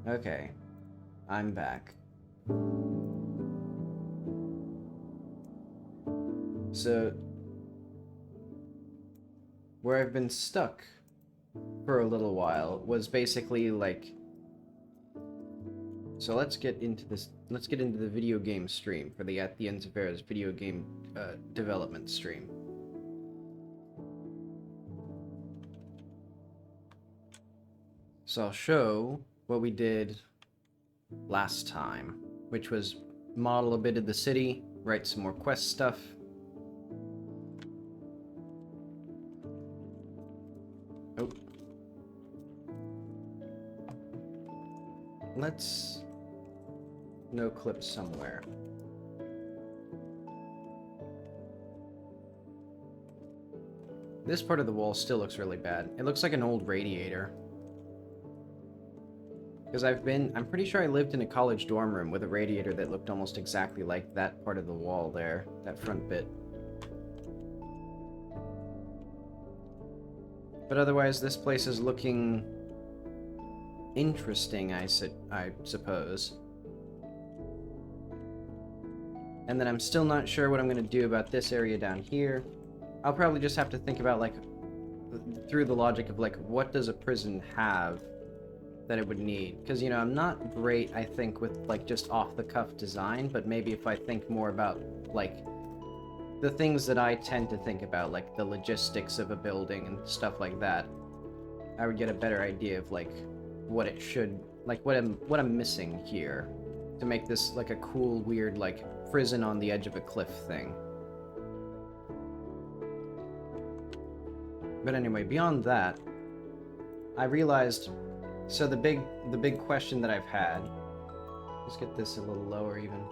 Okay, I'm back. So, where I've been stuck for a little while was basically like... So let's get into this. Let's get into the video game stream for the At the Ends of Eras video game development stream. So I'll show what we did last time, which was model a bit of the city, write some more quest stuff. Oh. Let's no clip somewhere. This part of the wall still looks really bad. It looks like an old radiator. Because I'm pretty sure I lived in a college dorm room with a radiator that looked almost exactly like that part of the wall there, that front bit. But otherwise, this place is looking interesting, I suppose. And then I'm still not sure what I'm going to do about this area down here. I'll probably just have to think about, like, through the logic of, like, what does a prison have that it would need? Because, you know, I'm not great, I think, with, like, just off-the-cuff design, but maybe if I think more about, like, the things that I tend to think about, like the logistics of a building and stuff like that, I would get a better idea of, like, what it should, like, what I'm missing here to make this, like, a cool, weird, like, prison on the edge of a cliff thing. But anyway, beyond that, I realized, so the big question that I've had, let's get this a little lower even.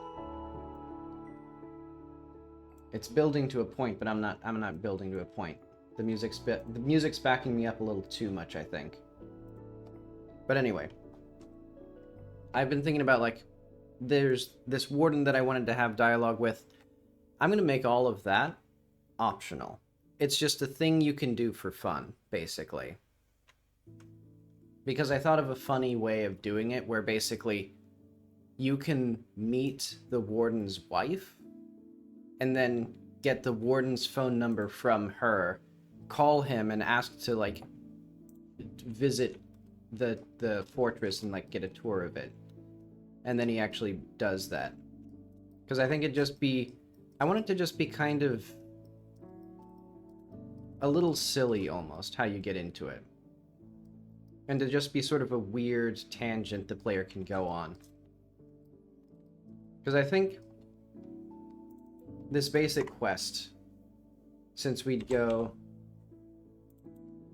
It's building to a point, but I'm not building to a point. The music's backing me up a little too much, I think. But anyway, I've been thinking about, like, there's this warden that I wanted to have dialogue with. I'm gonna make all of that optional. It's just a thing you can do for fun, basically. Because I thought of a funny way of doing it where basically you can meet the warden's wife and then get the warden's phone number from her, call him and ask to, like, visit the fortress and, like, get a tour of it. And then he actually does that. Because I think I want it to just be kind of a little silly almost, how you get into it. And to just be sort of a weird tangent the player can go on. Because I think this basic quest, since we'd go...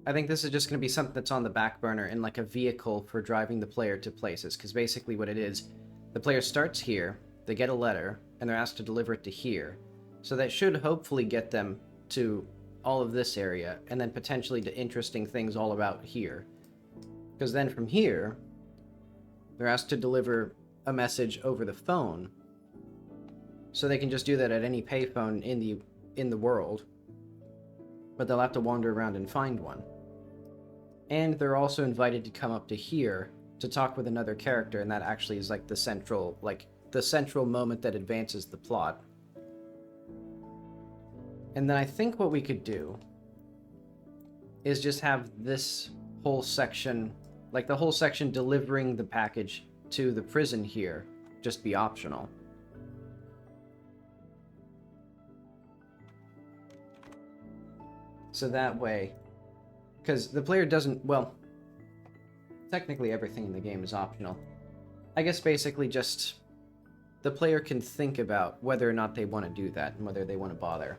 I think this is just going to be something that's on the back burner and like a vehicle for driving the player to places. Because basically what it is, the player starts here, they get a letter, and they're asked to deliver it to here. So that should hopefully get them to all of this area, and then potentially to interesting things all about here. Because then from here, they're asked to deliver a message over the phone. So they can just do that at any payphone in the world. But they'll have to wander around and find one. And they're also invited to come up to here to talk with another character, and that actually is like the central moment that advances the plot. And then I think what we could do is just have this whole section, like the whole section delivering the package to the prison here, just be optional. So that way, because the player doesn't, well, technically everything in the game is optional. I guess basically just the player can think about whether or not they want to do that and whether they want to bother.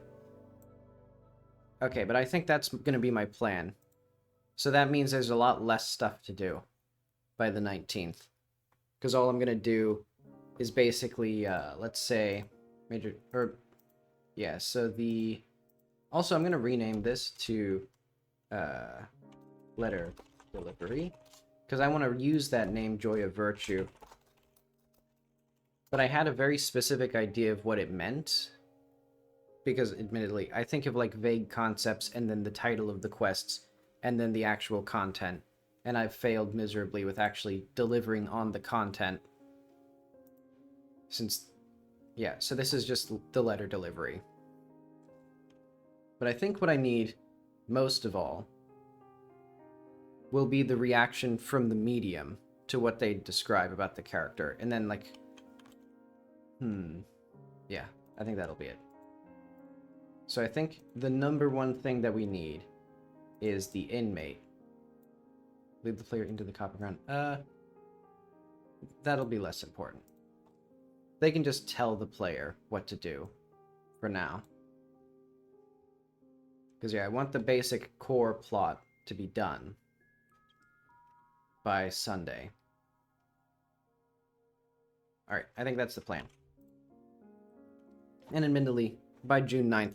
Okay, but I think that's going to be my plan. So that means there's a lot less stuff to do by the 19th. Because all I'm going to do is basically, let's say, so the... Also, I'm going to rename this to letter delivery. Because I want to use that name, Joy of Virtue. But I had a very specific idea of what it meant. Because, admittedly, I think of, like, vague concepts and then the title of the quests and then the actual content. And I've failed miserably with actually delivering on the content. Since, yeah, so this is just the letter delivery. But I think what I need, most of all, will be the reaction from the medium to what they describe about the character. And then, like, yeah, I think that'll be it. So I think the number one thing that we need is the inmate. Lead the player into the copper ground. That'll be less important. They can just tell the player what to do for now. Because, yeah, I want the basic core plot to be done by Sunday. Alright, I think that's the plan. And admittedly, by June 9th,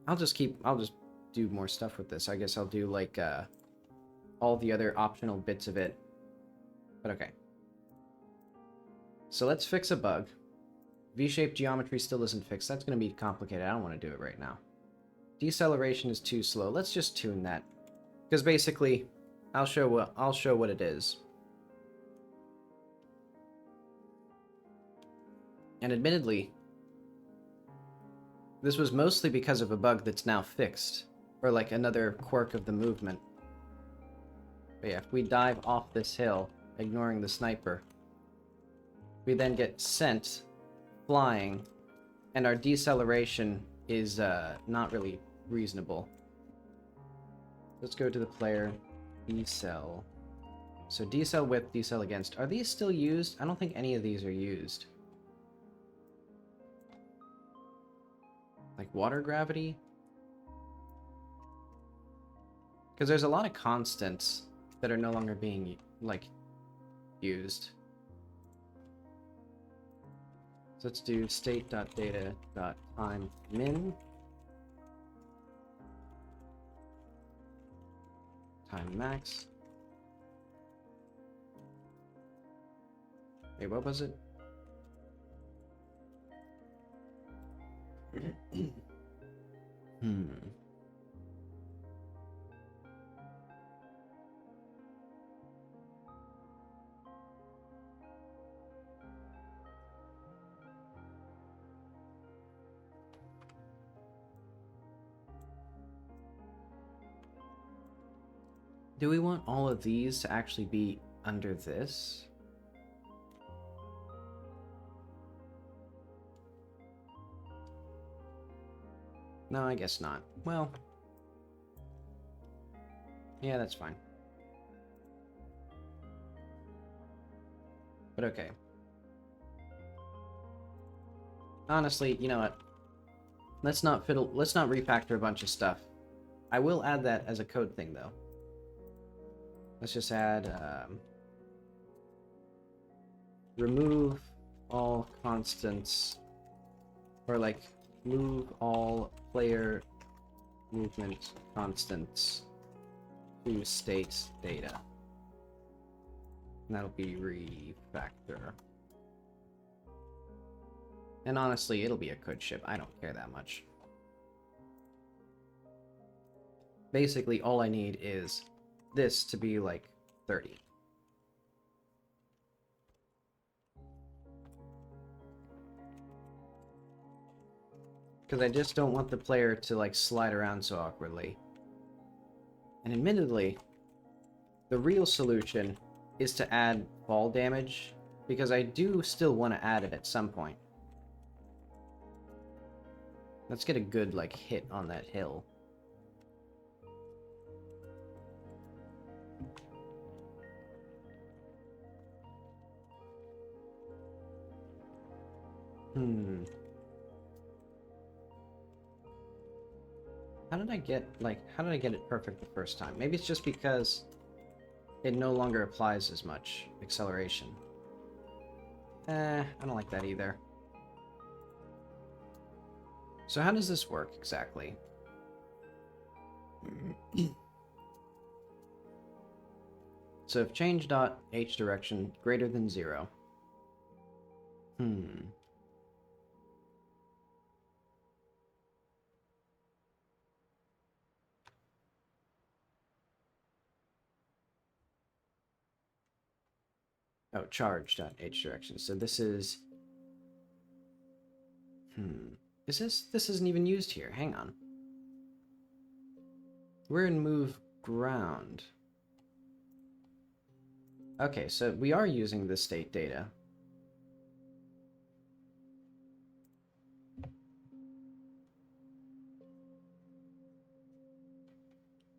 I'll just do more stuff with this. I guess I'll do, like, all the other optional bits of it. But okay. So let's fix a bug. V-shaped geometry still isn't fixed. That's going to be complicated. I don't want to do it right now. Deceleration is too slow. Let's just tune that. Because basically, I'll show what it is. And admittedly, this was mostly because of a bug that's now fixed. Or like another quirk of the movement. But yeah, if we dive off this hill, ignoring the sniper, we then get sent flying, and our deceleration is not really reasonable. Let's go to the player, decel. So decel with, decel against. Are these still used? I don't think any of these are used. Like water gravity? Because there's a lot of constants that are no longer being, like, used. So let's do state.data.timemin. Time max. Wait, what was it? Do we want all of these to actually be under this? No, I guess not. Well, yeah, that's fine. But okay. Honestly, you know what? Let's not refactor a bunch of stuff. I will add that as a code thing, though. Let's just add, remove all constants, or like, move all player movement constants to state data. And that'll be refactor. And honestly, it'll be a good ship. I don't care that much. Basically, all I need is this to be like 30. Because I just don't want the player to, like, slide around so awkwardly. And admittedly, the real solution is to add fall damage, because I do still want to add it at some point. Let's get a good, like, hit on that hill. How did I get it perfect the first time? Maybe it's just because it no longer applies as much acceleration. I don't like that either. So how does this work exactly? So if change dot h direction greater than 0. Oh, charge dot h direction. So this is... This isn't even used here. Hang on. We're in move ground. Okay, so we are using the state data.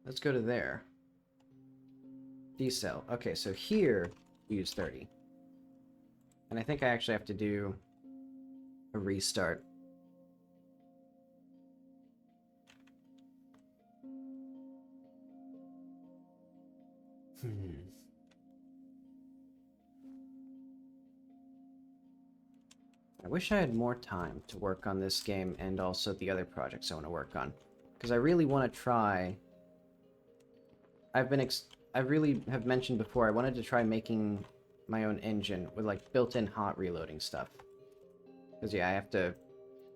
Let's go to there. Decel. Okay, so here we use 30. And I think I actually have to do a restart. I wish I had more time to work on this game and also the other projects I want to work on. Because I really want to try... I really have mentioned before, I wanted to try making my own engine with, like, built-in hot reloading stuff. Because, yeah, I have to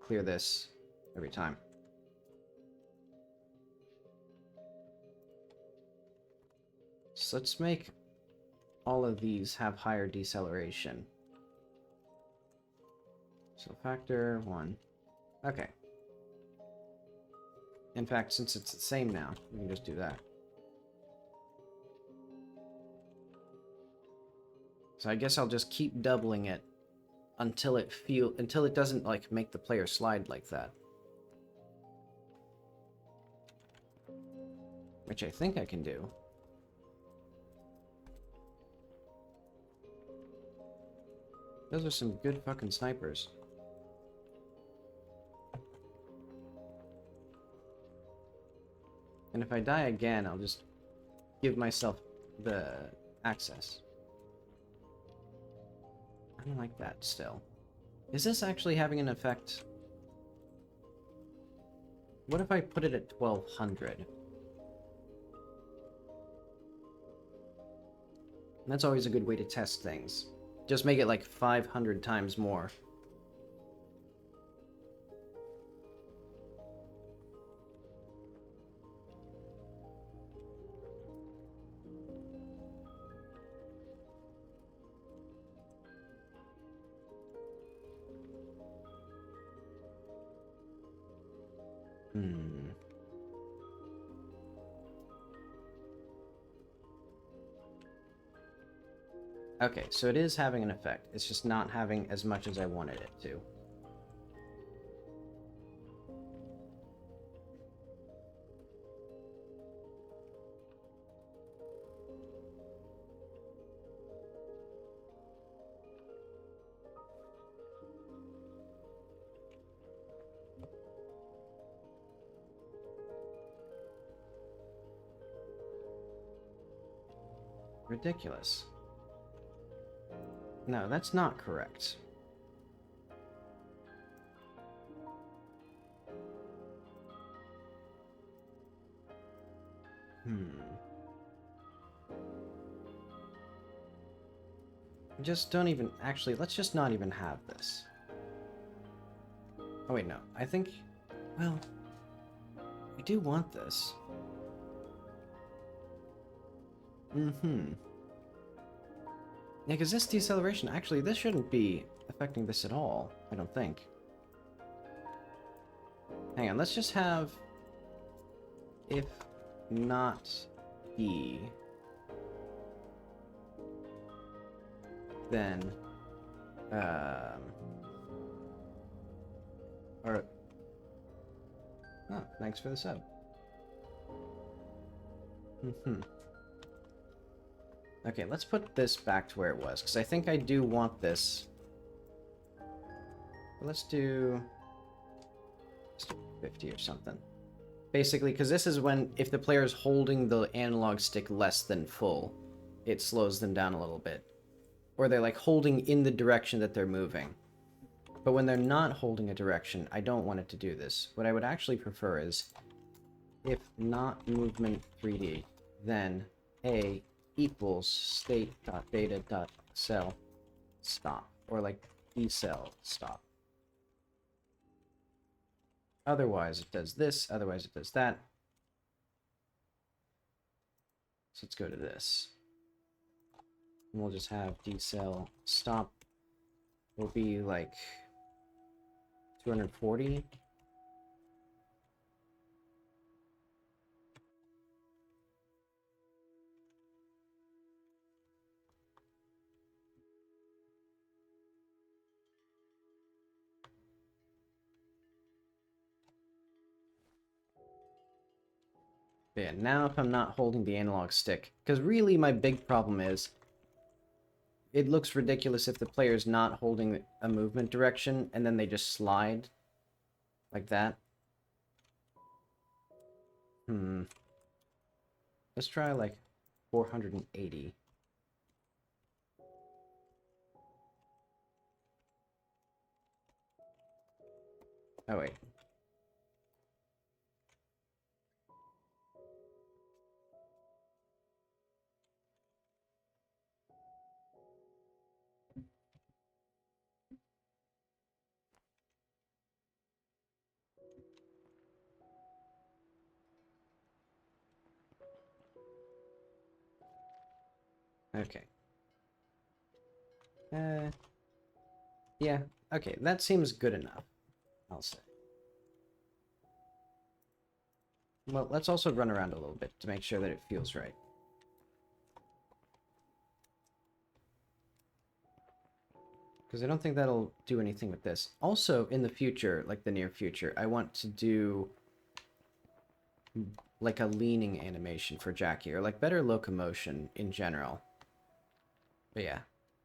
clear this every time. So let's make all of these have higher deceleration. So factor 1. Okay. In fact, since it's the same now, we can just do that. So I guess I'll just keep doubling it until it doesn't, like, make the player slide like that. Which I think I can do. Those are some good fucking snipers. And if I die again, I'll just give myself the access. I don't like that still. Is this actually having an effect? What if I put it at 1200? That's always a good way to test things. Just make it like 500 times more. Okay, so it is having an effect. It's just not having as much as I wanted it to. Ridiculous. No, that's not correct. Just don't even... Actually, let's just not even have this. Oh wait, no. I think... Well... I do want this. Yeah, because this deceleration... Actually, this shouldn't be affecting this at all, I don't think. Hang on, let's just have if not E, then or oh, thanks for the sub. Okay, let's put this back to where it was, because I think I do want this. Let's do 50 or something. Basically, because this is when, if the player is holding the analog stick less than full, it slows them down a little bit. Or they're like holding in the direction that they're moving. But when they're not holding a direction, I don't want it to do this. What I would actually prefer is, if not movement 3D, then A equals state.data.cell stop. Or like decel stop. Otherwise it does this, otherwise it does that. So let's go to this. And we'll just have decel stop will be like 240. Yeah, now if I'm not holding the analog stick, because really my big problem is it looks ridiculous if the player's not holding a movement direction and then they just slide like that. Let's try like 480. Oh wait. Okay. Yeah, okay, that seems good enough, I'll say. Well, let's also run around a little bit to make sure that it feels right. Because I don't think that'll do anything with this. Also, in the future, like the near future, I want to do like a leaning animation for Jackie, or like better locomotion in general. But yeah.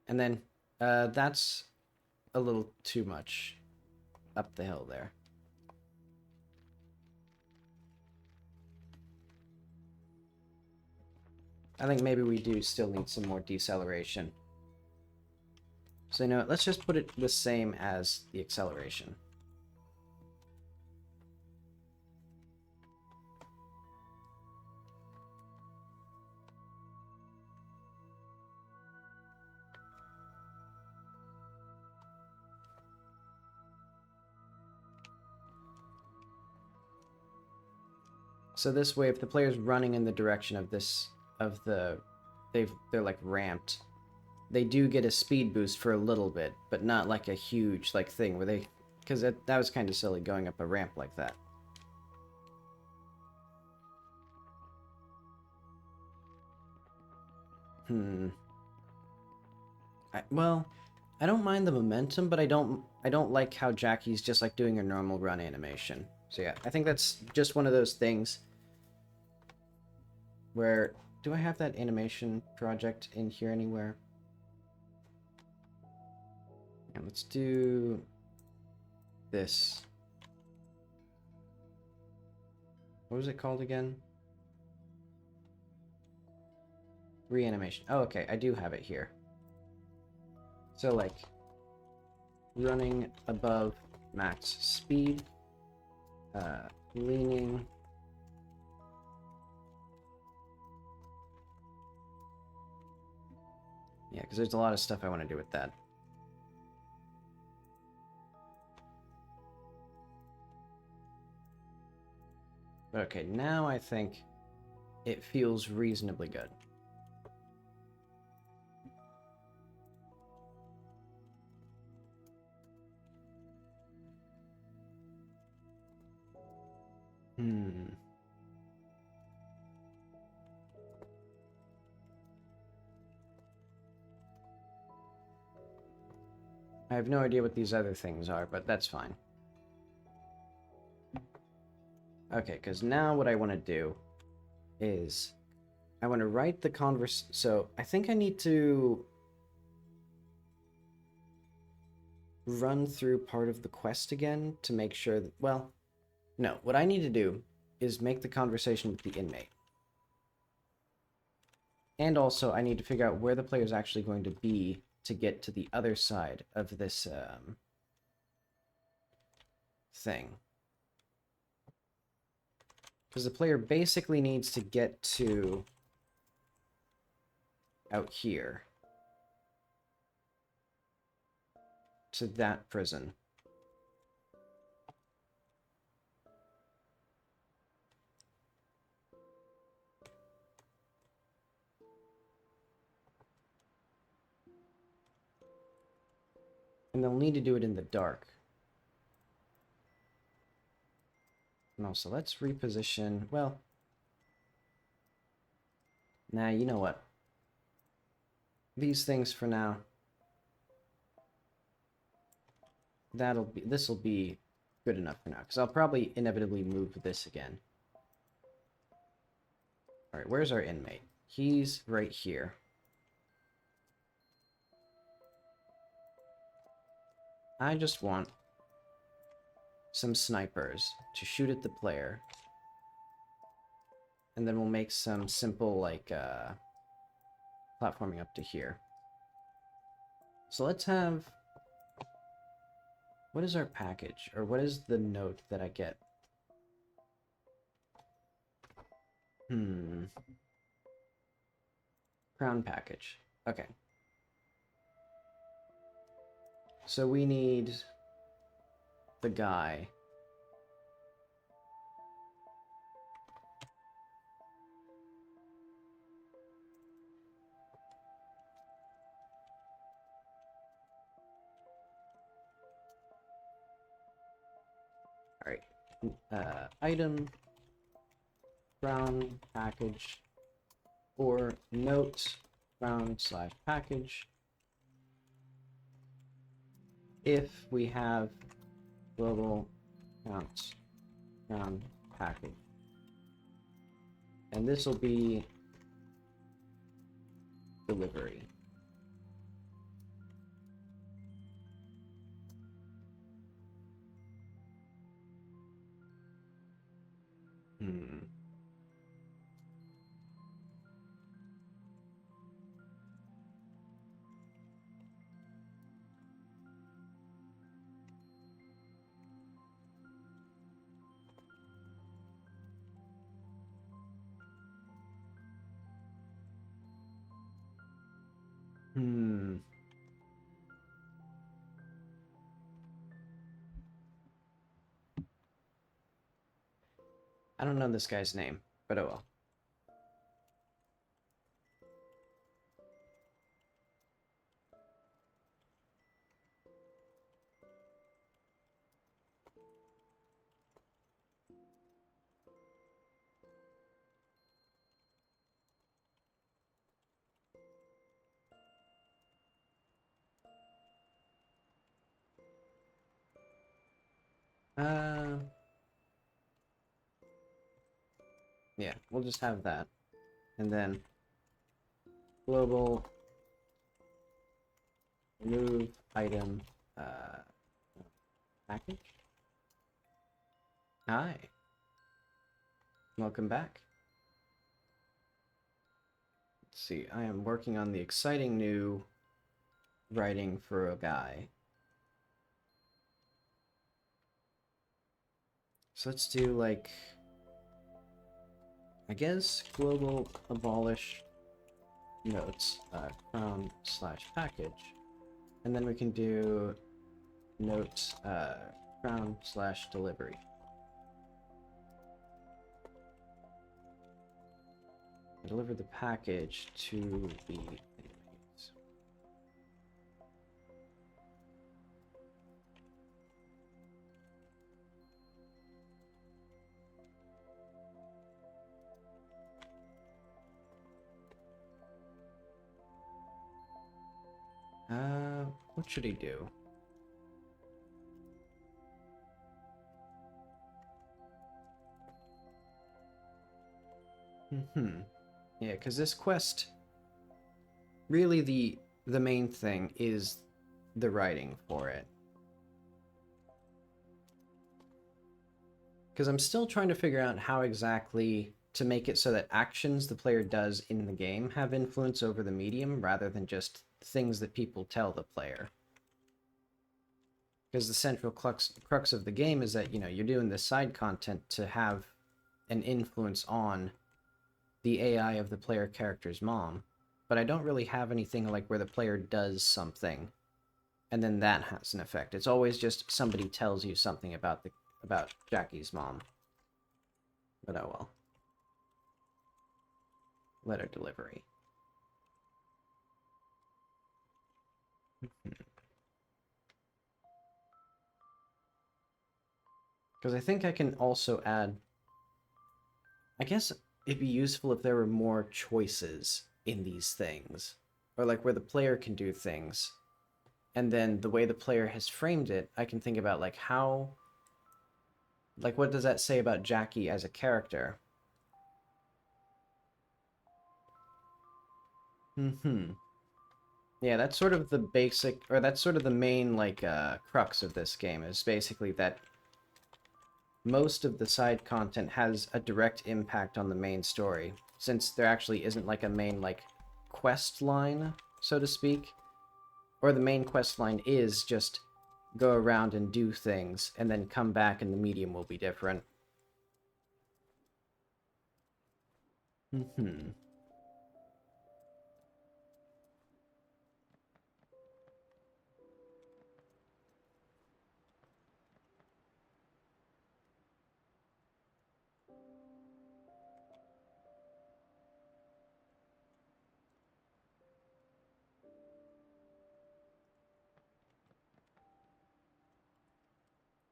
And then, that's a little too much up the hill there. I think maybe we do still need some more deceleration. So you know what, let's just put it the same as the acceleration. So this way, if the player's running in the direction of this, they're like ramped, they do get a speed boost for a little bit, but not like a huge like thing where they, because that was kind of silly going up a ramp like that. Well, I don't mind the momentum, but I don't like how Jackie's just like doing a normal run animation. So yeah, I think that's just one of those things where, do I have that animation project in here anywhere? And let's do this. What was it called again? Reanimation. Oh, okay, I do have it here. So like running above max speed, leaning, yeah, because there's a lot of stuff I want to do with that. Okay, now I think it feels reasonably good. Hmm. I have no idea what these other things are, but that's fine. Okay, because now what I want to do is I want to write the converse. So I think I need to run through part of the quest again to make sure that, well, no, what I need to do is make the conversation with the inmate. And also I need to figure out where the player is actually going to be to get to the other side of this thing. Because the player basically needs to get to out here to that prison. And they'll need to do it in the dark. And also, let's reposition. Well, nah, you know what? These things for now. This'll be good enough for now, because I'll probably inevitably move this again. Alright, where's our inmate? He's right here. I just want some snipers to shoot at the player. And then we'll make some simple, like, platforming up to here. So let's have... What is our package? Or what is the note that I get? Crown package. Okay. So we need the guy. Alright. Item, brown package, or note, brown/package. If we have global counts brown package. And this will be delivery. I don't know this guy's name, but oh well. Yeah, we'll just have that. And then global remove item package. Hi. Welcome back. Let's see, I am working on the exciting new writing for a guy. So let's do like, I guess global abolish notes crown/package, and then we can do notes crown/delivery. Deliver the package to the inmates. What should he do? Yeah, because this quest, really the main thing is the writing for it. Because I'm still trying to figure out how exactly to make it so that actions the player does in the game have influence over the medium rather than just things that people tell the player. Because the central crux of the game is that, you know, you're doing this side content to have an influence on the AI of the player character's mom. But I don't really have anything like where the player does something and then that has an effect. It's always just somebody tells you something about Jackie's mom. But oh well. Letter delivery. Because I think I can also add... I guess it'd be useful if there were more choices in these things. Or like where the player can do things. And then the way the player has framed it, I can think about like how... Like what does that say about Jackie as a character? Yeah, that's sort of the basic, or that's sort of the main, like, crux of this game, is basically that most of the side content has a direct impact on the main story, since there actually isn't, like, a main, like, quest line, so to speak. Or the main quest line is just go around and do things, and then come back and the medium will be different.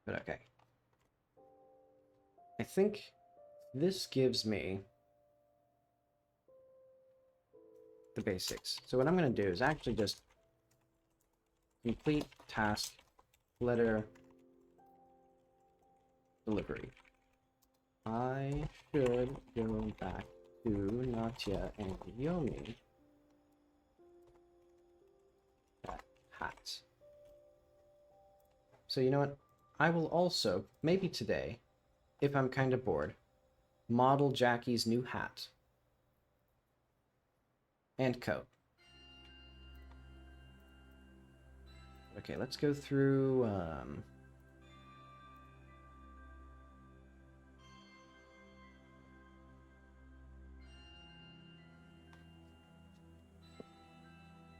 But okay. I think this gives me the basics. So what I'm going to do is actually just complete task letter delivery. I should go back to Natya and Yomi. That hat. So you know what? I will also, maybe today, if I'm kind of bored, model Jackie's new hat. And coat. Okay, let's go through,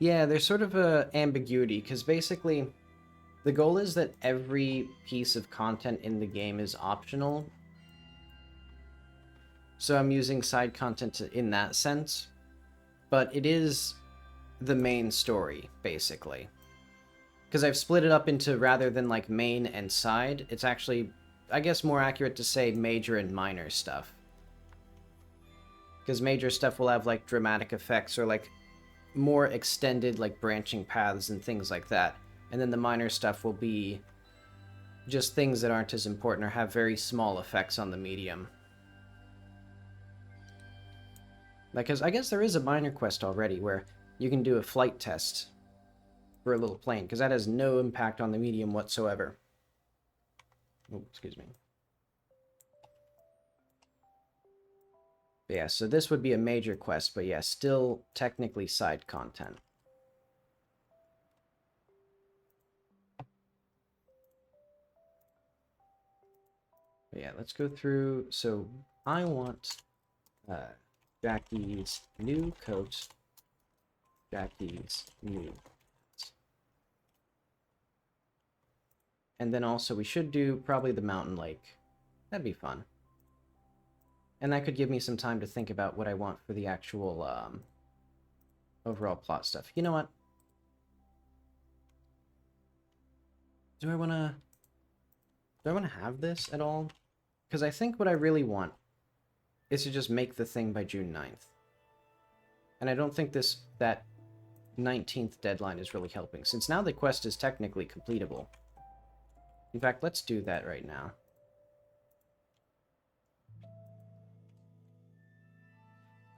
Yeah, there's sort of a ambiguity, because basically, the goal is that every piece of content in the game is optional. So I'm using side content in that sense. But it is the main story, basically. Because I've split it up into, rather than like main and side, it's actually, I guess, more accurate to say major and minor stuff. Because major stuff will have like dramatic effects or like more extended like branching paths and things like that. And then the minor stuff will be just things that aren't as important or have very small effects on the medium. Like, 'cause I guess there is a minor quest already where you can do a flight test for a little plane, because that has no impact on the medium whatsoever. Oh, excuse me. But yeah, so this would be a major quest, but yeah, still technically side content. But yeah, let's go through. So I want Jackie's new coat. Jackie's new hat. And then also we should do probably the mountain lake. That'd be fun. And that could give me some time to think about what I want for the actual overall plot stuff. You know what? Do I want to have this at all? Because I think what I really want is to just make the thing by June 9th. And I don't think that 19th deadline is really helping, since now the quest is technically completable. In fact, let's do that right now.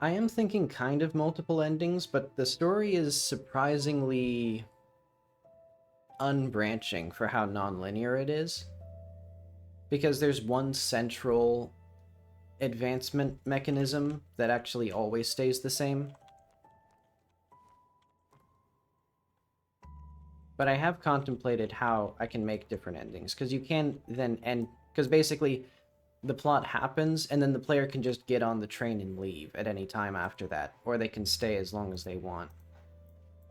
I am thinking kind of multiple endings, but the story is surprisingly unbranching for how non-linear it is. Because there's one central advancement mechanism that actually always stays the same. But I have contemplated how I can make different endings, because you can then end... Because basically, the plot happens, and then the player can just get on the train and leave at any time after that, or they can stay as long as they want.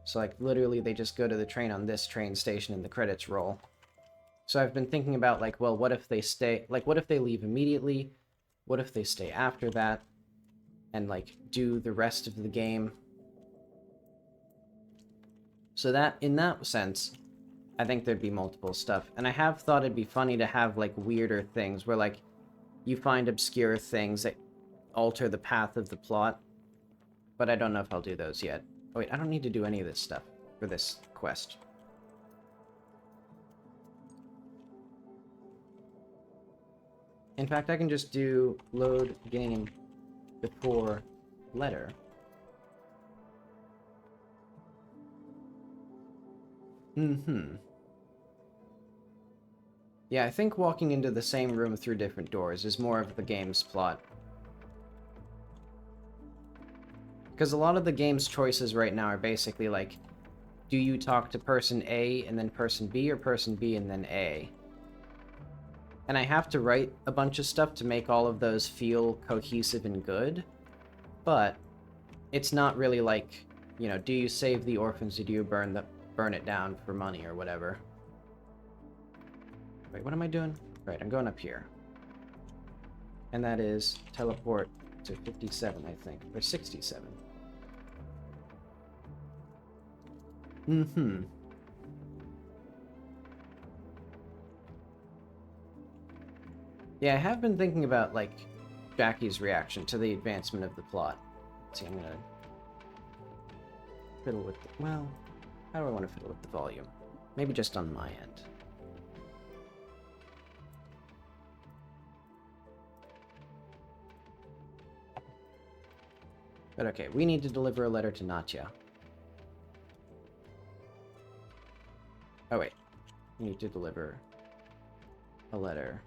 So, like, literally, they just go to the train on this train station and the credits roll. So I've been thinking about, like, well, what if they stay... Like, what if they leave immediately? What if they stay after that? And, like, do the rest of the game? So that, in that sense, I think there'd be multiple stuff. And I have thought it'd be funny to have, like, weirder things where, like, you find obscure things that alter the path of the plot. But I don't know if I'll do those yet. Oh, wait, I don't need to do any of this stuff for this quest. In fact, I can just do load game before letter. Yeah, I think walking into the same room through different doors is more of the game's plot. Because a lot of the game's choices right now are basically like, do you talk to person A and then person B, or person B and then A? And I have to write a bunch of stuff to make all of those feel cohesive and good, but it's not really like, you know, do you save the orphans or do you burn it down for money or whatever? Wait, what am I doing? Right, I'm going up here. And that is teleport to 57, I think, or 67. Yeah, I have been thinking about, like, Jackie's reaction to the advancement of the plot. Let's see, I'm gonna fiddle with the... Well, how do I want to fiddle with the volume? Maybe just on my end. But okay, we need to deliver a letter to Natya. Oh wait, we need to deliver a letter.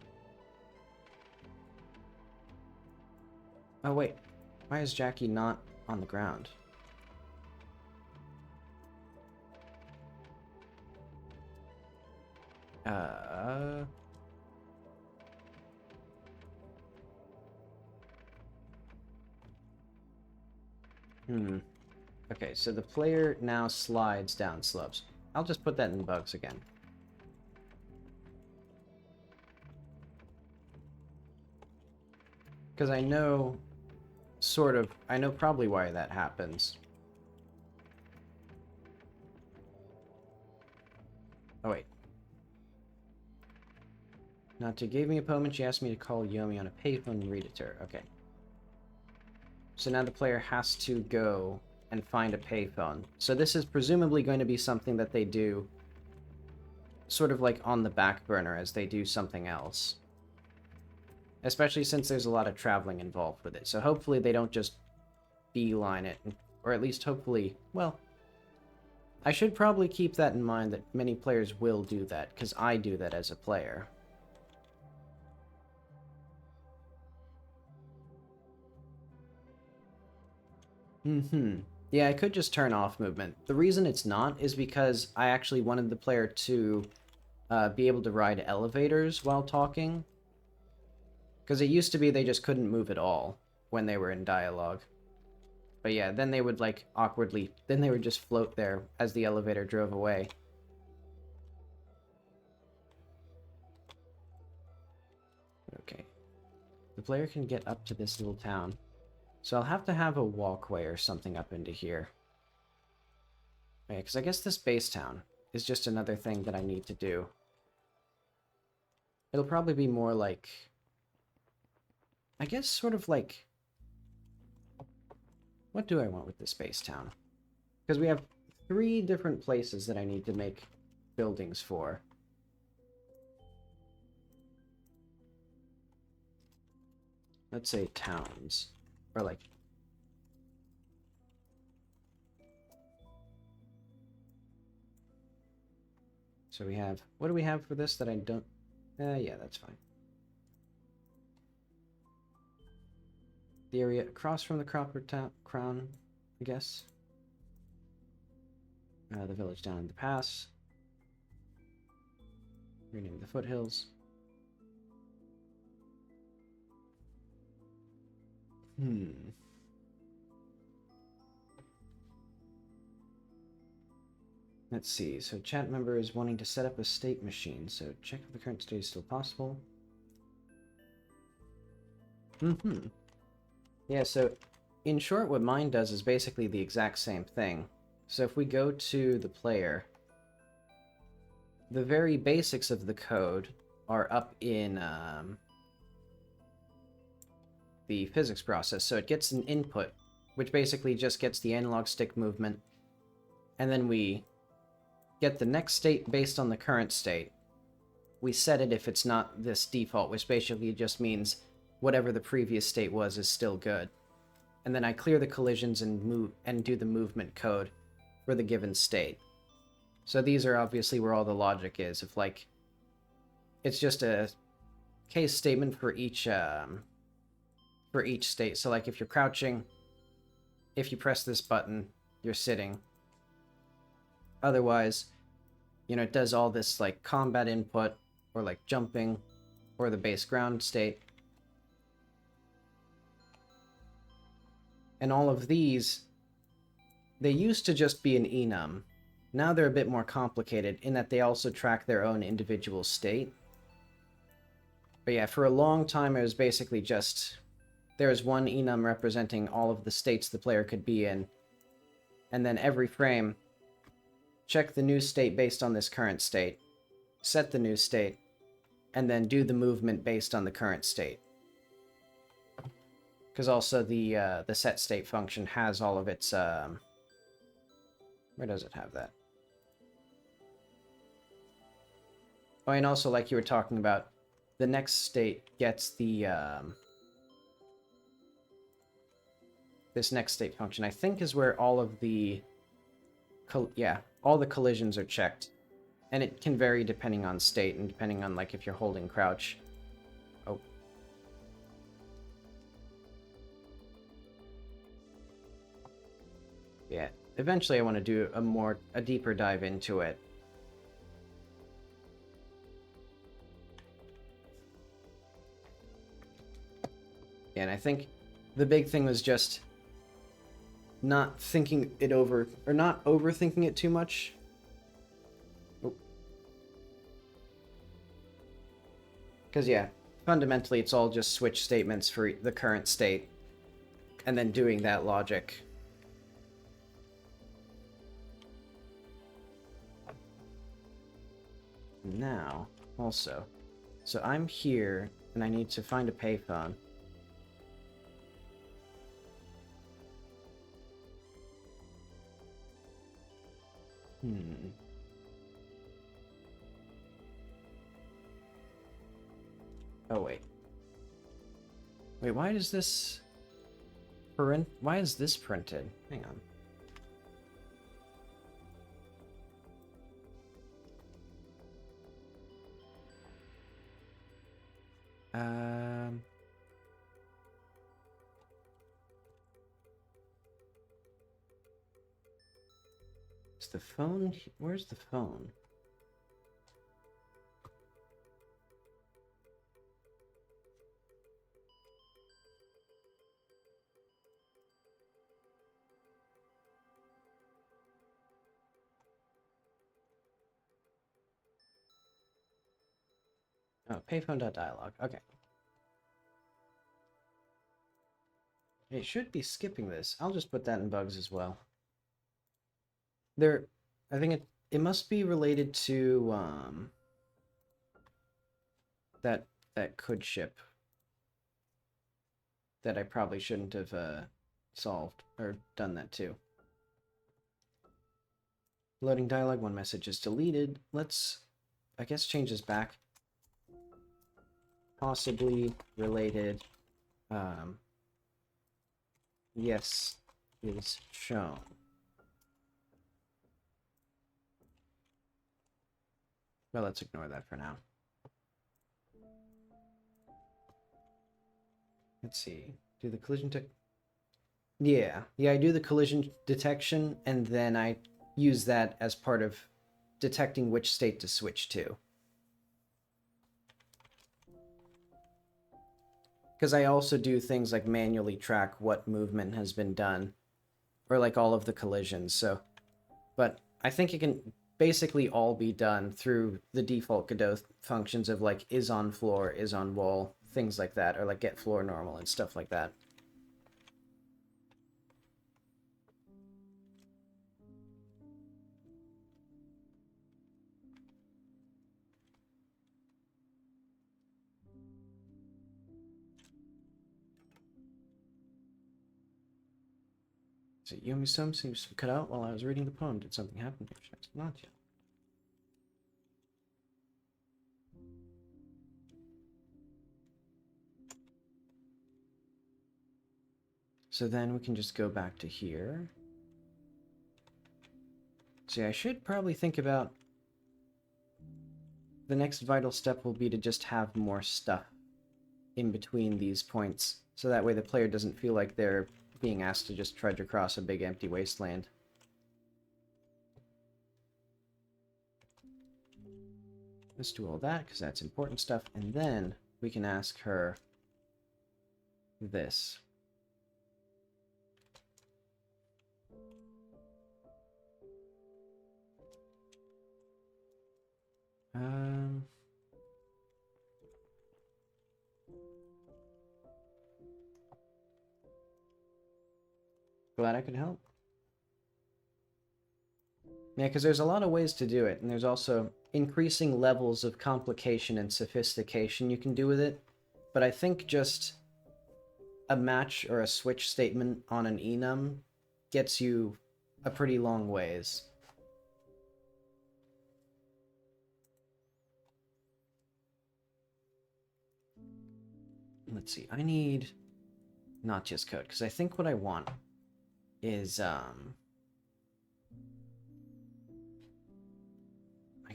Oh wait, why is Jackie not on the ground? Okay, so the player now slides down slopes. I'll just put that in bugs again. Because I know, I know probably why that happens. Oh wait. Natya gave me a poem and she asked me to call Yomi on a payphone and read it to her. Okay. So now the player has to go and find a payphone. So this is presumably going to be something that they do sort of like on the back burner as they do something else. Especially since there's a lot of traveling involved with it. So hopefully they don't just beeline it, or at least hopefully, well, I should probably keep that in mind that many players will do that, because I do that as a player. Yeah, I could just turn off movement. The reason it's not is because I actually wanted the player to be able to ride elevators while talking. Because it used to be they just couldn't move at all when they were in dialogue. But yeah, then they would, like, awkwardly... Then they would just float there as the elevator drove away. Okay. The player can get up to this little town. So I'll have to have a walkway or something up into here. Okay, because I guess this base town is just another thing that I need to do. It'll probably be more like... I guess sort of like... What do I want with this base town? Because we have 3 different places that I need to make buildings for. Let's say towns. Or like... So we have... What do we have for this that I don't... yeah, that's fine. The area across from the crown, I guess. The village down in the pass. Rename the foothills. Let's see. So chat member is wanting to set up a state machine. So check if the current state is still possible. Yeah, so in short, what mine does is basically the exact same thing. So if we go to the player, the very basics of the code are up in the physics process. So it gets an input, which basically just gets the analog stick movement, and then we get the next state based on the current state. We set it if it's not this default, which basically just means whatever the previous state was is still good. And then I clear the collisions and do the movement code for the given state. So these are obviously where all the logic is. If like, it's just a case statement for each state. So like if you're crouching, if you press this button, you're sitting. Otherwise, you know, it does all this like combat input or like jumping or the base ground state. And all of these, they used to just be an enum. Now they're a bit more complicated in that they also track their own individual state. But yeah, for a long time it was basically just, there was one enum representing all of the states the player could be in. And then every frame, check the new state based on this current state, set the new state, and then do the movement based on the current state. Because also the set state function has all of its... where does it have that? Oh, and also, like you were talking about, the next state gets the... this next state function, I think, is where all of the... yeah, all the collisions are checked. And it can vary depending on state and depending on, like, if you're holding crouch. Oh. Yeah, eventually I want to do a deeper dive into it. Yeah, and I think the big thing was just not thinking it over, or not overthinking it too much. Because, yeah, fundamentally it's all just switch statements for the current state, and then doing that logic. Now, also, so I'm here, and I need to find a payphone. Oh, wait. Wait, why is this... Why is this printed? Hang on. Is the phone... Where's the phone? Oh, payphone.dialog. Okay. It should be skipping this. I'll just put that in bugs as well. I think it must be related to that could ship that I probably shouldn't have solved or done that too. Loading dialog, one message is deleted. Let's, I guess, change this back. Possibly related. Yes, is shown. Well, let's ignore that for now. Let's see. Do the collision Yeah, I do the collision detection, and then I use that as part of detecting which state to switch to. Because I also do things like manually track what movement has been done, or like all of the collisions, so... But I think it can basically all be done through the default Godot functions of like is on floor, is on wall, things like that, or like get floor normal and stuff like that. So Yomi-sum seems to be cut out while I was reading the poem. Did something happen here? Not yet. So then we can just go back to here. See, I should probably think about... The next vital step will be to just have more stuff in between these points, so that way the player doesn't feel like they're being asked to just trudge across a big empty wasteland. Let's do all that, because that's important stuff, and then we can ask her this. Glad I could help. Yeah, because there's a lot of ways to do it, and there's also increasing levels of complication and sophistication you can do with it. But I think just a match or a switch statement on an enum gets you a pretty long ways. Let's see, I need not just code, because I think what I want is, I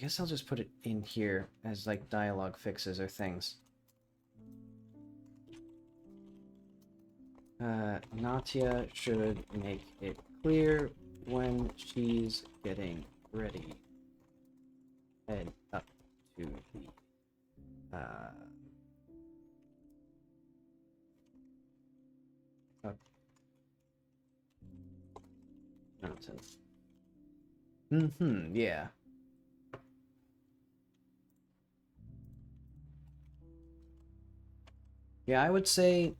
guess I'll just put it in here as, like, dialogue fixes or things. Natya should make it clear when she's getting ready. Head up to the, up mountain. Yeah. Yeah, I would say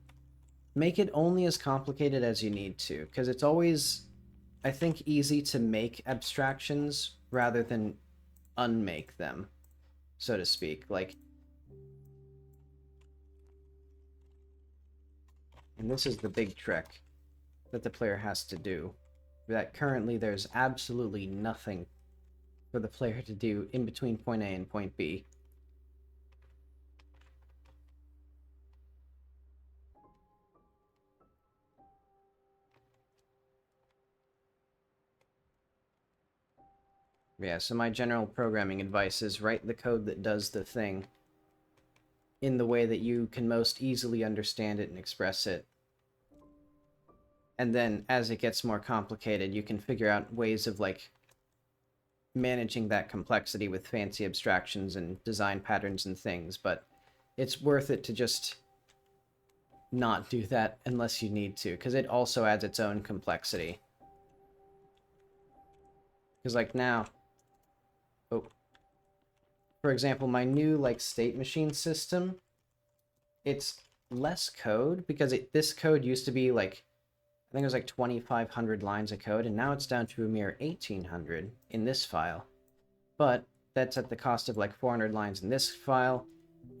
make it only as complicated as you need to, because it's always, I think, easy to make abstractions rather than unmake them, so to speak. Like, and this is the big trick that the player has to do, that currently there's absolutely nothing for the player to do in between point A and point B. Yeah, so my general programming advice is write the code that does the thing in the way that you can most easily understand it and express it. And then, as it gets more complicated, you can figure out ways of, like, managing that complexity with fancy abstractions and design patterns and things, but it's worth it to just not do that unless you need to, because it also adds its own complexity. Because, like, now... Oh. For example, my new, like, state machine system, it's less code, because this code used to be, like, I think it was like 2,500 lines of code, and now it's down to a mere 1,800 in this file. But that's at the cost of like 400 lines in this file,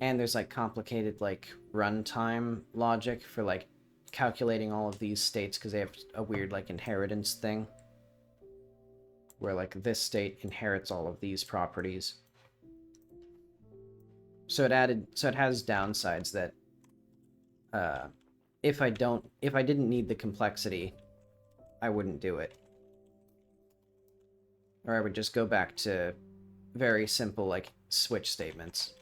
and there's like complicated like runtime logic for like calculating all of these states because they have a weird like inheritance thing. where like this state inherits all of these properties. So it has downsides that if I didn't need the complexity, I wouldn't do it. Or I would just go back to very simple like switch statements.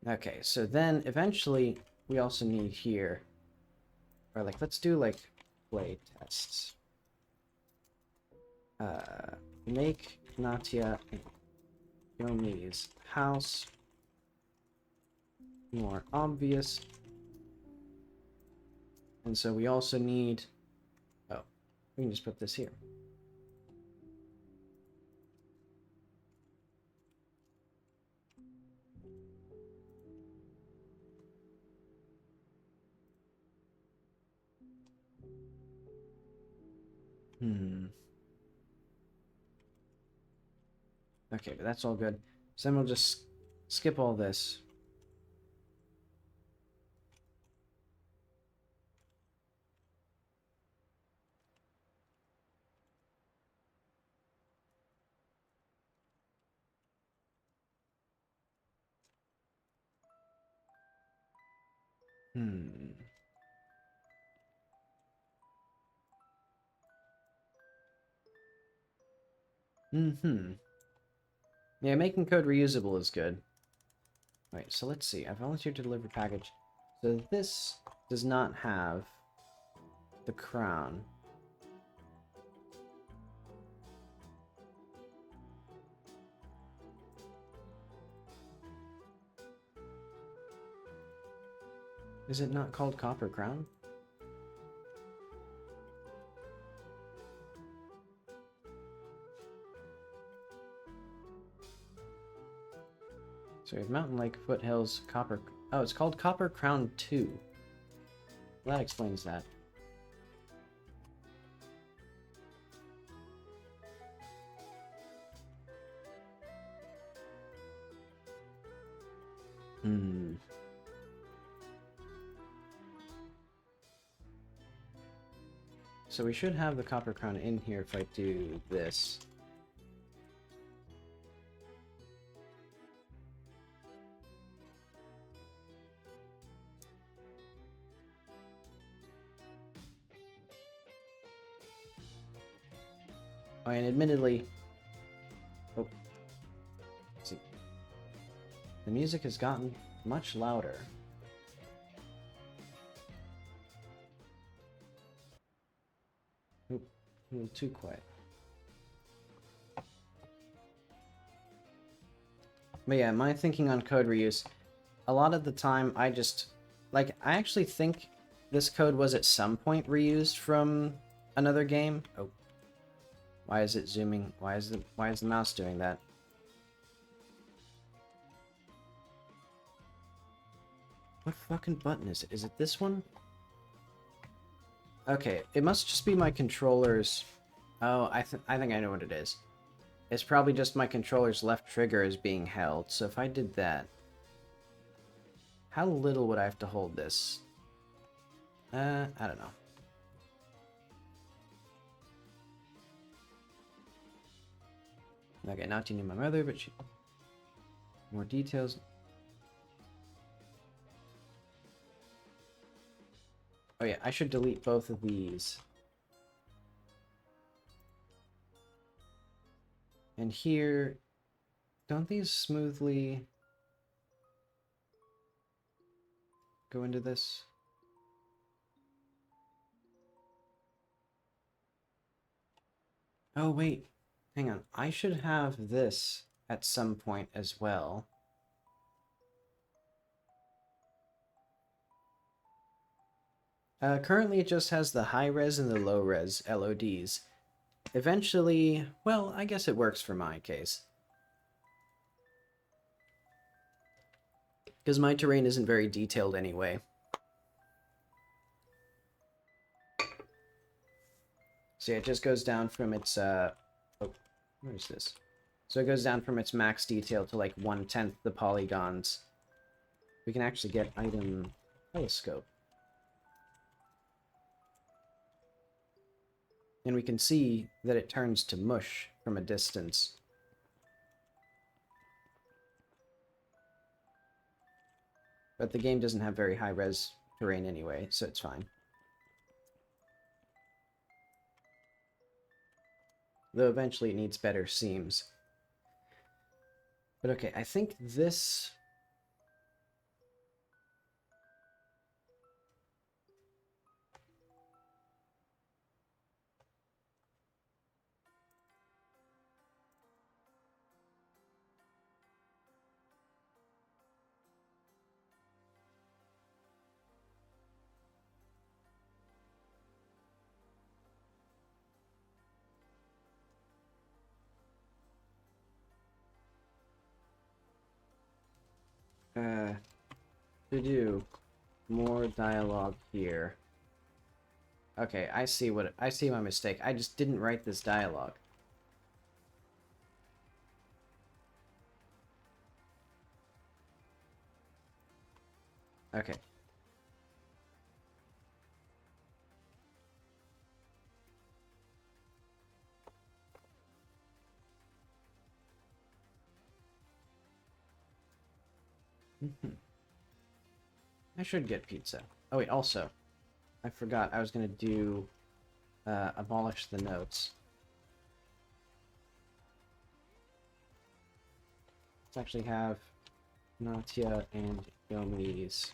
Okay, so then eventually we also need here, or like let's do like play tests. Make Natia Yomi's house more obvious. And so we also need, oh, we can just put this here. Okay, but that's all good. So then we'll just skip all this. Yeah, making code reusable is good. Wait, so let's see. I volunteered to deliver package. So this does not have the crown. Is it not called Copper Crown? So we have Mountain Lake, Foothills, Copper... Oh, it's called Copper Crown 2. Well, that explains that. So we should have the Copper Crown in here if I do this. Oh, and admittedly... Oh. See. The music has gotten much louder. Oop, a little too quiet. But yeah, my thinking on code reuse, a lot of the time I just... Like, I actually think this code was at some point reused from another game. Oh. Why is it zooming? Why is the mouse doing that? What fucking button is it? Is it this one? Okay, it must just be my controller's... Oh, I think I know what it is. It's probably just my controller's left trigger is being held, so if I did that... How little would I have to hold this? I don't know. Okay, not to knew my mother, but she... More details... Oh yeah, I should delete both of these. And here... Don't these smoothly... go into this? Oh wait, hang on. I should have this at some point as well. Currently it just has the high res and the low res LODs. Eventually, well, I guess it works for my case. Because my terrain isn't very detailed anyway. So yeah, it just goes down from its, oh, where is this? So it goes down from its max detail to like 1/10 the polygons. We can actually get item telescope. And we can see that it turns to mush from a distance. But the game doesn't have very high-res terrain anyway, so it's fine. Though eventually it needs better seams. But okay, I think this... to do more dialogue here. Okay, I see my mistake. I just didn't write this dialogue. Okay. I should get pizza. Oh wait, also, I forgot I was gonna do abolish the notes. Let's actually have Natya and Yomi's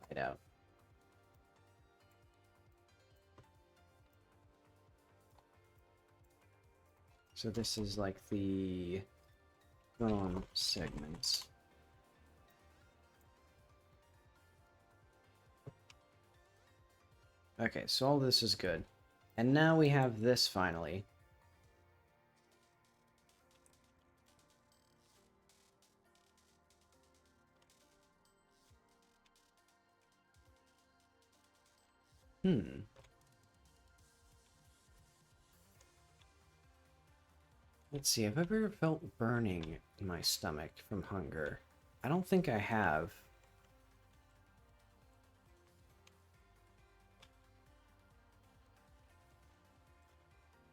hideout. So this is like the phone segments. Okay, so all this is good. And now we have this finally. Let's see, have I ever felt burning in my stomach from hunger? I don't think I have.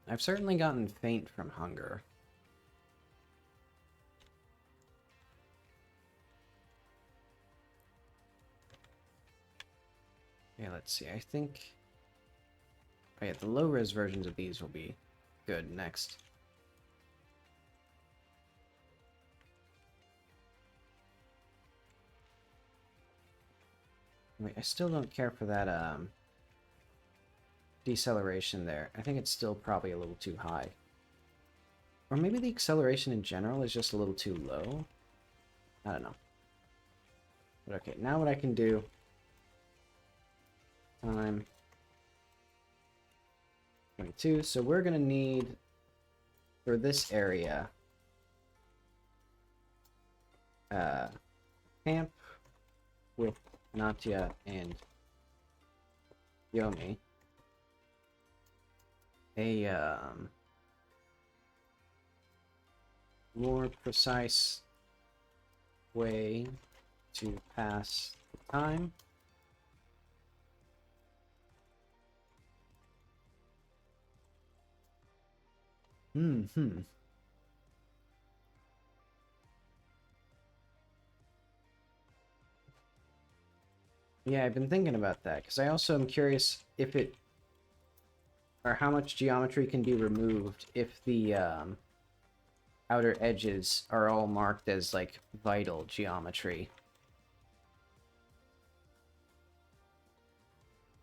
I've certainly gotten faint from hunger. Yeah, let's see, I think... Oh yeah, the low-res versions of these will be good next. Wait, I still don't care for that, deceleration there. I think it's still probably a little too high. Or maybe the acceleration in general is just a little too low? I don't know. But okay, now what I can do... Time... 22, so we're gonna need... For this area... camp with Natya and Yomi. A, more precise way to pass the time. Yeah, I've been thinking about that, because I also am curious if it... or how much geometry can be removed if the, outer edges are all marked as, like, vital geometry.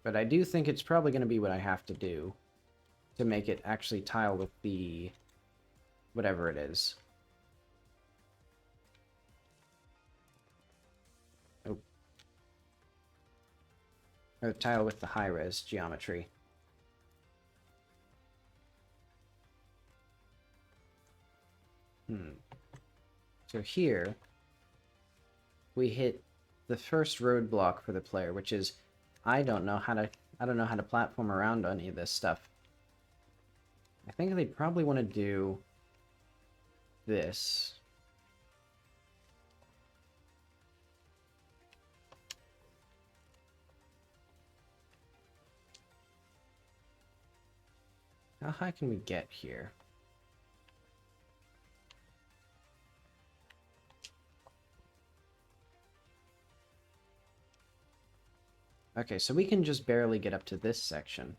But I do think it's probably going to be what I have to do to make it actually tile with the... whatever it is. Oh. Or tile with the high-res geometry. So here, we hit the first roadblock for the player, which is I don't know how to platform around any of this stuff. I think they probably want to do this. How high can we get here? Okay, so we can just barely get up to this section.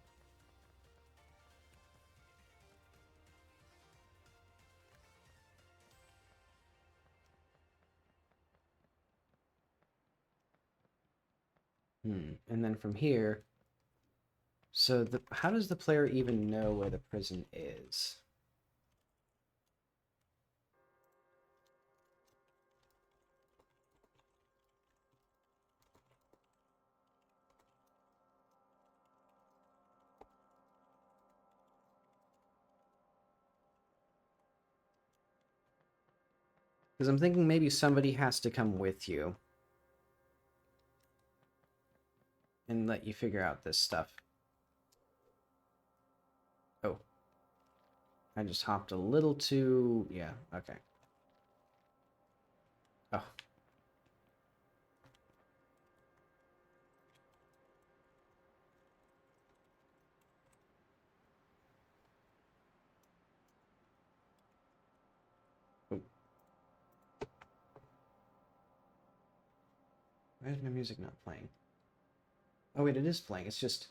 And then from here, so how does the player even know where the prison is? Because I'm thinking maybe somebody has to come with you and let you figure out this stuff. Oh. I just hopped a little too... Yeah, okay. Oh. Oh. Why is my music not playing? Oh wait, it is playing. It's just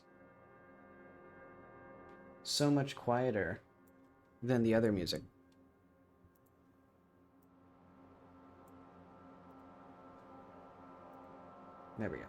so much quieter than the other music. There we go.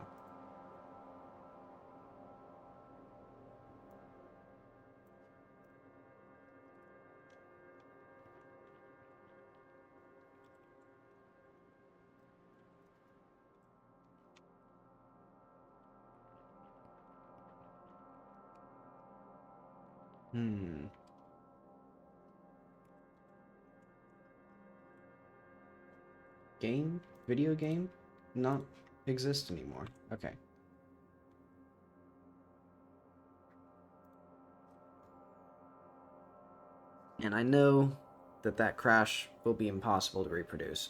Game? Video game? Not exist anymore. Okay. And I know that that crash will be impossible to reproduce.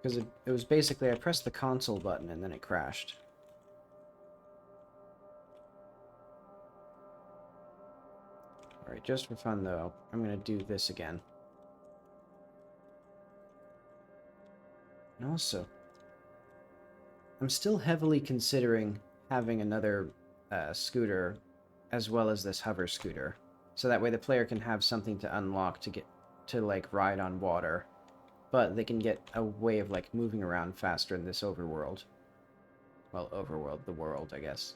Because it was basically, I pressed the console button and then it crashed. Alright, just for fun though, I'm gonna do this again. And also, I'm still heavily considering having another scooter as well as this hover scooter. So that way the player can have something to unlock to get to like ride on water. But they can get a way of like moving around faster in this overworld. Well, overworld, the world, I guess.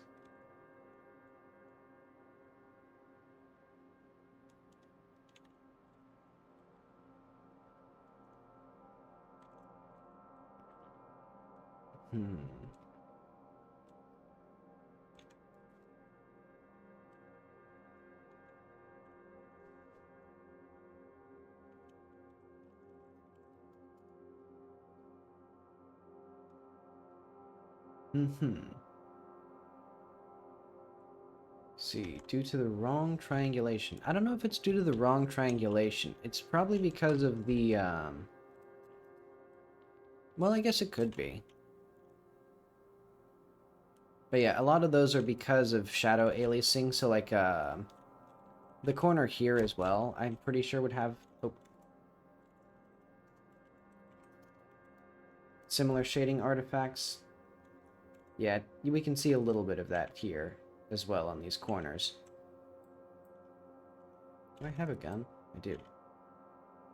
See, due to the wrong triangulation. I don't know if it's due to the wrong triangulation. It's probably because of the, well, I guess it could be. But yeah, a lot of those are because of shadow aliasing, so like, the corner here as well, I'm pretty sure would have similar shading artifacts. Yeah, we can see a little bit of that here as well on these corners. Do I have a gun? I do.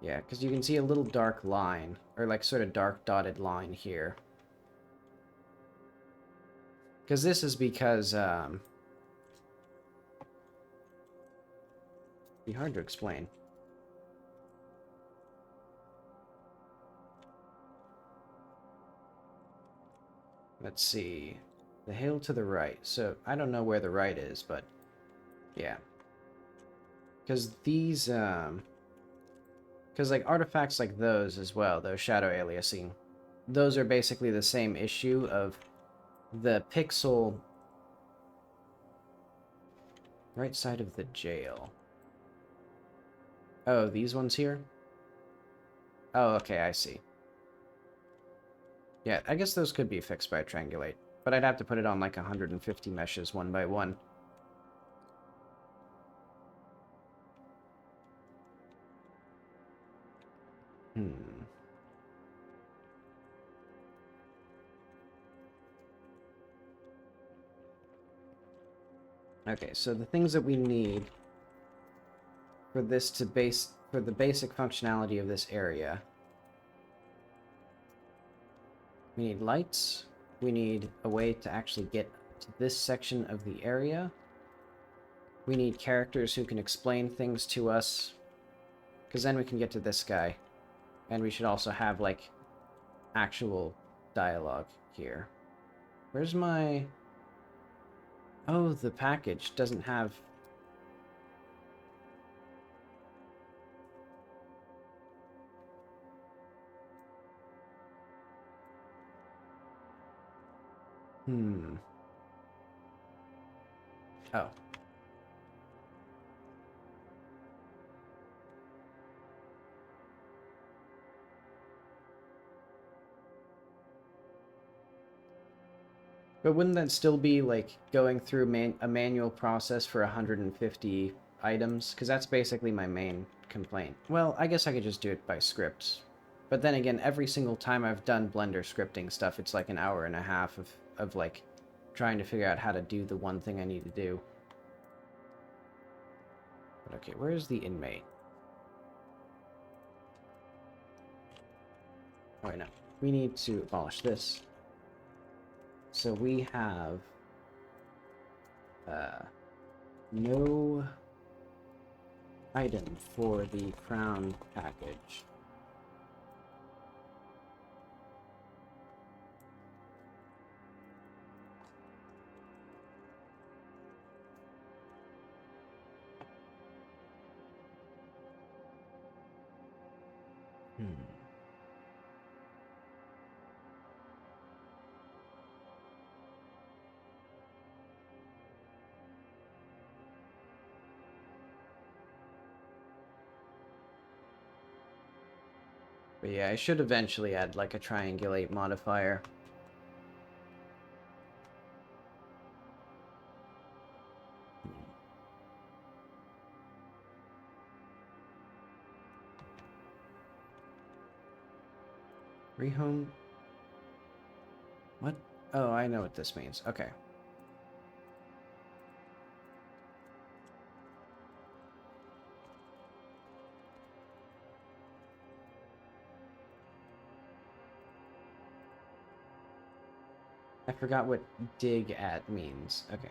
Yeah, because you can see a little dark line, or like sort of dark dotted line here. Because this is because, be hard to explain. Let's see. The hill to the right. So, I don't know where the right is, but yeah. Because these, because like artifacts like those as well, those shadow aliasing, those are basically the same issue of the pixel right side of the jail. Oh, these ones here? Oh, okay, I see. Yeah, I guess those could be fixed by Triangulate. But I'd have to put it on like 150 meshes one by one. Okay, so the things that we need for this to for the basic functionality of this area. We need lights. We need a way to actually get to this section of the area. We need characters who can explain things to us, because then we can get to this guy. And we should also have, like, actual dialogue here. Where's my... Oh, the package doesn't have... Oh. But wouldn't that still be, like, going through a manual process for 150 items? Because that's basically my main complaint. Well, I guess I could just do it by script. But then again, every single time I've done Blender scripting stuff, it's like an hour and a half of like, trying to figure out how to do the one thing I need to do. But okay, where's the inmate? Oh, wait, no. We need to abolish this. So we have no item for the crown package. But yeah, I should eventually add like a triangulate modifier. Rehome? What? Oh, I know what this means. Okay. I forgot what dig at means. Okay.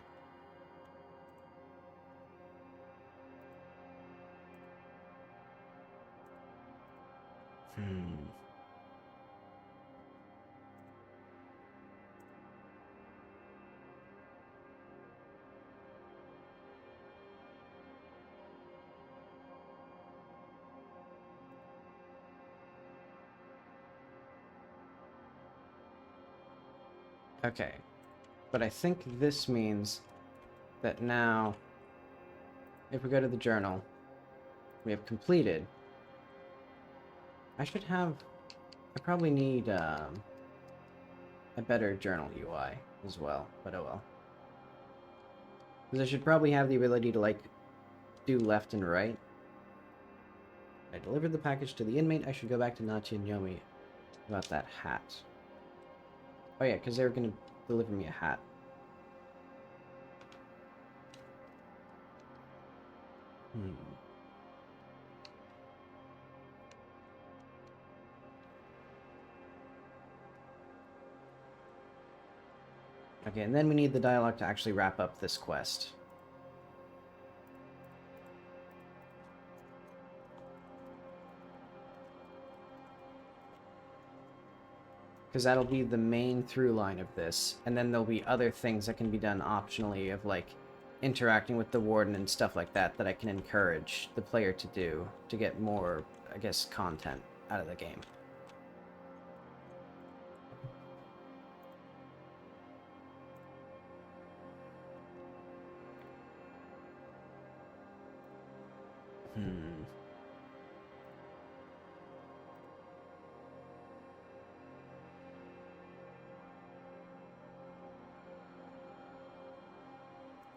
Okay. But I think this means that now, if we go to the journal, we have completed. I probably need a better journal UI as well, but oh well. Because I should probably have the ability to, like, do left and right. I delivered the package to the inmate. I should go back to Nachi and Yomi about that hat. Oh yeah, because they were going to deliver me a hat. Okay, and then we need the dialogue to actually wrap up this quest. Because that'll be the main through line of this, and then there'll be other things that can be done optionally of, like, interacting with the warden and stuff like that that I can encourage the player to do to get more, I guess, content out of the game.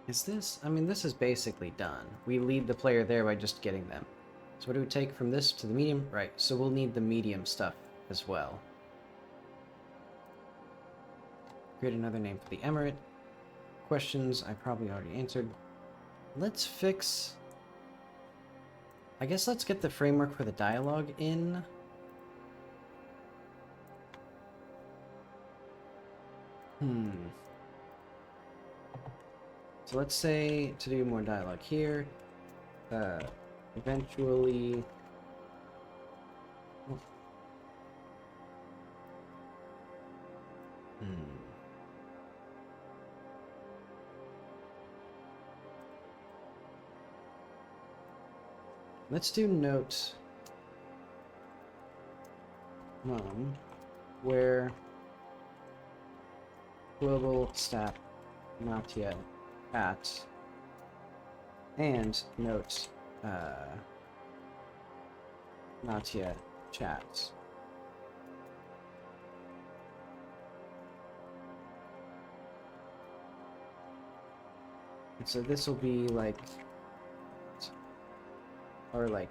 Is this... I mean, this is basically done. We lead the player there by just getting them. So what do we take from this to the medium? Right, so we'll need the medium stuff as well. Create another name for the emirate. Questions I probably already answered. Let's fix... I guess let's get the framework for the dialogue in. So let's say to do more dialogue here. Eventually... Let's do note where global stat not yet at and note not yet chat. And so this will be like, or like,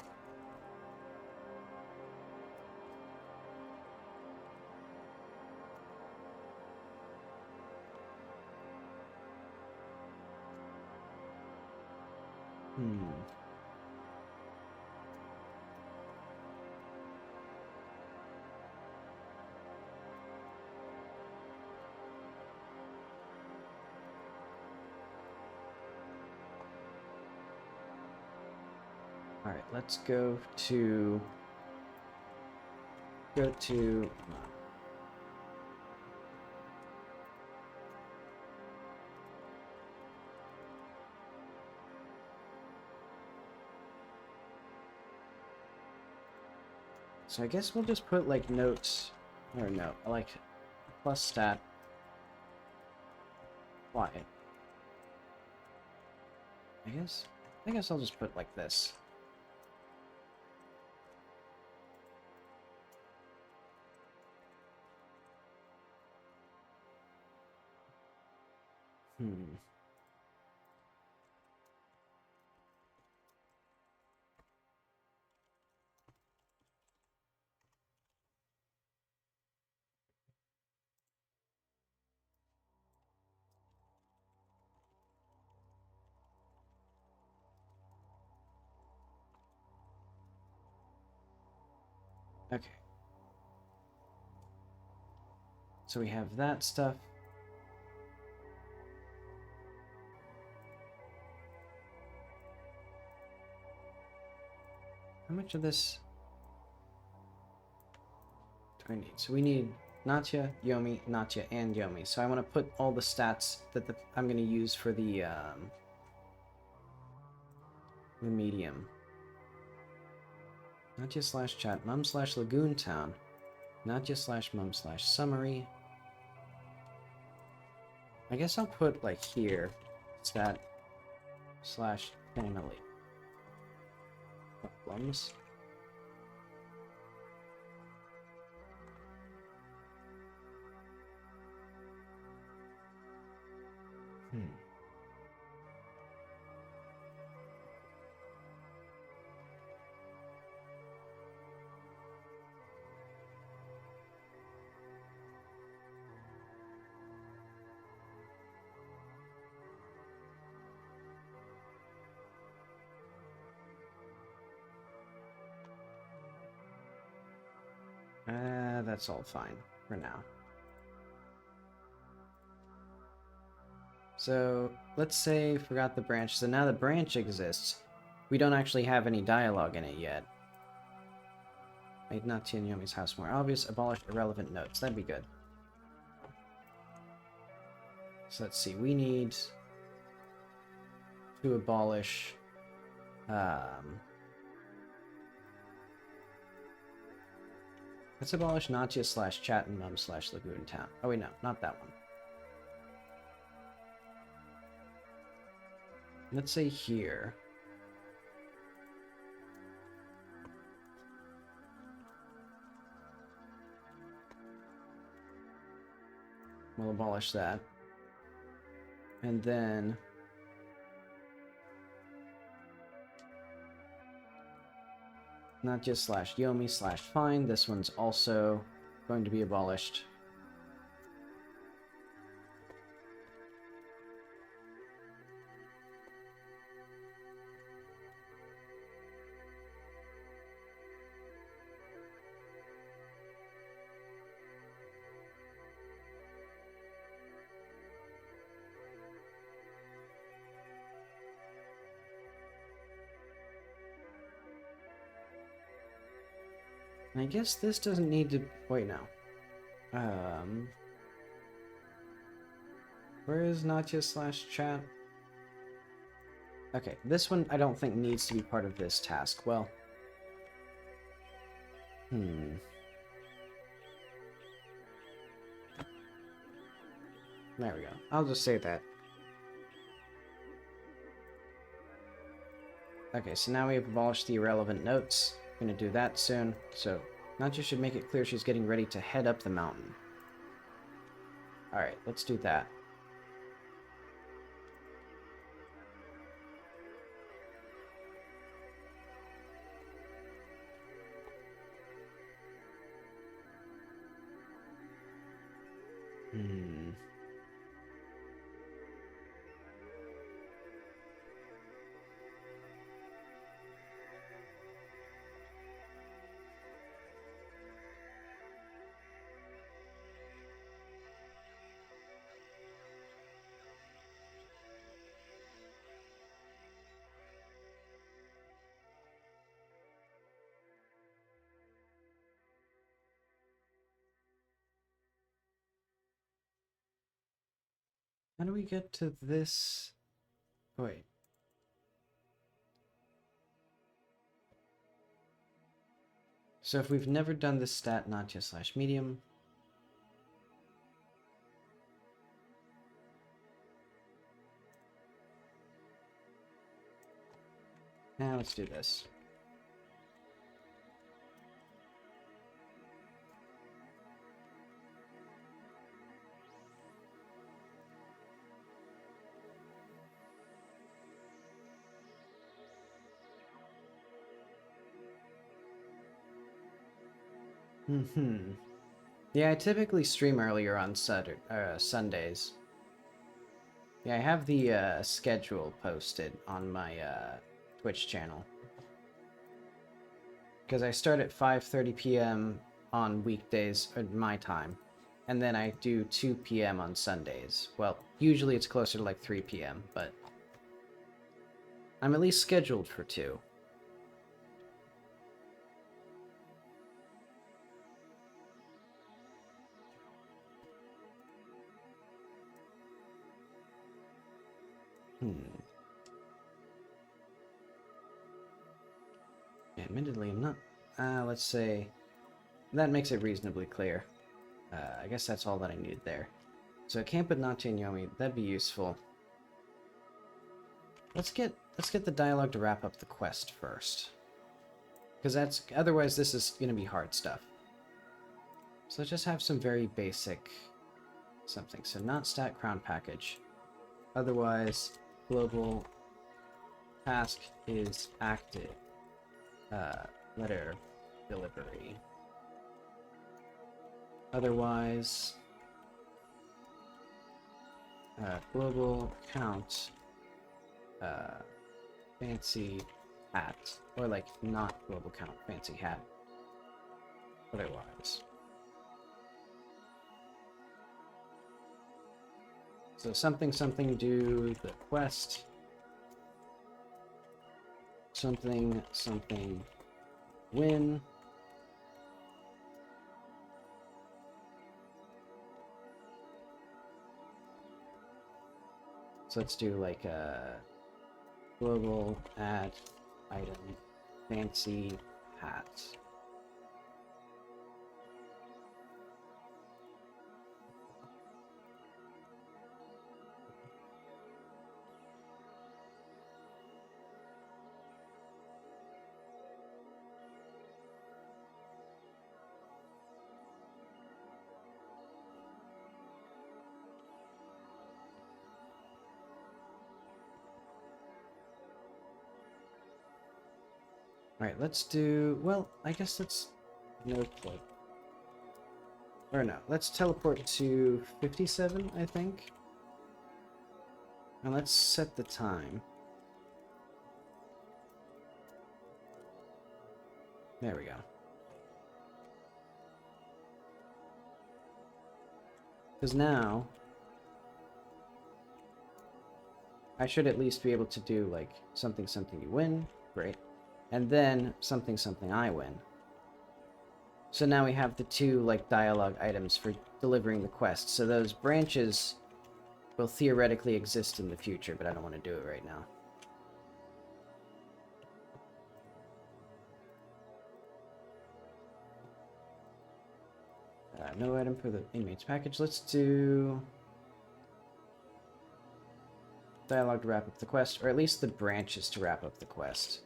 all right, let's go to so I guess we'll just put like notes, or no, like plus stat y. I guess I'll just put like this. Okay. So we have that stuff. How much of this do I need? So we need Natya, Yomi, Natya, and Yomi. So I want to put all the stats that I'm going to use for the medium. Natya slash chat, mum slash lagoon town, Natya slash mum slash summary. I guess I'll put like here, stat slash family. Problems. That's all fine for now. So let's say forgot the branch. So now the branch exists. We don't actually have any dialogue in it yet. Made Natya and Yomi's house more obvious. Abolish irrelevant notes. That'd be good. So let's see. We need to abolish. Let's abolish Natya slash chat and mum slash lagoon town. Oh wait, no, not that one. Let's say here. We'll abolish that. And then not just slash Yomi slash find. This one's also going to be abolished. I guess this doesn't need to... Wait, no. Where is not just slash chat? Okay, this one I don't think needs to be part of this task. Well... There we go. I'll just say that. Okay, so now we've abolished the irrelevant notes. Gonna do that soon. So, Natya should make it clear she's getting ready to head up the mountain. Alright, let's do that. How do we get to this? Wait. So if we've never done this stat, not just slash medium. Now let's do this. Yeah, I typically stream earlier on Sundays. Yeah, I have the schedule posted on my Twitch channel. Because I start at 5:30 p.m. on weekdays at my time. And then I do 2 p.m. on Sundays. Well, usually it's closer to like 3 p.m., but I'm at least scheduled for 2. Admittedly, I'm not... let's say... That makes it reasonably clear. I guess that's all that I needed there. So camp with Natya and Yomi, that'd be useful. Let's get the dialogue to wrap up the quest first. Because that's... Otherwise, this is going to be hard stuff. So let's just have some very basic... something. So not stat crown package. Otherwise, global task is active. Letter delivery. Otherwise, global count, fancy hat, or like not global count, fancy hat. Otherwise. So something do the quest. Something win. So let's do like a global add item fancy hat. Alright, let's do... Well, I guess let's... No clip. Or no, let's teleport to 57, I think. And let's set the time. There we go. Because now... I should at least be able to do, like, something something you win. Great. And then something something I win. So now we have the two, like, dialogue items for delivering the quest. So those branches will theoretically exist in the future, but I don't want to do it right now. No item for the inmates package. Let's do... dialogue to wrap up the quest, or at least the branches to wrap up the quest.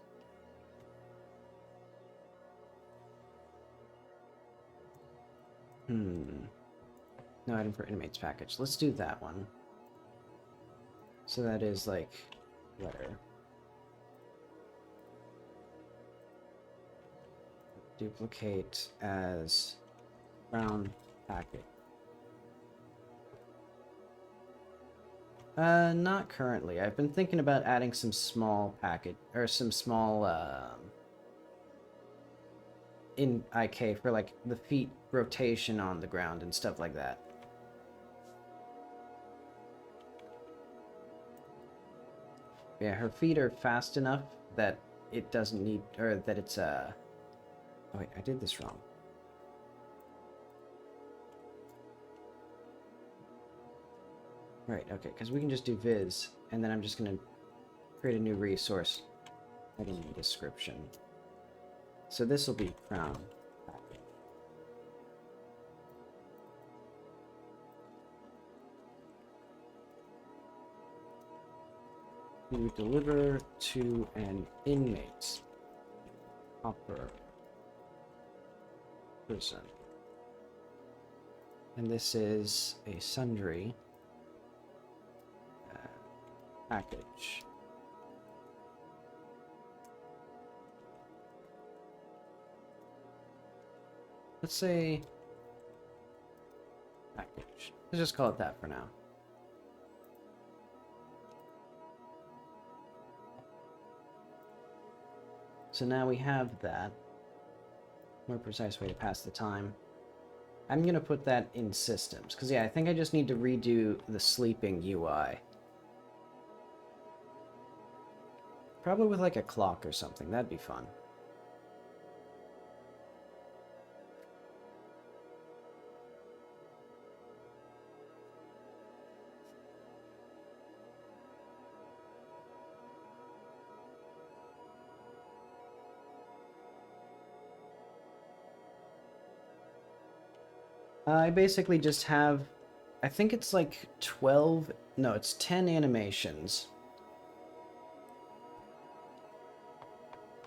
No item for inmates package. Let's do that one. So that is like letter. Duplicate as brown packet. Not currently. I've been thinking about adding some small packet, or some small, in IK for, like, the feet rotation on the ground and stuff like that. Yeah, her feet are fast enough that it doesn't need, or that it's, oh wait, I did this wrong. Right, okay, because we can just do viz, and then I'm just going to create a new resource. Heading description. So this will be crown packet. To deliver to an inmate. Upper prison. And this is a sundry package. Let's say package. Let's just call it that for now. So now we have that. More precise way to pass the time. I'm gonna put that in systems, because yeah, I think I just need to redo the sleeping UI. Probably with like a clock or something, that'd be fun. I basically just have, I think it's like 12, no, it's 10 animations.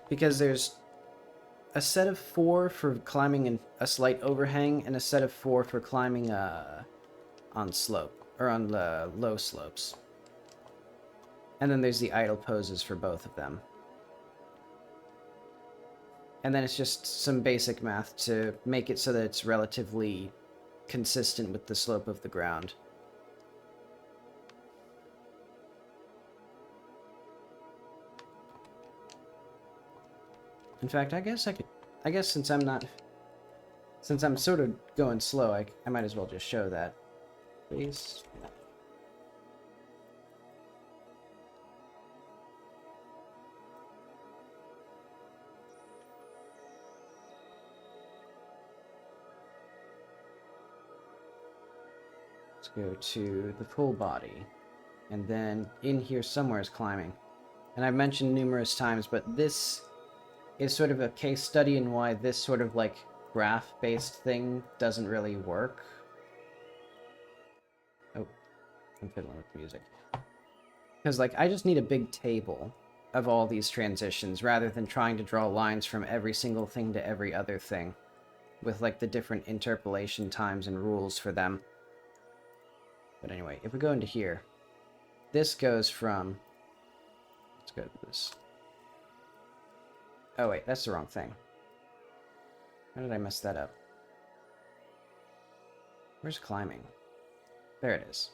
Because there's a set of 4 for climbing in a slight overhang, and a set of 4 for climbing on slope, or on the low slopes. And then there's the idle poses for both of them. And then it's just some basic math to make it so that it's relatively consistent with the slope of the ground. In fact, I guess since I'm sort of going slow, I might as well just show that. Please. Let's go to the full body, and then in here somewhere is climbing. And I've mentioned numerous times, but this is sort of a case study in why this sort of like graph-based thing doesn't really work. Oh, I'm fiddling with the music. Because like I just need a big table of all these transitions rather than trying to draw lines from every single thing to every other thing with like the different interpolation times and rules for them. But anyway, if we go into here, this goes from, let's go to this. Oh wait, that's the wrong thing. How did I mess that up? Where's climbing? There it is.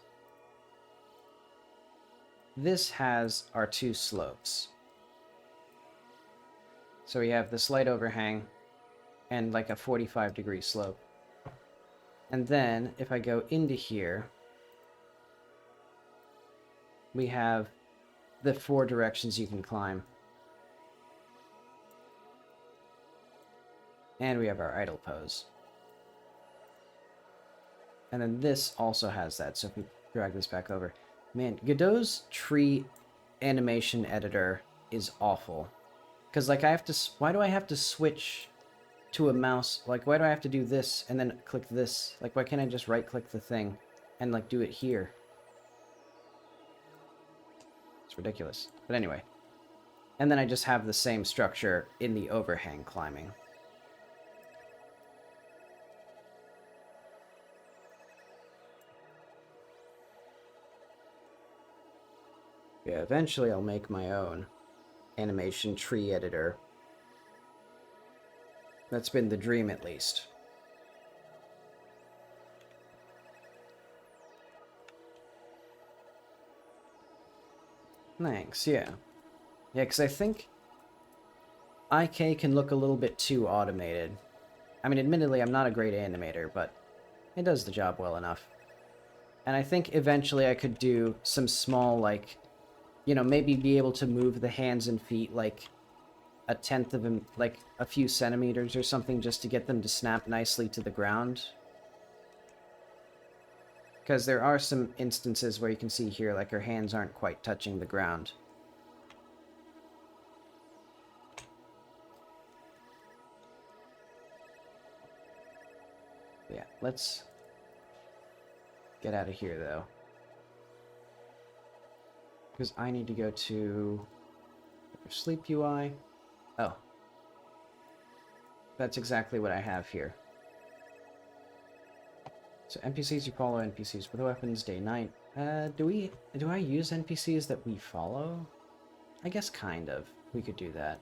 This has our two slopes. So we have the slight overhang and like a 45-degree slope. And then if I go into here, we have the 4 directions you can climb. And we have our idle pose. And then this also has that, so if we drag this back over. Man, Godot's tree animation editor is awful. Because, like, I have to... Why do I have to switch to a mouse? Like, why do I have to do this and then click this? Like, why can't I just right-click the thing and, like, do it here? It's ridiculous. But anyway. And then I just have the same structure in the overhang climbing. Yeah, eventually I'll make my own animation tree editor. That's been the dream, at least. Thanks, yeah. Yeah, because I think IK can look a little bit too automated. I mean, admittedly, I'm not a great animator, but it does the job well enough. And I think eventually I could do some small, like, you know, maybe be able to move the hands and feet, like, a tenth of them, like, a few centimeters or something, just to get them to snap nicely to the ground. Because there are some instances where you can see here, like, her hands aren't quite touching the ground. Yeah, let's get out of here, though. Because I need to go to Sleep UI. Oh. That's exactly what I have here. So NPCs, you follow NPCs with weapons, day, night. Do I use NPCs that we follow? I guess kind of. We could do that.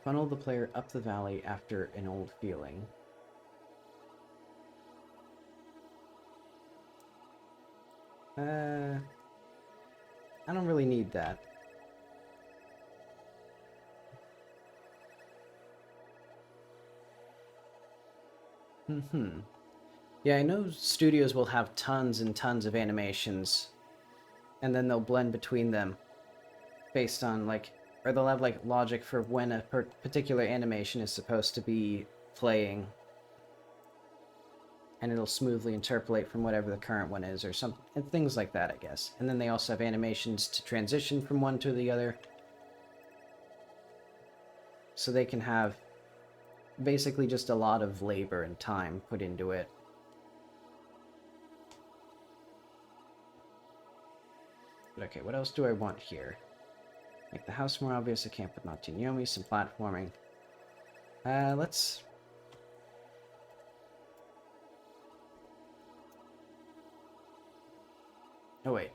Funnel the player up the valley after an old feeling. I don't really need that. Yeah, I know studios will have tons and tons of animations, and then they'll blend between them based on, like, or they'll have, like, logic for when a particular animation is supposed to be playing, and it'll smoothly interpolate from whatever the current one is, or something, and things like that, I guess. And then they also have animations to transition from one to the other, so they can have basically just a lot of labor and time put into it. But okay, what else do I want here? Make the house more obvious, a camp with not Yomi, some platforming. Let's... Oh, wait.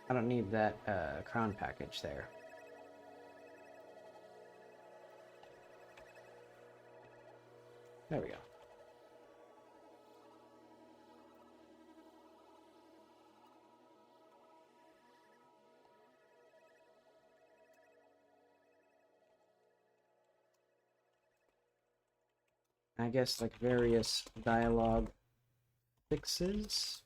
I don't need that crown package there. There we go. I guess, like, various dialogue fixes.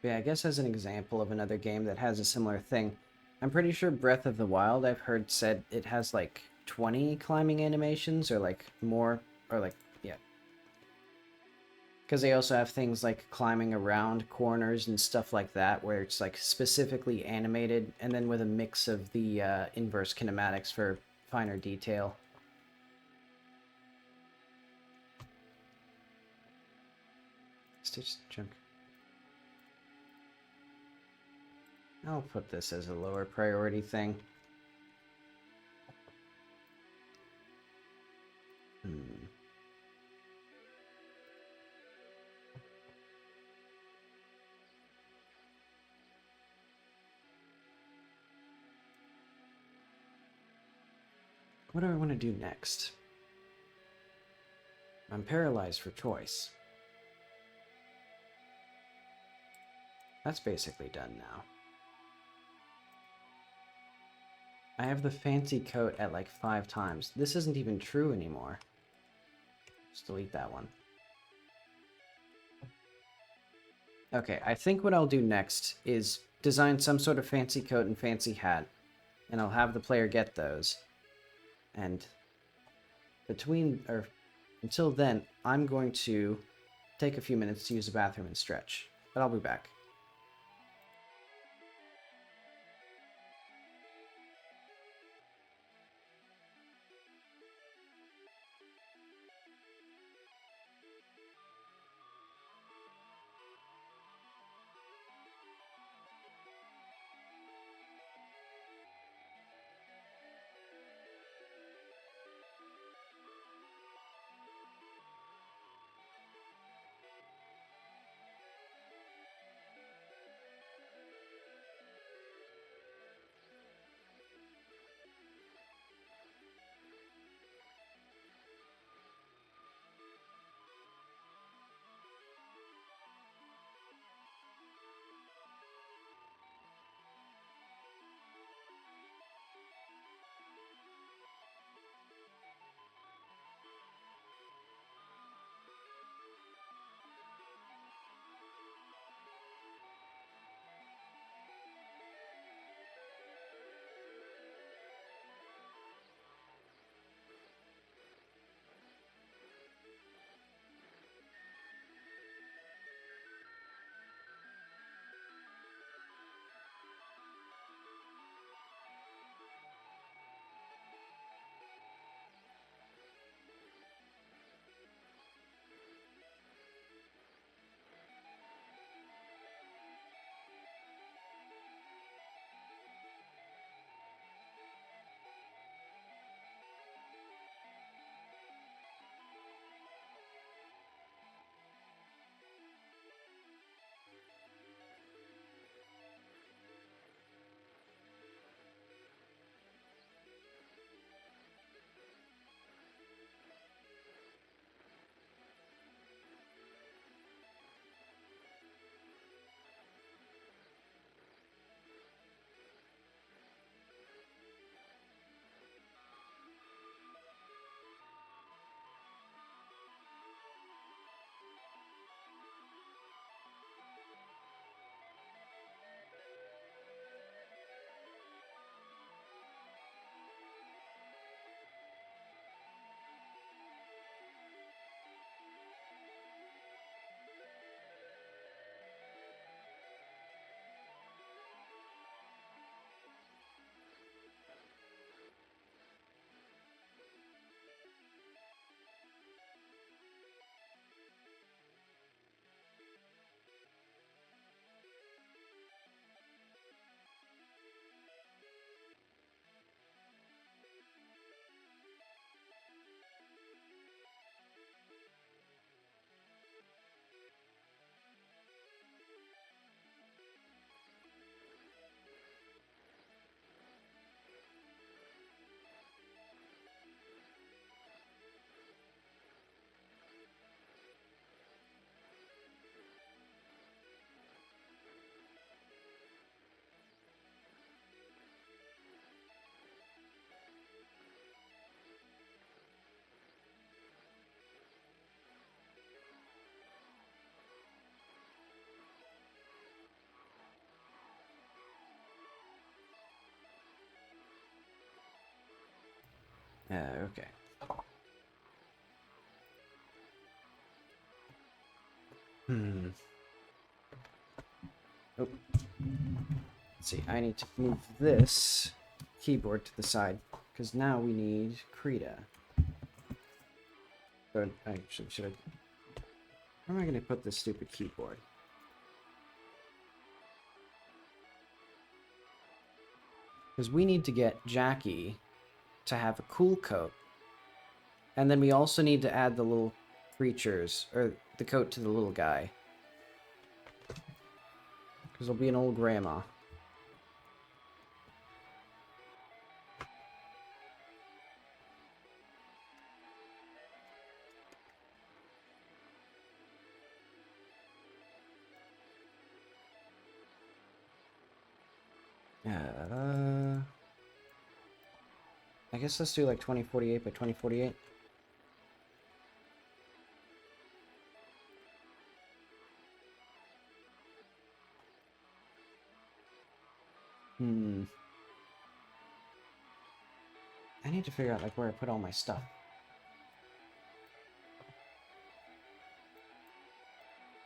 Yeah, I guess as an example of another game that has a similar thing, I'm pretty sure Breath of the Wild, I've heard said it has, like, 20 climbing animations, or, like, more, or, like, yeah. Because they also have things like climbing around corners and stuff like that, where it's like specifically animated, and then with a mix of the inverse kinematics for finer detail. Stitch junk. I'll put this as a lower priority thing. What do I want to do next? I'm paralyzed for choice. That's basically done now. I have the fancy coat at like 5 times. This isn't even true anymore. Just delete that one. Okay, I think what I'll do next is design some sort of fancy coat and fancy hat, and I'll have the player get those. And until then, I'm going to take a few minutes to use the bathroom and stretch. But I'll be back. Okay. Oh. Let's see, I need to move this keyboard to the side, because now we need Krita. But I should I... Where am I going to put this stupid keyboard? Because we need to get Jackie to have a cool coat. And then we also need to add the little creatures, or the coat to the little guy. Because he'll be an old grandma. I guess let's do like 2048 by 2048. I need to figure out like where I put all my stuff.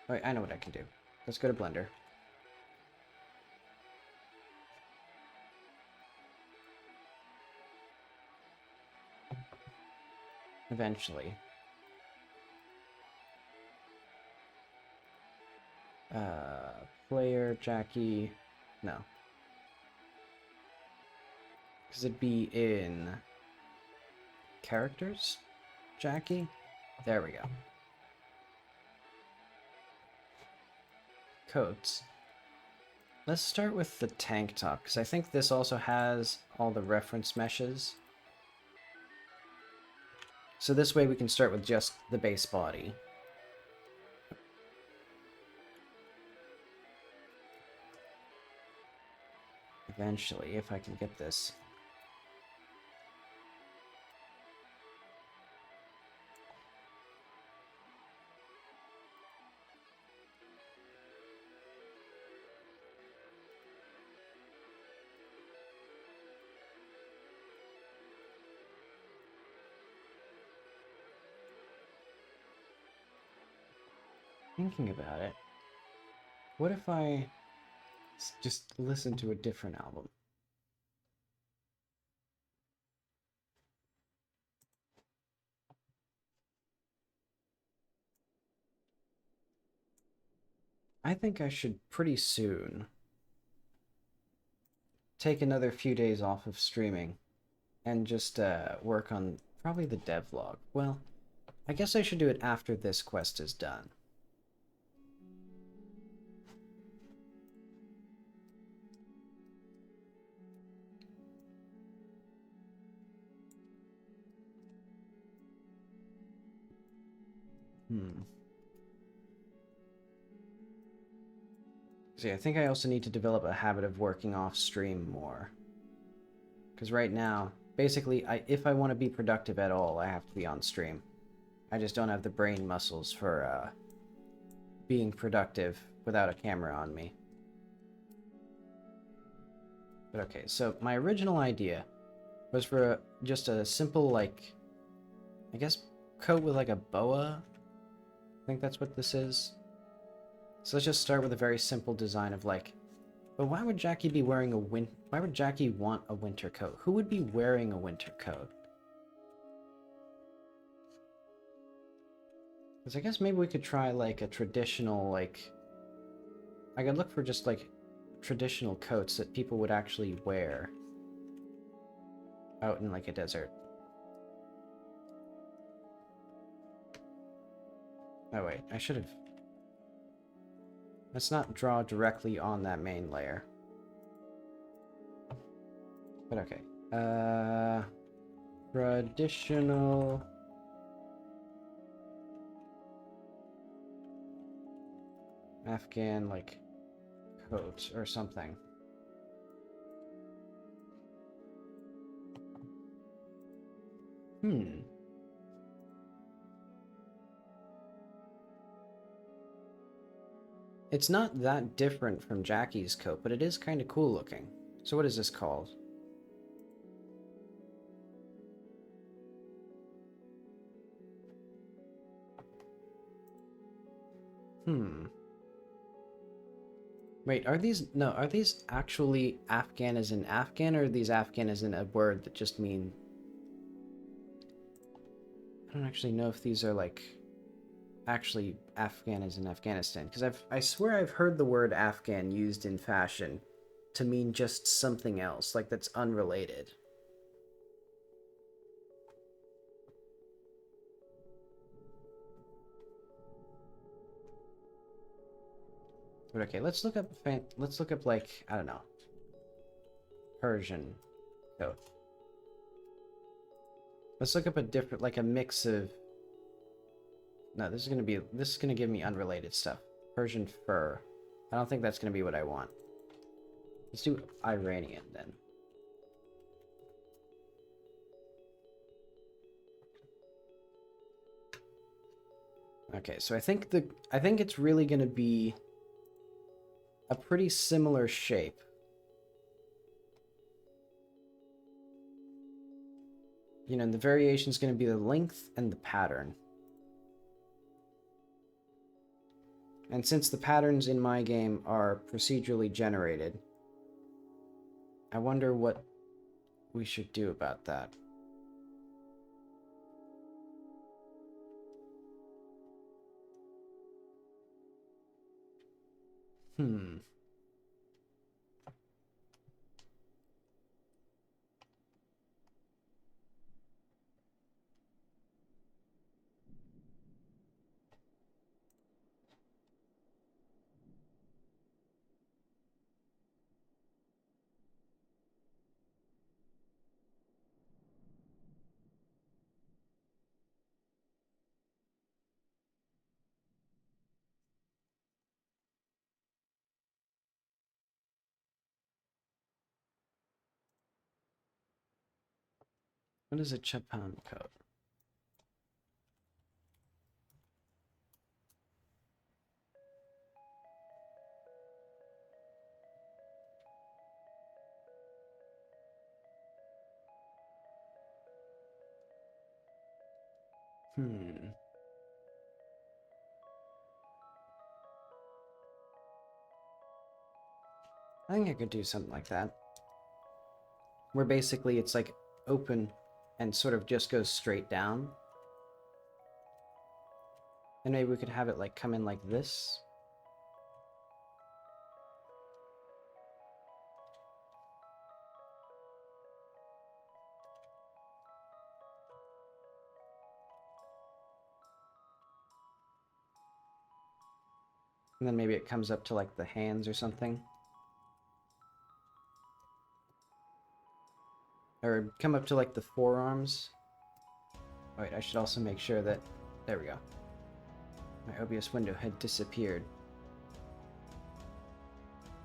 Oh, wait, I know what I can do. Let's go to Blender. Eventually. Player, Jackie... No. Because it'd be in... Characters? Jackie? There we go. Coats. Let's start with the tank top, because I think this also has all the reference meshes. So this way we can start with just the base body. Eventually, if I can get this. Thinking about it, what if I just listen to a different album? I think I should pretty soon take another few days off of streaming and just work on probably the devlog. Well, I guess I should do it after this quest is done. See, I think I also need to develop a habit of working off stream more. Because right now, basically, if I want to be productive at all, I have to be on stream. I just don't have the brain muscles for being productive without a camera on me. But okay, so my original idea was for just a simple, like, I guess, coat with like a boa. I think that's what this is. So let's just start with a very simple design of like, but why would Jackie be wearing why would Jackie want a winter coat? Who would be wearing a winter coat? Because I guess maybe we could try like a traditional, like, I could look for just like traditional coats that people would actually wear out in like a desert. Oh wait, I should have... Let's not draw directly on that main layer. But okay. Traditional... Afghan, like, coat or something. It's not that different from Jackie's coat, but it is kind of cool looking. So what is this called? Wait, are these... No, are these actually Afghan as in Afghan, or are these Afghan as in a word that just mean... I don't actually know if these are, like, actually Afghan as in Afghanistan. Because I swear I've heard the word Afghan used in fashion to mean just something else, like that's unrelated. But okay, let's look up like, I don't know, Persian code. Let's look up a different, like a mix of... No, this is gonna give me unrelated stuff. Persian fur. I don't think that's gonna be what I want. Let's do Iranian then. Okay, so I think it's really gonna be a pretty similar shape. You know, and the variation is going to be the length and the pattern. And since the patterns in my game are procedurally generated, I wonder what we should do about that. What is a Japan code? I think I could do something like that. Where basically it's like open and sort of just goes straight down. And maybe we could have it like come in like this. And then maybe it comes up to like the hands or something. Or come up to like the forearms. Oh, wait, I should also make sure that... There we go. My OBS window had disappeared.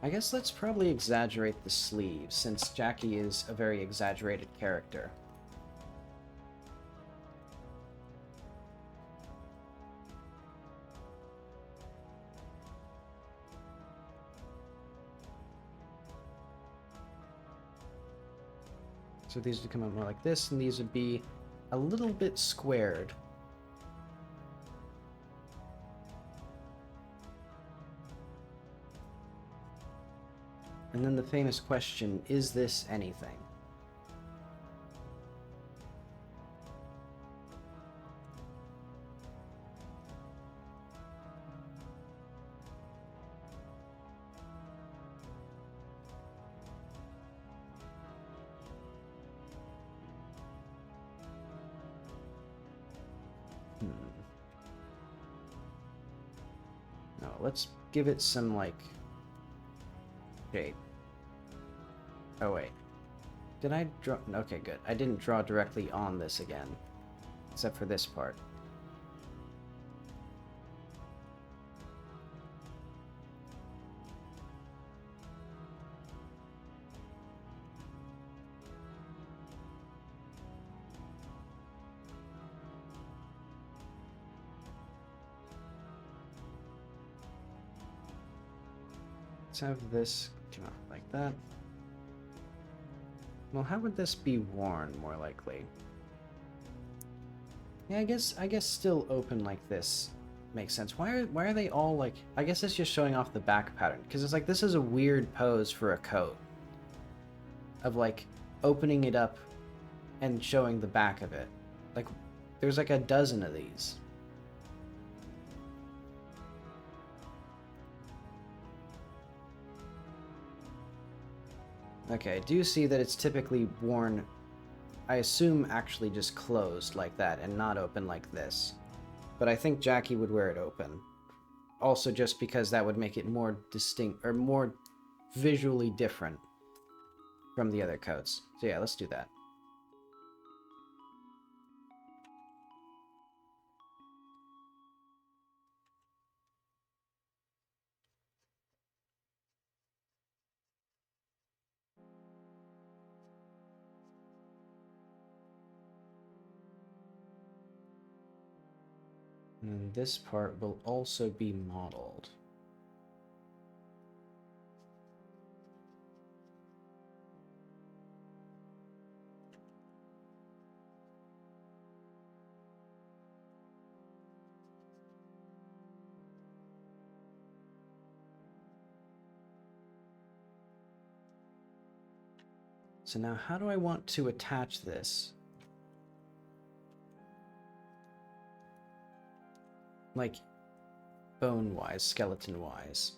I guess let's probably exaggerate the sleeves, since Jackie is a very exaggerated character. So these would come out more like this, and these would be a little bit squared. And then the famous question, is this anything? No, let's give it some, like, shape. Oh, wait. Did I draw? Okay, good. I didn't draw directly on this again. Except for this part. Let's have this come out like that. Well, how would this be worn, more likely? Yeah, I guess still open like this makes sense. Why are they all like... I guess it's just showing off the back pattern. Because it's like, this is a weird pose for a coat. Of like, opening it up and showing the back of it. Like, there's like a dozen of these. Okay, I do see that it's typically worn, I assume, actually just closed like that and not open like this. But I think Jackie would wear it open. Also just because that would make it more distinct, or more visually different from the other coats. So yeah, let's do that. And this part will also be modeled. So now how do I want to attach this? Like, bone-wise, skeleton-wise.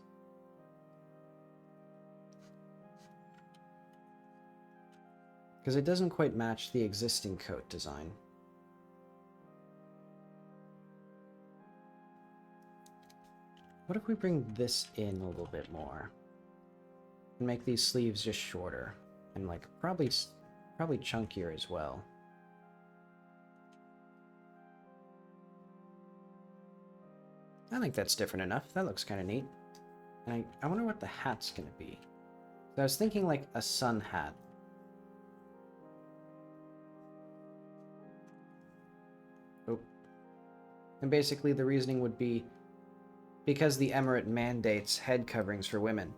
Because it doesn't quite match the existing coat design. What if we bring this in a little bit more? And make these sleeves just shorter. And like, probably chunkier as well. I think that's different enough. That looks kind of neat. And I wonder what the hat's gonna be. So I was thinking like a sun hat. Oh. And basically the reasoning would be because the Emirate mandates head coverings for women.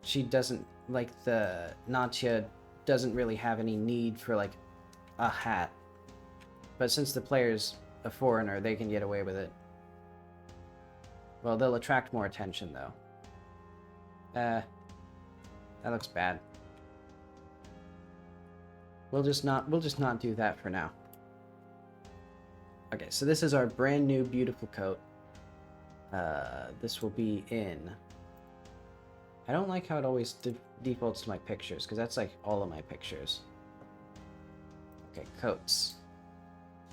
She doesn't, like, the Natya doesn't really have any need for like a hat. But since the player's a foreigner, they can get away with it. Well, they'll attract more attention, though. That looks bad. We'll just not do that for now. Okay, so this is our brand new beautiful coat. This will be in... I don't like how it always defaults to my pictures, because that's like all of my pictures. Okay, coats.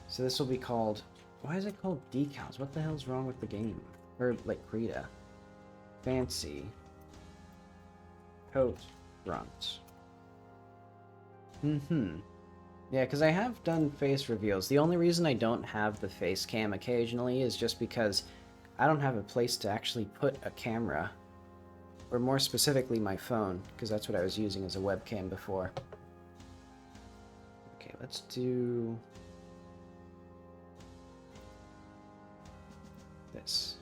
So this will be called... Why is it called decals? What the hell's wrong with the game? Or, like, Krita. Fancy. Coat. Front. Yeah, because I have done face reveals. The only reason I don't have the face cam occasionally is just because I don't have a place to actually put a camera. Or more specifically, my phone, because that's what I was using as a webcam before. Okay, let's do... this.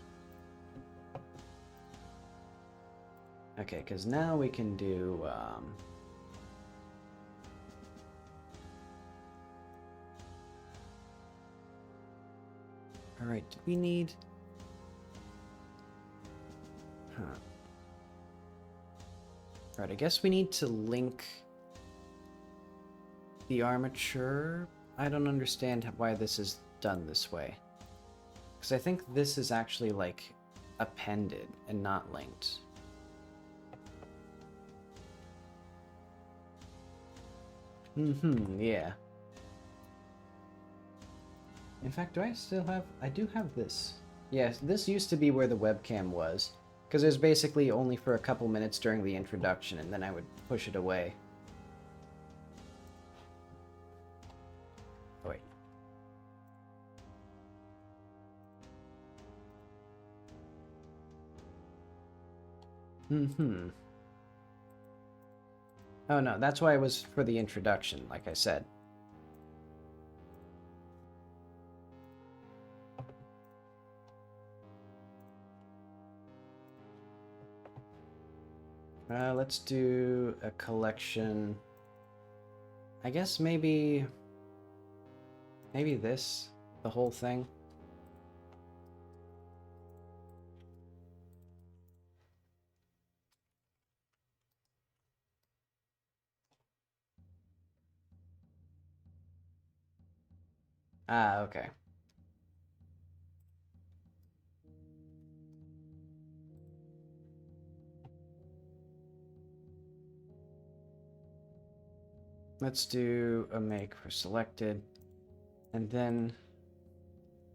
Okay, because now we can do, Alright, do we need... Huh. Alright, I guess we need to link the armature. I don't understand why this is done this way. Because I think this is actually, like, appended and not linked. Yeah. In fact, do I still have... I do have this. Yes, this used to be where the webcam was. Because it was basically only for a couple minutes during the introduction, and then I would push it away. Oh, wait. Oh no, that's why it was for the introduction, like I said. Let's do a collection. I guess maybe this, the whole thing. Ah, okay. Let's do a make for selected, and then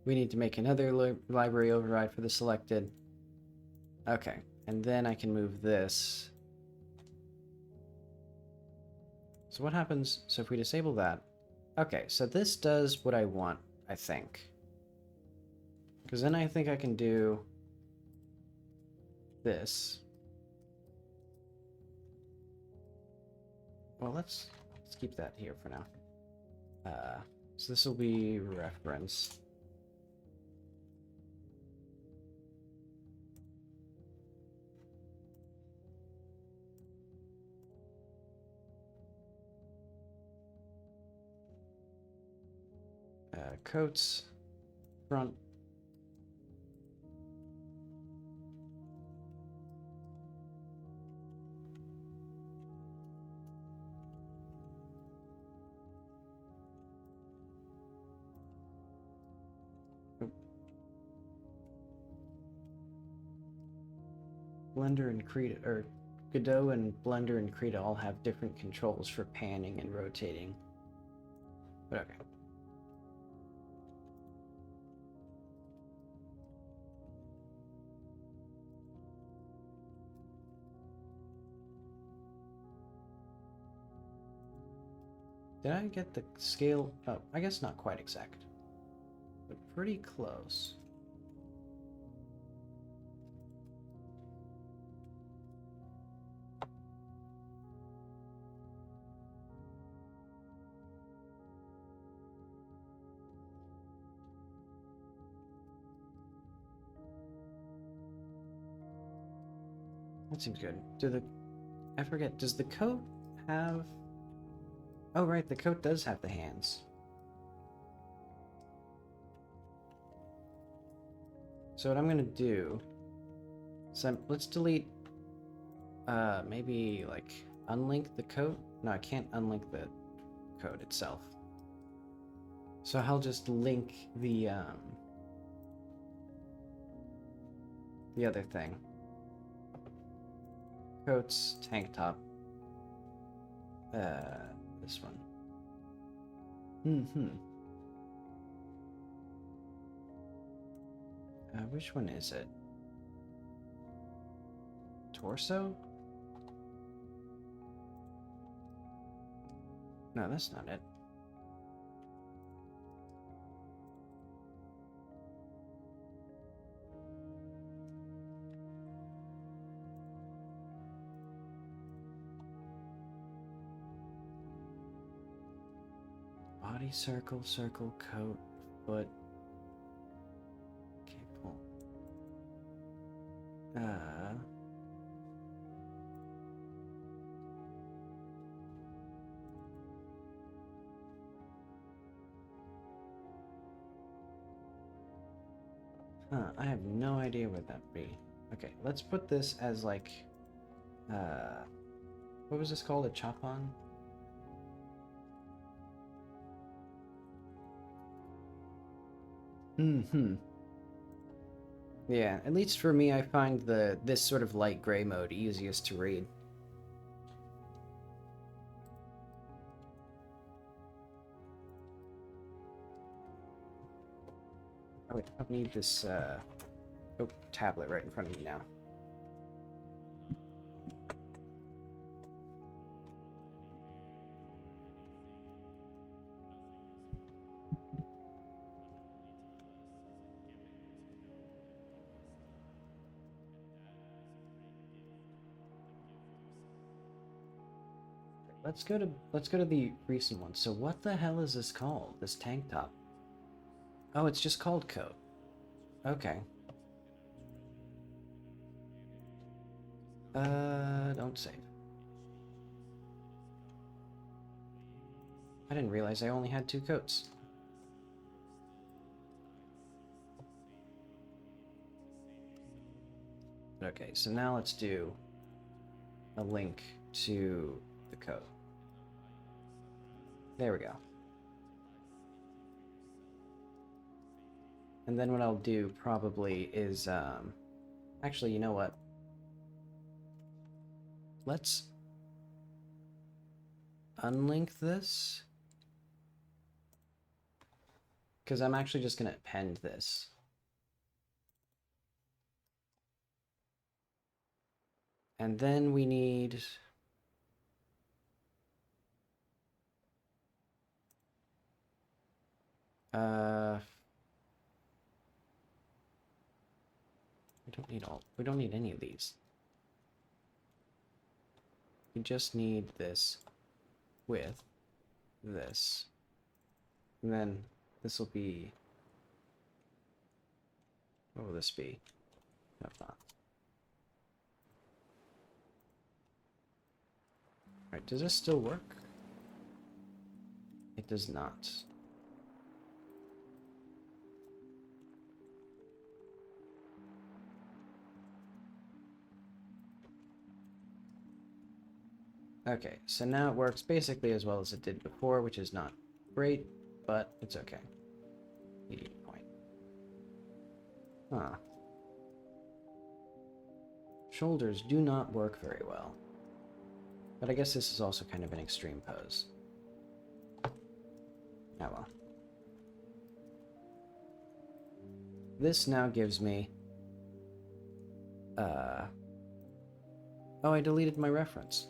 we need to make another library override for the selected. Okay, and then I can move this. So what happens, so if we disable that, okay, so this does what I want, I think. Because then I think I can do this. Well, let's keep that here for now. So this will be reference. Coats, front. Blender and Krita, or Godot and Blender and Krita all have different controls for panning and rotating. But okay. Did I get the scale? Oh, I guess not quite exact, but pretty close. That seems good. I forget, does the coat have... Oh, right, the coat does have the hands. So what I'm gonna do... So let's delete... maybe, like, unlink the coat? No, I can't unlink the coat itself. So I'll just link the other thing. Coats, tank top. This one. Which one is it? Torso? No, that's not it. Body circle, circle, coat, foot. Okay, pull. I have no idea what that'd be. Okay, let's put this as like, what was this called? A chop-on? Yeah, at least for me, I find this sort of light gray mode easiest to read. Oh wait, I need this, tablet right in front of me now. Let's go to the recent one. So what the hell is this called? This tank top? Oh, it's just called coat. Okay. Don't save. I didn't realize I only had 2 coats. Okay, so now let's do a link to the coat. There we go. And then what I'll do probably is, actually, you know what? Let's unlink this. Because I'm actually just going to append this. And then we need... we don't need any of these. We just need this with this. And then this will be... What will this be? No, not. Alright, does this still work? It does not. Okay, so now it works basically as well as it did before, which is not great, but it's okay. Medium point. Huh. Shoulders do not work very well. But I guess this is also kind of an extreme pose. Oh well. This now gives me... Oh, I deleted my reference.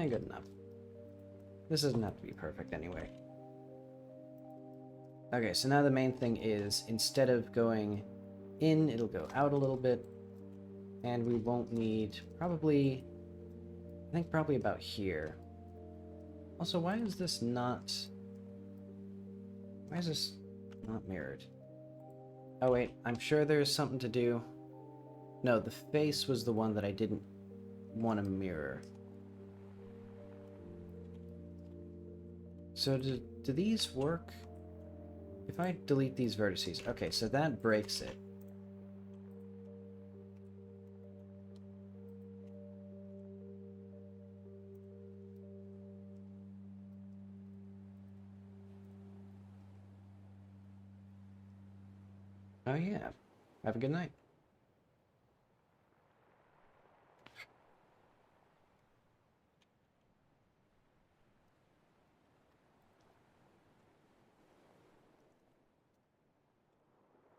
Good enough. This doesn't have to be perfect anyway. Okay, so now the main thing is, instead of going in, it'll go out a little bit. And we won't need, probably, I think probably about here. Also, why is this not mirrored? Oh wait, I'm sure there's something to do. No, the face was the one that I didn't want to mirror. So do these work? If I delete these vertices, okay, so that breaks it. Oh yeah, have a good night.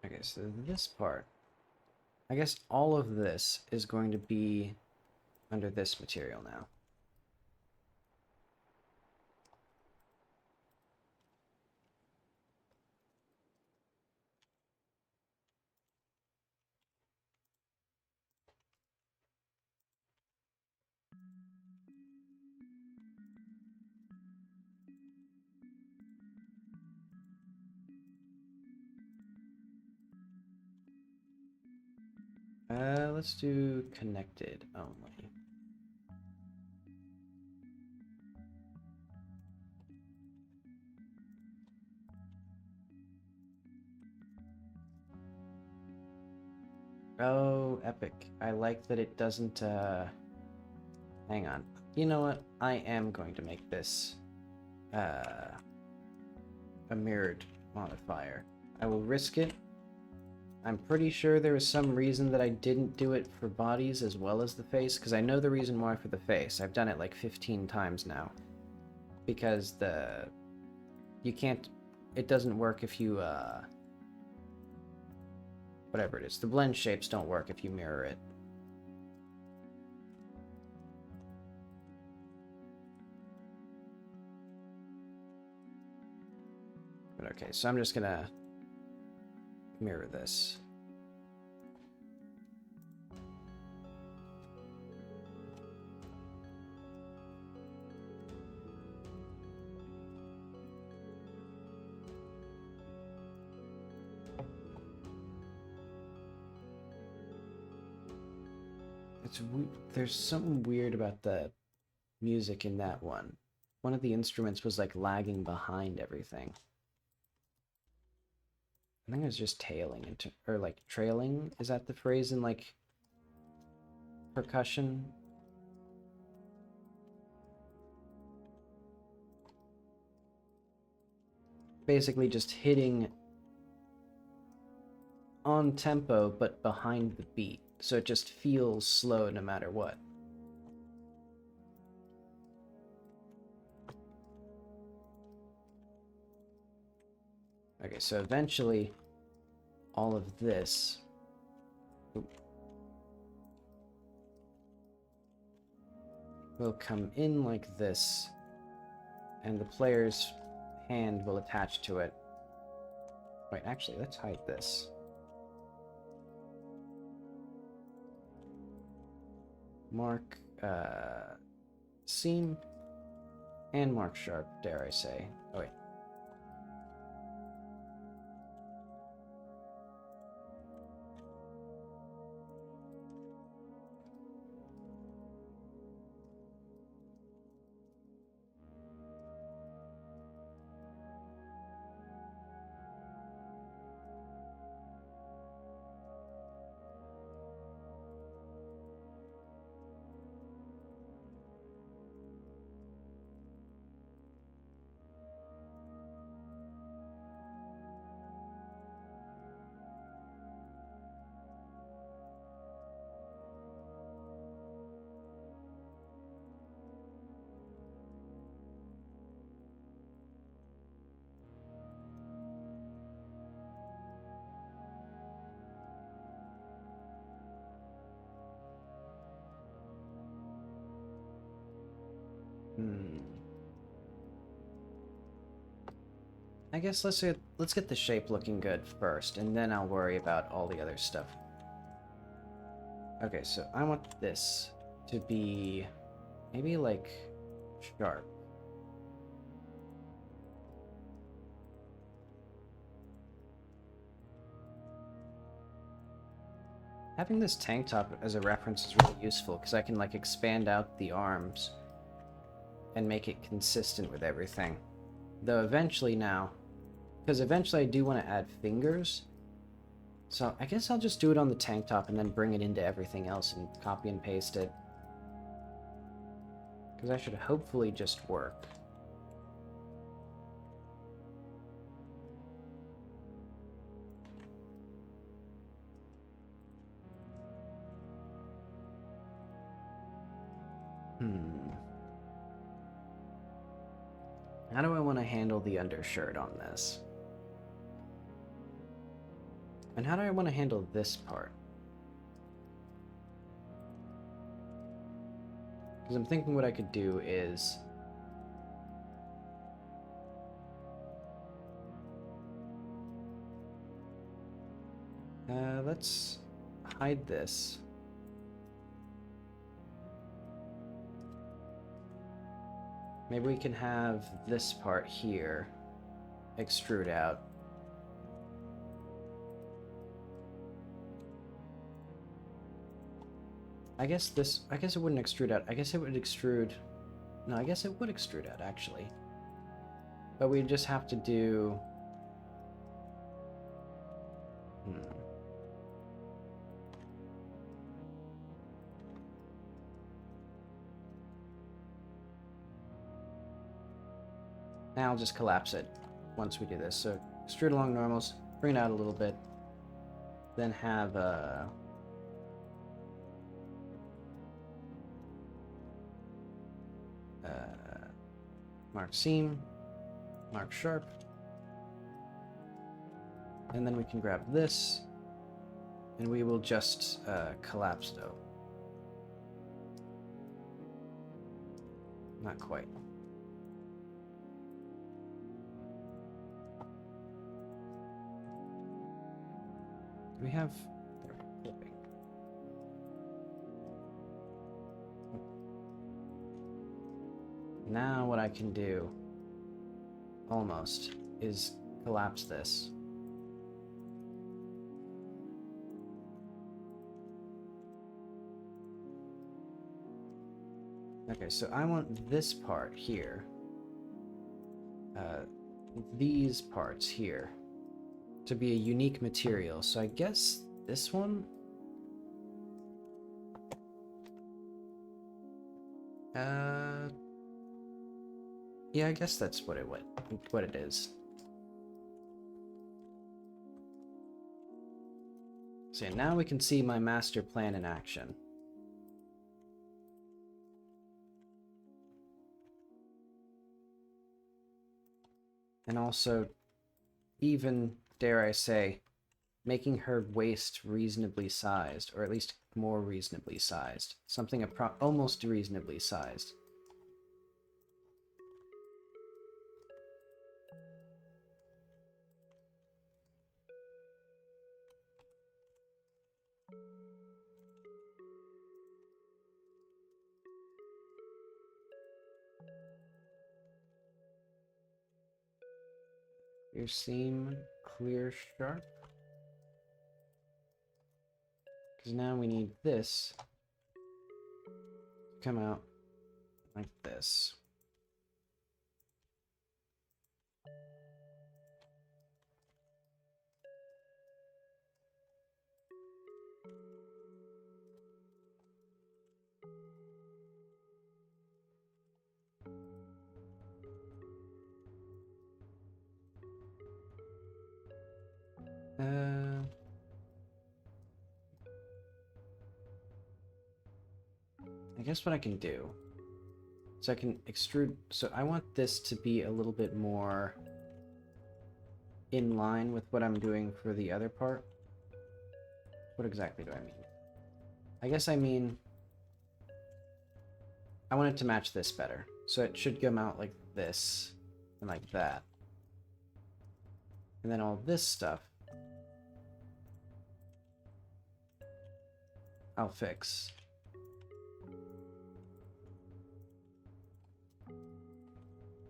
Okay, so this part, I guess all of this is going to be under this material now. Let's do connected only. Oh, epic. I like that it doesn't, hang on. You know what? I am going to make this, a mirrored modifier. I will risk it. I'm pretty sure there was some reason that I didn't do it for bodies as well as the face, because I know the reason why for the face. I've done it like 15 times now. Because you can't, it doesn't work if you, whatever it is. The blend shapes don't work if you mirror it. But okay, so I'm just gonna mirror this. There's something weird about the music in that one. One of the instruments was like lagging behind everything. I think it was just tailing into, or like trailing. Is that the phrase in like percussion? Basically just hitting on tempo but behind the beat, so it just feels slow no matter what. Okay, so eventually all of this will come in like this, and the player's hand will attach to it. Wait, actually, let's hide this. Mark seam and mark sharp, dare I say. Oh wait. I guess let's get the shape looking good first, and then I'll worry about all the other stuff. Okay, so I want this to be maybe like sharp. Having this tank top as a reference is really useful because I can like expand out the arms and make it consistent with everything. Though eventually now, because eventually I do want to add fingers, so I guess I'll just do it on the tank top and then bring it into everything else and copy and paste it. Because that should hopefully just work. How do I want to handle the undershirt on this? And how do I want to handle this part? Because I'm thinking what I could do is... let's hide this. Maybe we can have this part here extrude out. I guess it wouldn't extrude out. I guess it would extrude... No, I guess it would extrude out, actually. But we just have to do... Now I'll just collapse it once we do this. So extrude along normals, bring it out a little bit, then have mark seam, mark sharp, and then we can grab this, and we will just collapse though. Not quite. we have clipping? Now what I can do, almost, is collapse this. Okay, so I want this part here, these parts here, to be a unique material. So I guess this one? Yeah, I guess that's what it is. So yeah, now we can see my master plan in action. And also, even, dare I say, making her waist reasonably sized, or at least more reasonably sized. Something almost reasonably sized. Your seam clear sharp. Because now we need this to come out like this. I guess what I can do is I can extrude. So I want this to be a little bit more in line with what I'm doing for the other part. What exactly do I mean? I guess I mean I want it to match this better. So it should come out like this and like that. And then all this stuff I'll fix.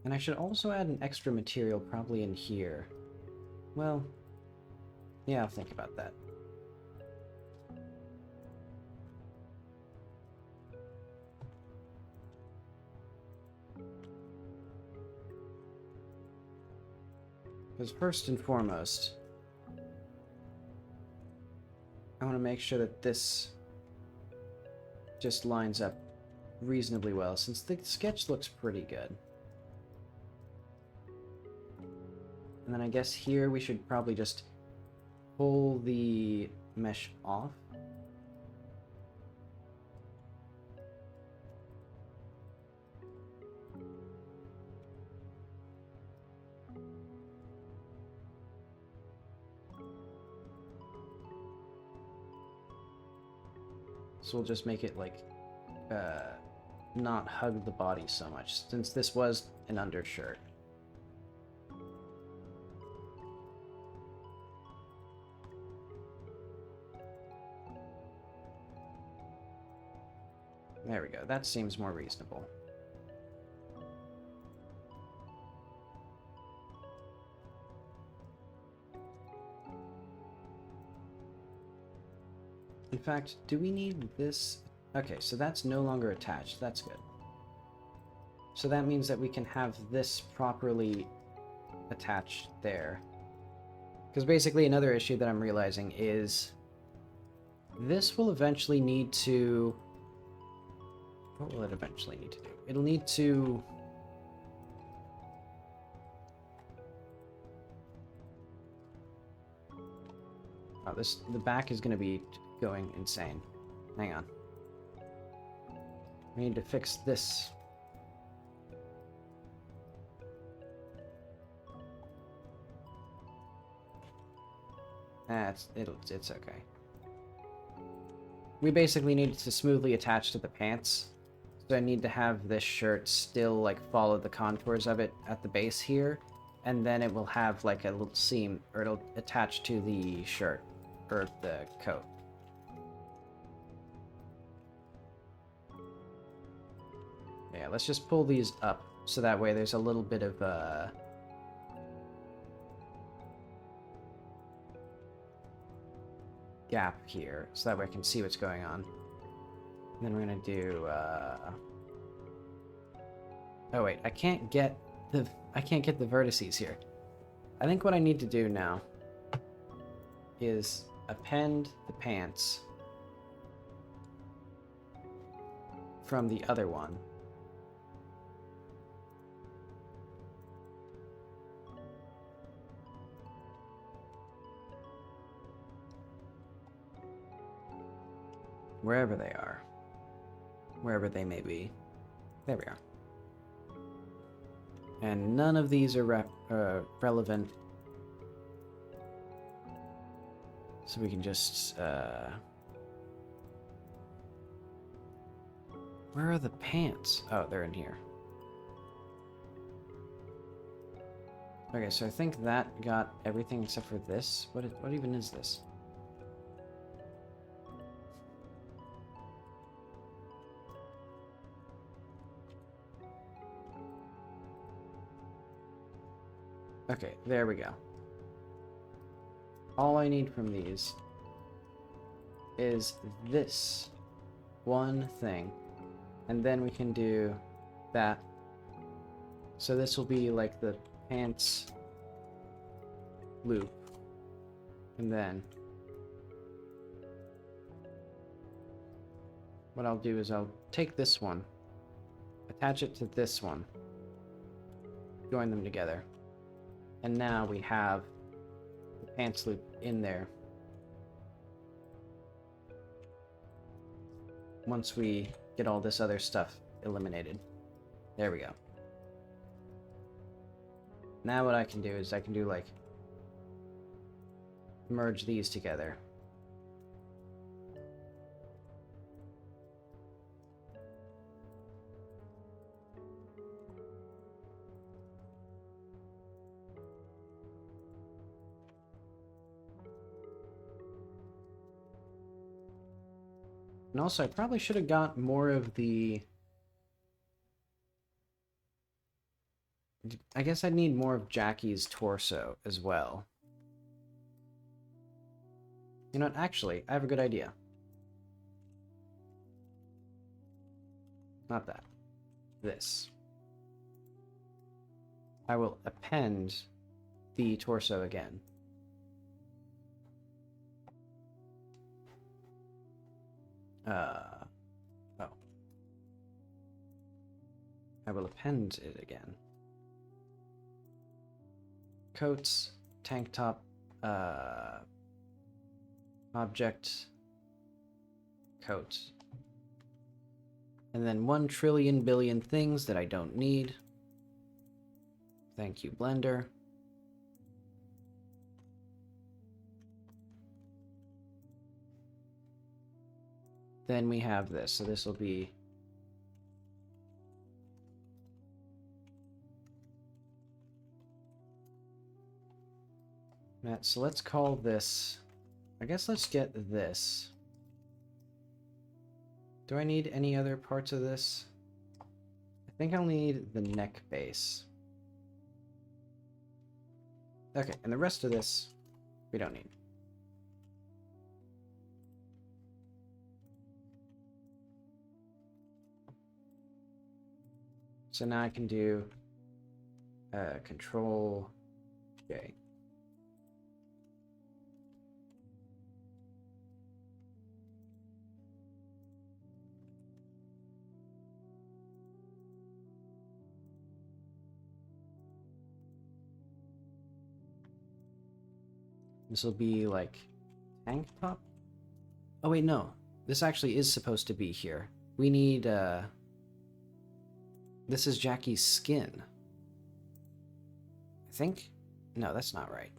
And I should also add an extra material probably in here. Well, yeah, I'll think about that. Because first and foremost, I want to make sure that this just lines up reasonably well, since the sketch looks pretty good. And then I guess here we should probably just pull the mesh off. So we'll just make it like not hug the body so much, since this was an undershirt. There we go, that seems more reasonable. In fact, do we need this? Okay, so that's no longer attached. That's good. So that means that we can have this properly attached there. Because basically another issue that I'm realizing is this will eventually need to... What will it eventually need to do? It'll need to... Oh, the back is going to be going insane. Hang on. We need to fix this. It's okay. We basically need to smoothly attach to the pants. So I need to have this shirt still like follow the contours of it at the base here, and then it will have like a little seam, or it'll attach to the shirt or the coat. Yeah, let's just pull these up so that way there's a little bit of gap here, so that way I can see what's going on. And then we're gonna do oh wait, I can't get the vertices here. I think what I need to do now is append the pants from the other one. Wherever they are. Wherever they may be. There we are. And none of these are relevant. So we can just, where are the pants? Oh, they're in here. Okay, so I think that got everything except for this. What even is this? Okay, there we go. All I need from these is this one thing, and then we can do that. So this will be like the pants loop, and then what I'll do is I'll take this one, attach it to this one, join them together. And now we have the pants loop in there. Once we get all this other stuff eliminated. There we go. Now what I can do is I can do like merge these together. And also, I probably should have got more of the... I guess I need more of Jackie's torso as well. You know what? Actually, I have a good idea. Not that. This. I will append the torso again. Oh. I will append it again. Coats, tank top, object, coat. And then 1 trillion billion things that I don't need. Thank you, Blender. Then we have this, so this will be that. So let's call this, I guess let's get this. Do I need any other parts of this? I think I'll need the neck base. Okay, and the rest of this we don't need. So now I can do Control J. This will be like tank top. Oh wait, no. This actually is supposed to be here. We need this is Jackie's skin. I think? No, that's not right.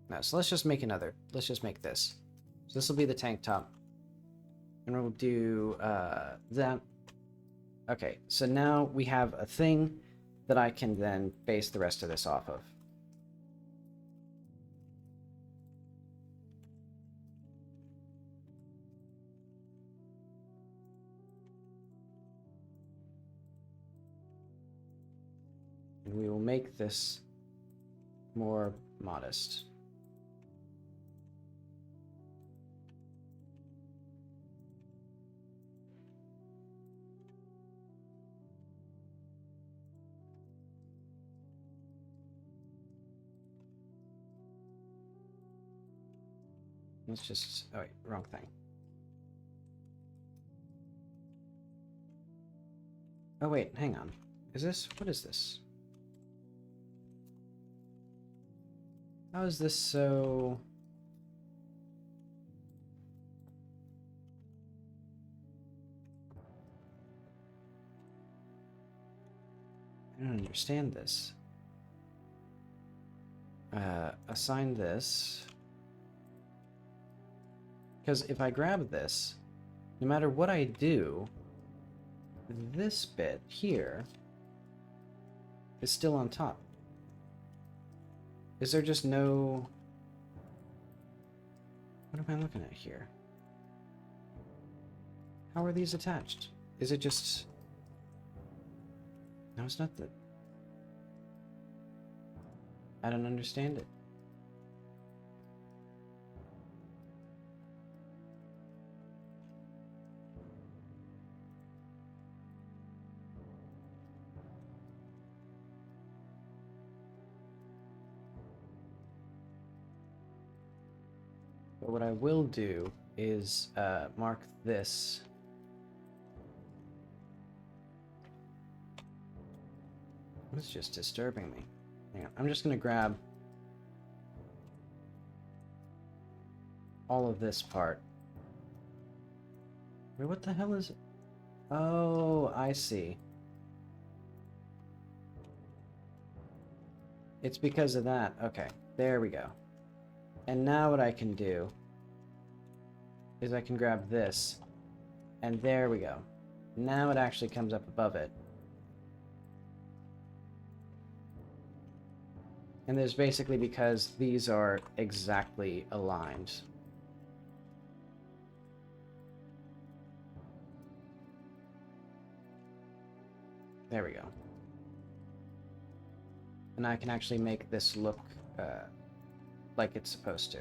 No, so let's just make another. Let's just make this. So this will be the tank top. And we'll do that. Okay, so now we have a thing that I can then base the rest of this off of. And we will make this more modest. Let's just, oh wait, wrong thing. Oh wait, hang on. Is this, what is this? How is this so... I don't understand this. Assign this. Because if I grab this, no matter what I do, this bit here is still on top. Is there just no... What am I looking at here? How are these attached? Is it just... No, it's not that... I don't understand it. But what I will do is mark this. It's just disturbing me. Hang on. I'm just going to grab all of this part. Wait, what the hell is it? Oh, I see. It's because of that. Okay, there we go. And now what I can do is I can grab this, and there we go. Now it actually comes up above it. And there's basically because these are exactly aligned. There we go. And I can actually make this look like it's supposed to.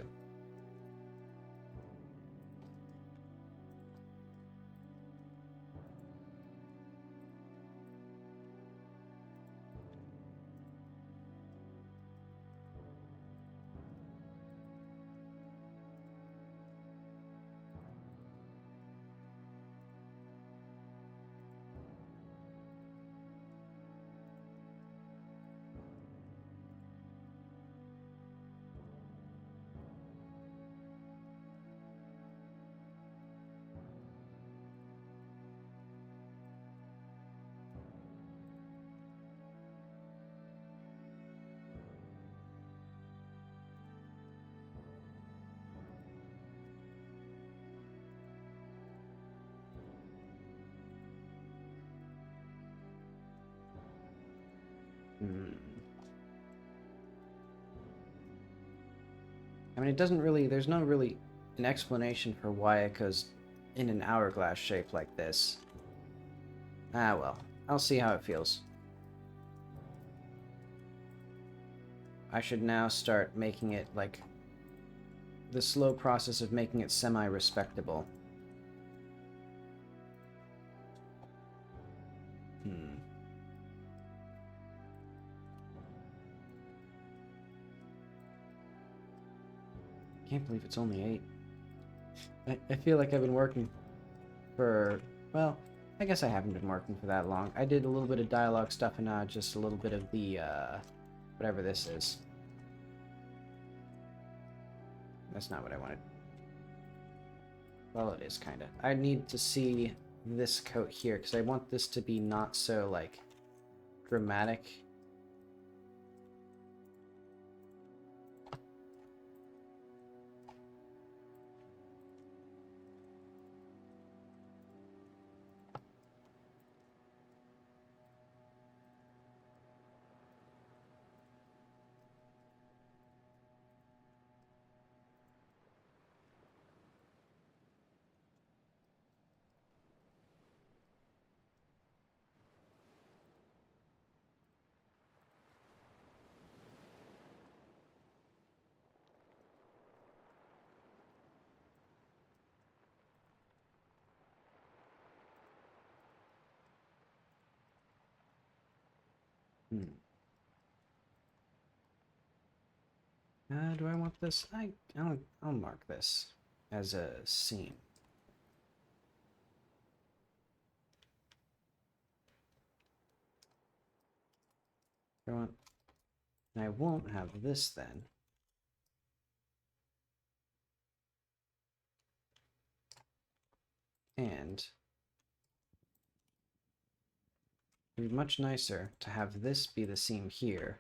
I mean, it doesn't really, there's no really an explanation for why it goes in an hourglass shape like this. Ah, well, I'll see how it feels. I should now start making it, like, the slow process of making it semi-respectable. Can't believe it's only 8. I feel like I've been working for, well, I guess I haven't been working for that long. I did a little bit of dialogue stuff and now just a little bit of the, whatever this is. That's not what I wanted. Well, it is, kinda. I need to see this coat here, because I want this to be not so, like, dramatic. Do I want this? I'll mark this as a seam. I won't have this then. And it would be much nicer to have this be the seam here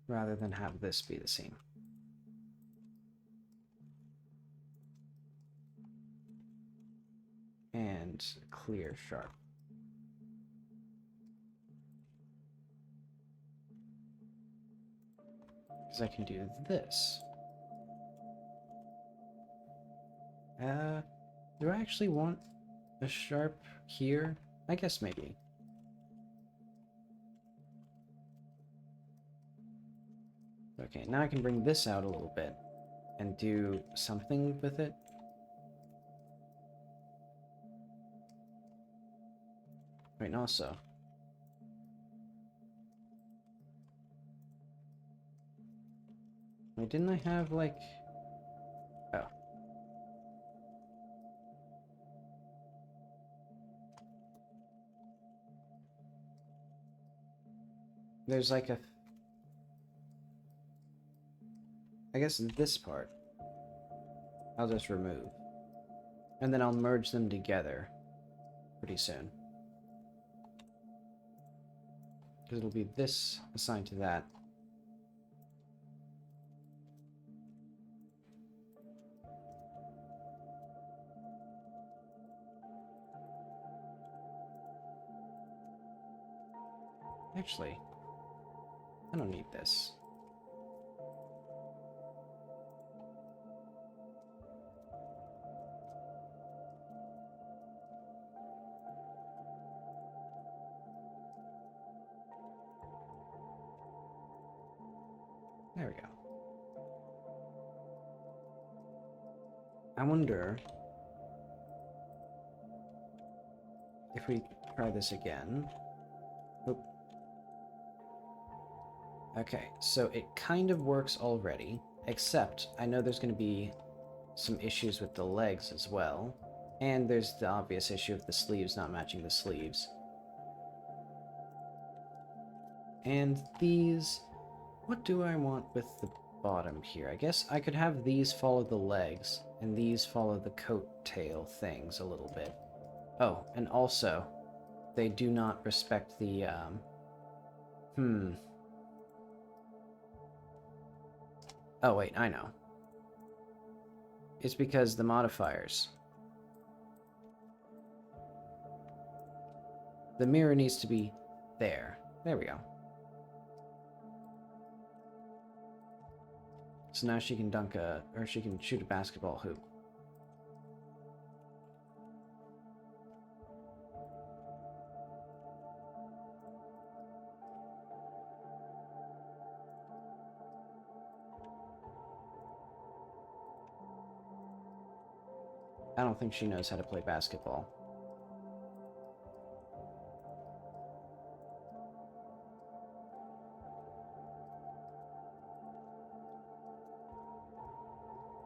rather than have this be the seam. And clear sharp. Because I can do this. Do I actually want a sharp here? I guess maybe. Okay, now I can bring this out a little bit and do something with it. Wait, and also. Wait, didn't I have, like... Oh. There's like a... I guess this part I'll just remove. And then I'll merge them together pretty soon. Because it'll be this assigned to that. Actually, I don't need this. There we go. I wonder if we try this again. Oop. Okay, so it kind of works already, except I know there's going to be some issues with the legs as well. And there's the obvious issue of the sleeves not matching the sleeves. And these... What do I want with the bottom here? I guess I could have these follow the legs, and these follow the coat tail things a little bit. Oh, and also, they do not respect the, Oh, wait, I know. It's because the modifiers. The mirror needs to be there. There we go. So now she can she can shoot a basketball hoop. I don't think she knows how to play basketball.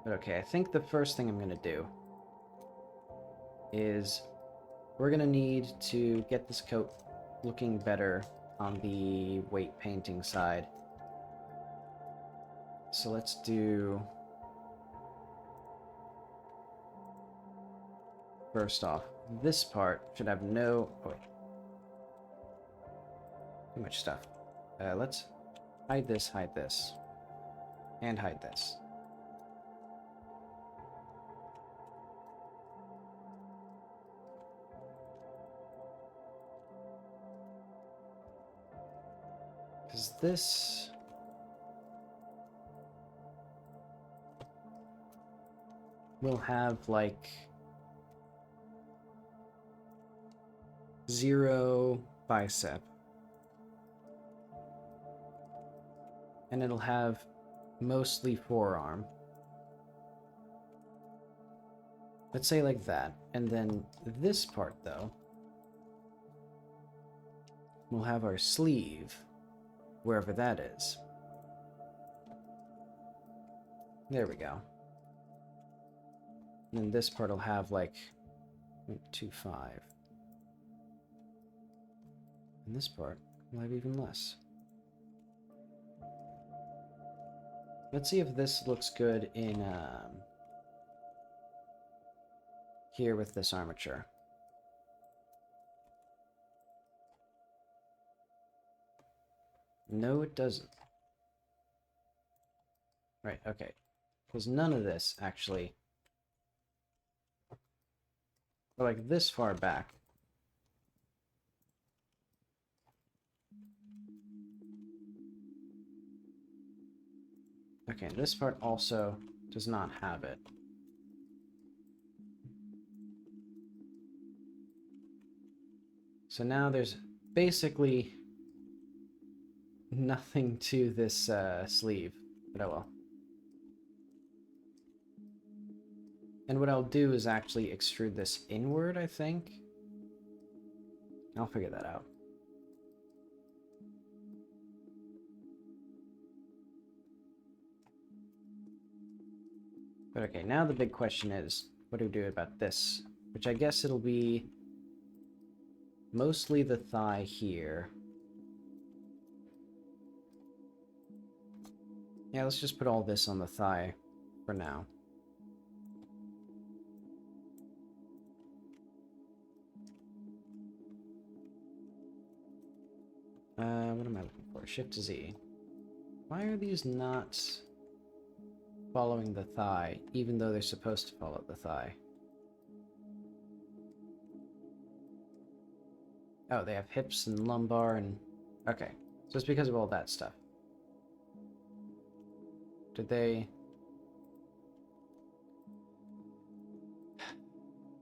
But okay, I think the first thing I'm going to do is we're going to need to get this coat looking better on the weight painting side. So let's do... First off, this part should have no... Oh, wait. Too much stuff. Let's hide this, and hide this. Because this... will have, like... 0 bicep. And it'll have mostly forearm. Let's say like that. And then this part, though, we'll have our sleeve, wherever that is. There we go. And then this part will have like 0.25. And this part will have even less. Let's see if this looks good in here with this armature. No, it doesn't. Right, okay. Because none of this actually... like this far back. Okay, this part also does not have it. So now there's basically nothing to this sleeve, but oh well. And what I'll do is actually extrude this inward, I think. I'll figure that out. But okay, now the big question is, what do we do about this? Which I guess it'll be mostly the thigh here. Yeah, let's just put all this on the thigh for now. What am I looking for? Shift Z. Why are these not following the thigh, even though they're supposed to follow the thigh? Oh, they have hips and lumbar and... okay, so it's because of all that stuff. Did they...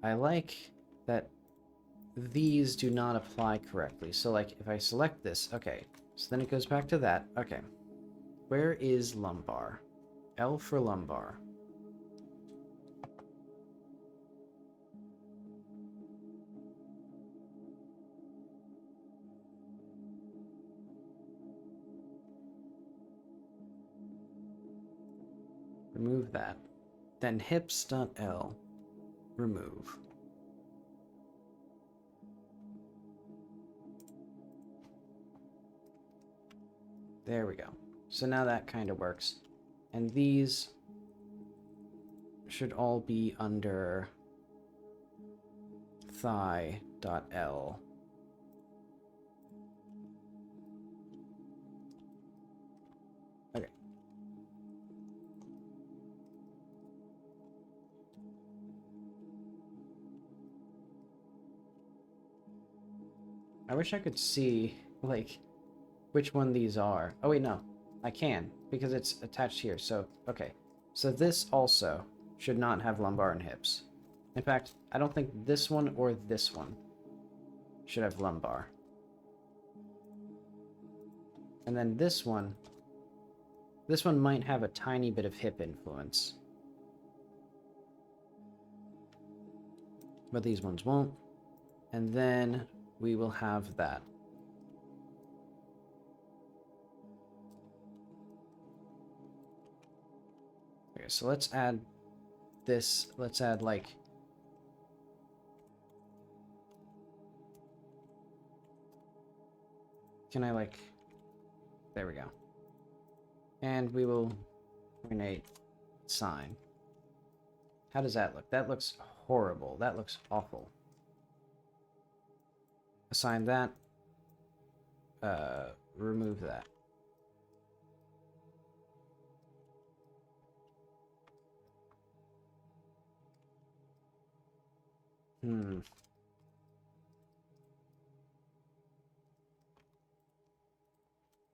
I like that these do not apply correctly. So, like, if I select this, okay, so then it goes back to that. Okay, where is lumbar? L for lumbar. Remove that. Then hips.L. Remove. There we go. So now that kind of works. And these should all be under thigh.L. Okay. I wish I could see, like, which one these are. Oh wait, no. I can, because it's attached here. So, okay. So this also should not have lumbar and hips. In fact, I don't think this one or this one should have lumbar. And then this one might have a tiny bit of hip influence. But these ones won't. And then we will have that. Okay, so let's add this. Let's add, like... can I, like... there we go. And we will create sign. How does that look? That looks horrible. That looks awful. Assign that. Remove that.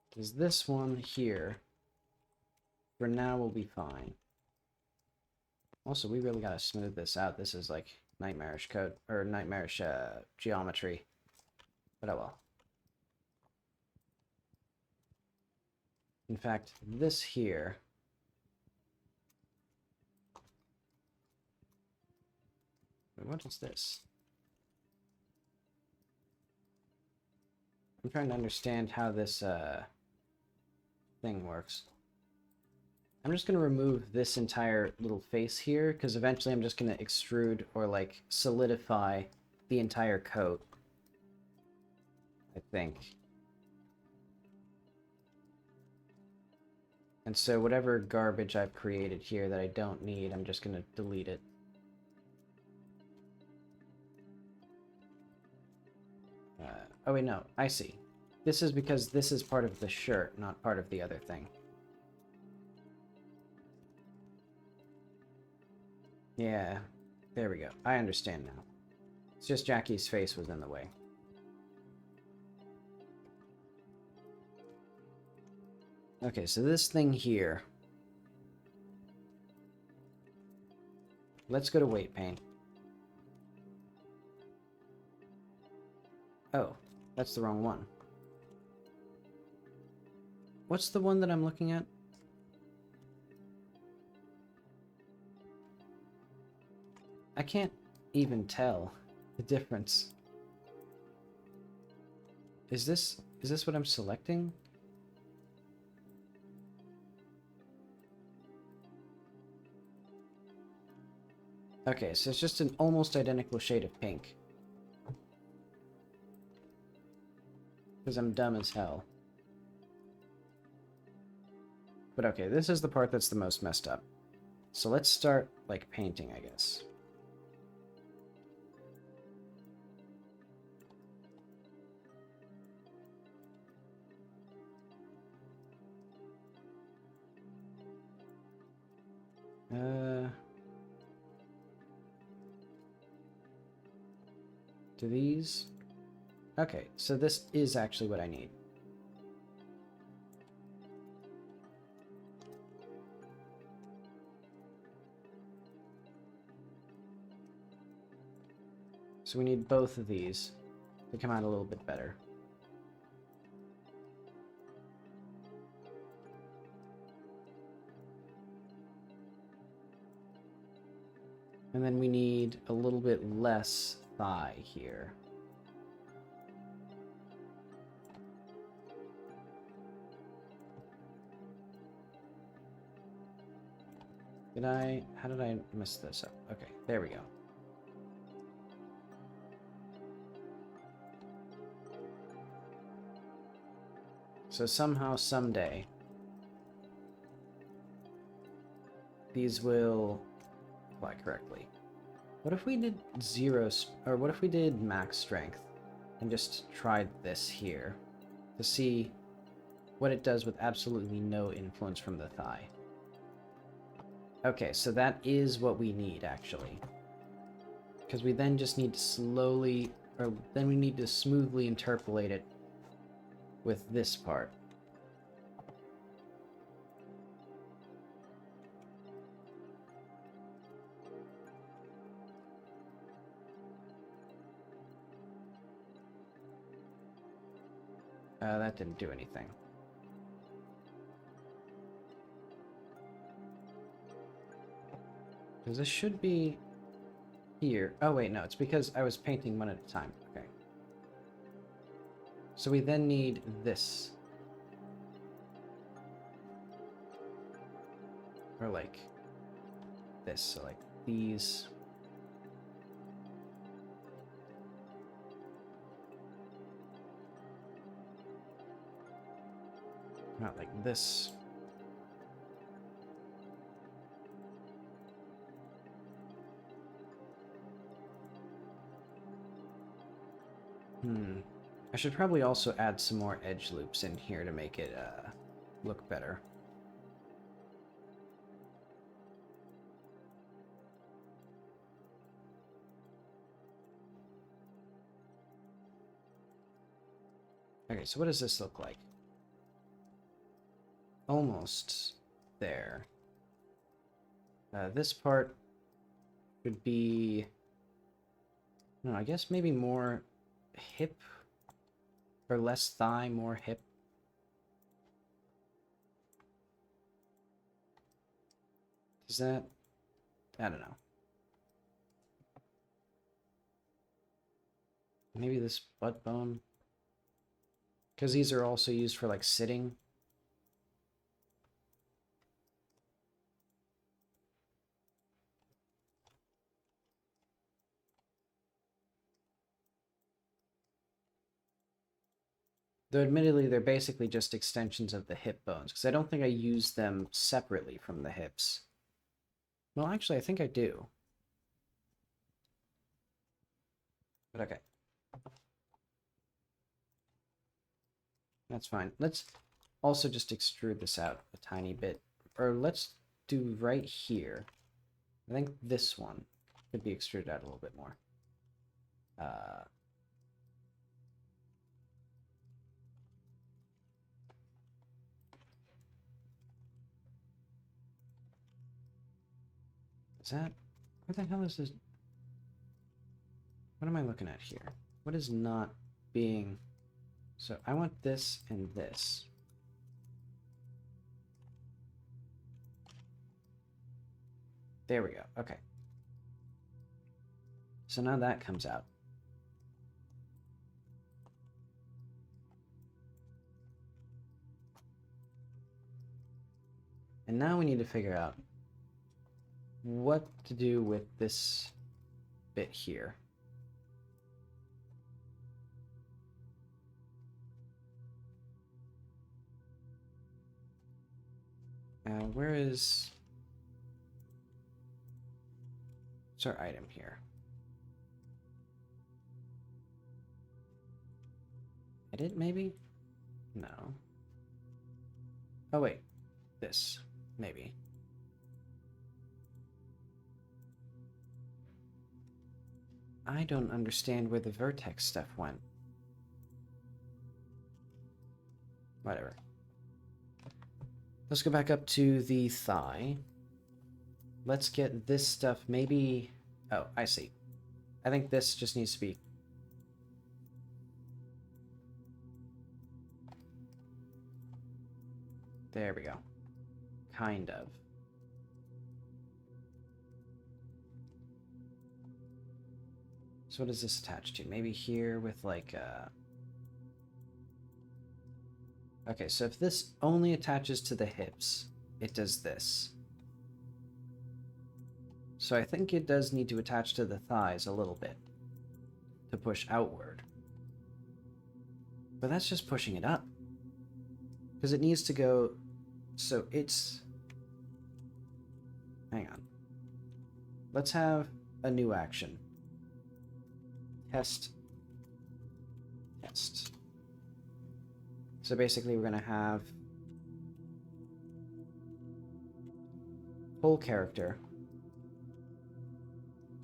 Because this one here, for now, will be fine. Also, we really gotta smooth this out. This is like nightmarish code, or nightmarish geometry. But oh well. In fact, this here... wait, what is this? I'm trying to understand how this thing works. I'm just going to remove this entire little face here, because eventually I'm just going to extrude or, like, solidify the entire coat, I think. And so whatever garbage I've created here that I don't need, I'm just going to delete it. Oh wait, no, I see. This is because this is part of the shirt, not part of the other thing. Yeah, there we go. I understand now. It's just Jackie's face was in the way. Okay, so this thing here. Let's go to weight paint. Oh, that's the wrong one. What's the one that I'm looking at? I can't even tell the difference. Is this what I'm selecting? Okay, so it's just an almost identical shade of pink. Because I'm dumb as hell. But okay, this is the part that's the most messed up. So let's start, like, painting, I guess. Do these... Okay, so this is actually what I need. So we need both of these to come out a little bit better. And then we need a little bit less thigh here. How did I mess this up? Okay, there we go. So somehow, someday, these will apply correctly. What if we did or what if we did max strength and just tried this here to see what it does with absolutely no influence from the thigh? Okay, so that is what we need, actually. Because we then just need to then we need to smoothly interpolate it with this part. That didn't do anything. Because this should be here. Oh wait, no, it's because I was painting one at a time. Okay. So we then need this. Or like this, so like these. Not like this. I should probably also add some more edge loops in here to make it look better. Okay, so what does this look like? Almost there. This part would be... No, I guess maybe more hip, or less thigh, more hip. Is that... I don't know. Maybe this butt bone. Because these are also used for, like, sitting. Though admittedly, they're basically just extensions of the hip bones, because I don't think I use them separately from the hips. Well, actually, I think I do. But okay. That's fine. Let's also just extrude this out a tiny bit. Or let's do right here. I think this one could be extruded out a little bit more. Is that... What the hell is this? What am I looking at here? What is not being... So I want this and this. There we go. Okay. So now that comes out. And now we need to figure out what to do with this bit here. Where is... What's our item here? Edit, maybe? No. Oh, wait. This. Maybe. I don't understand where the vertex stuff went. Whatever. Let's go back up to the thigh. Let's get this stuff maybe... Oh, I see. I think this just needs to be... There we go. Kind of. So what is this attached to? Maybe here with like Okay, so if this only attaches to the hips, it does this. So I think it does need to attach to the thighs a little bit to push outward. But that's just pushing it up. Because it needs to go... So it's... Hang on. Let's have a new action. Test. Test. So basically we're going to have whole character.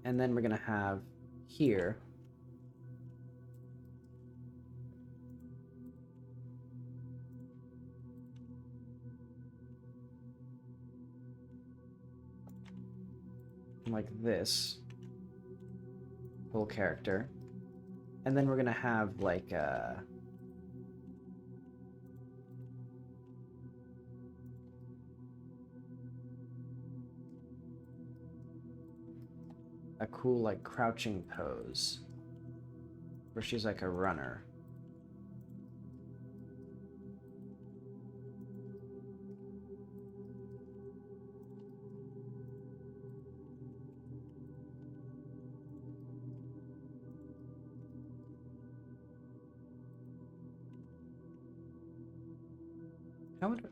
And then we're going to have here like this whole character, and then we're gonna have like a cool like crouching pose where she's like a runner.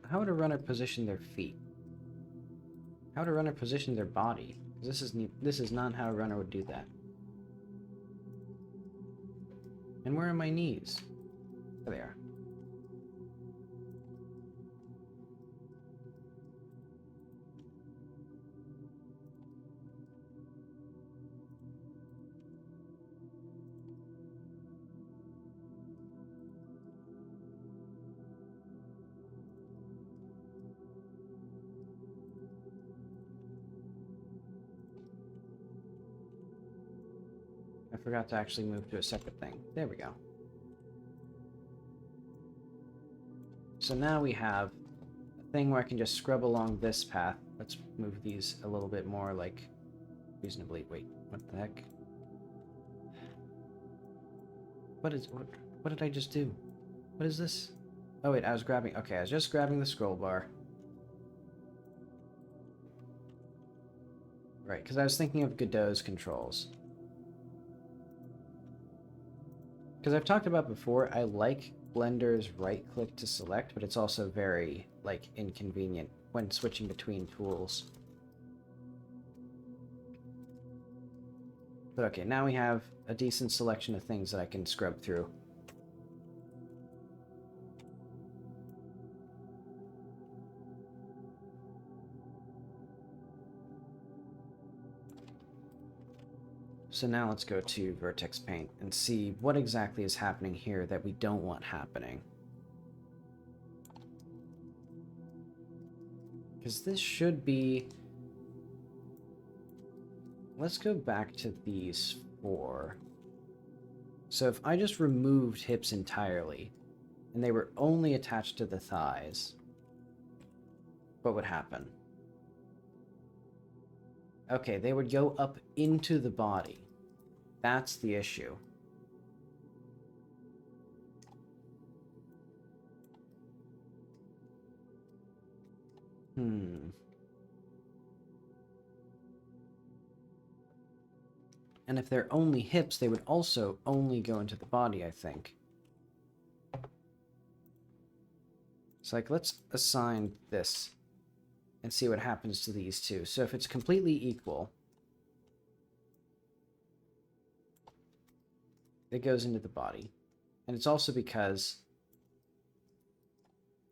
How would a runner position their feet? How would a runner position their body? This is not how a runner would do that. And where are my knees? There they are. I forgot to actually move to a separate thing. There we go. So now we have a thing where I can just scrub along this path. Let's move these a little bit more, like, reasonably. Wait, what the heck? What did I just do? What is this? Oh wait, I was grabbing... Okay, I was just grabbing the scroll bar. Right, because I was thinking of Godot's controls. Because I've talked about before, I like Blender's right-click to select, but it's also very, like, inconvenient when switching between tools. But okay, now we have a decent selection of things that I can scrub through. So now let's go to Vertex Paint and see what exactly is happening here that we don't want happening. Because this should be... Let's go back to these 4. So if I just removed hips entirely, and they were only attached to the thighs, what would happen? Okay, they would go up into the body. That's the issue. And if they're only hips, they would also only go into the body, I think. So, like, let's assign this and see what happens to these two. So if it's completely equal, it goes into the body. And it's also because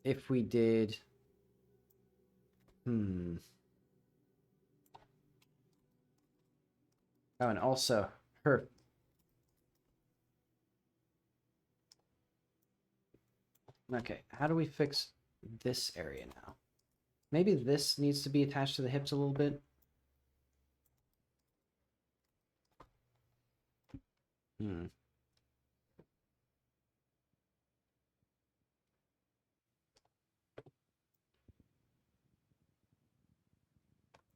if we did... Oh, and also her... Okay, how do we fix this area now? Maybe this needs to be attached to the hips a little bit.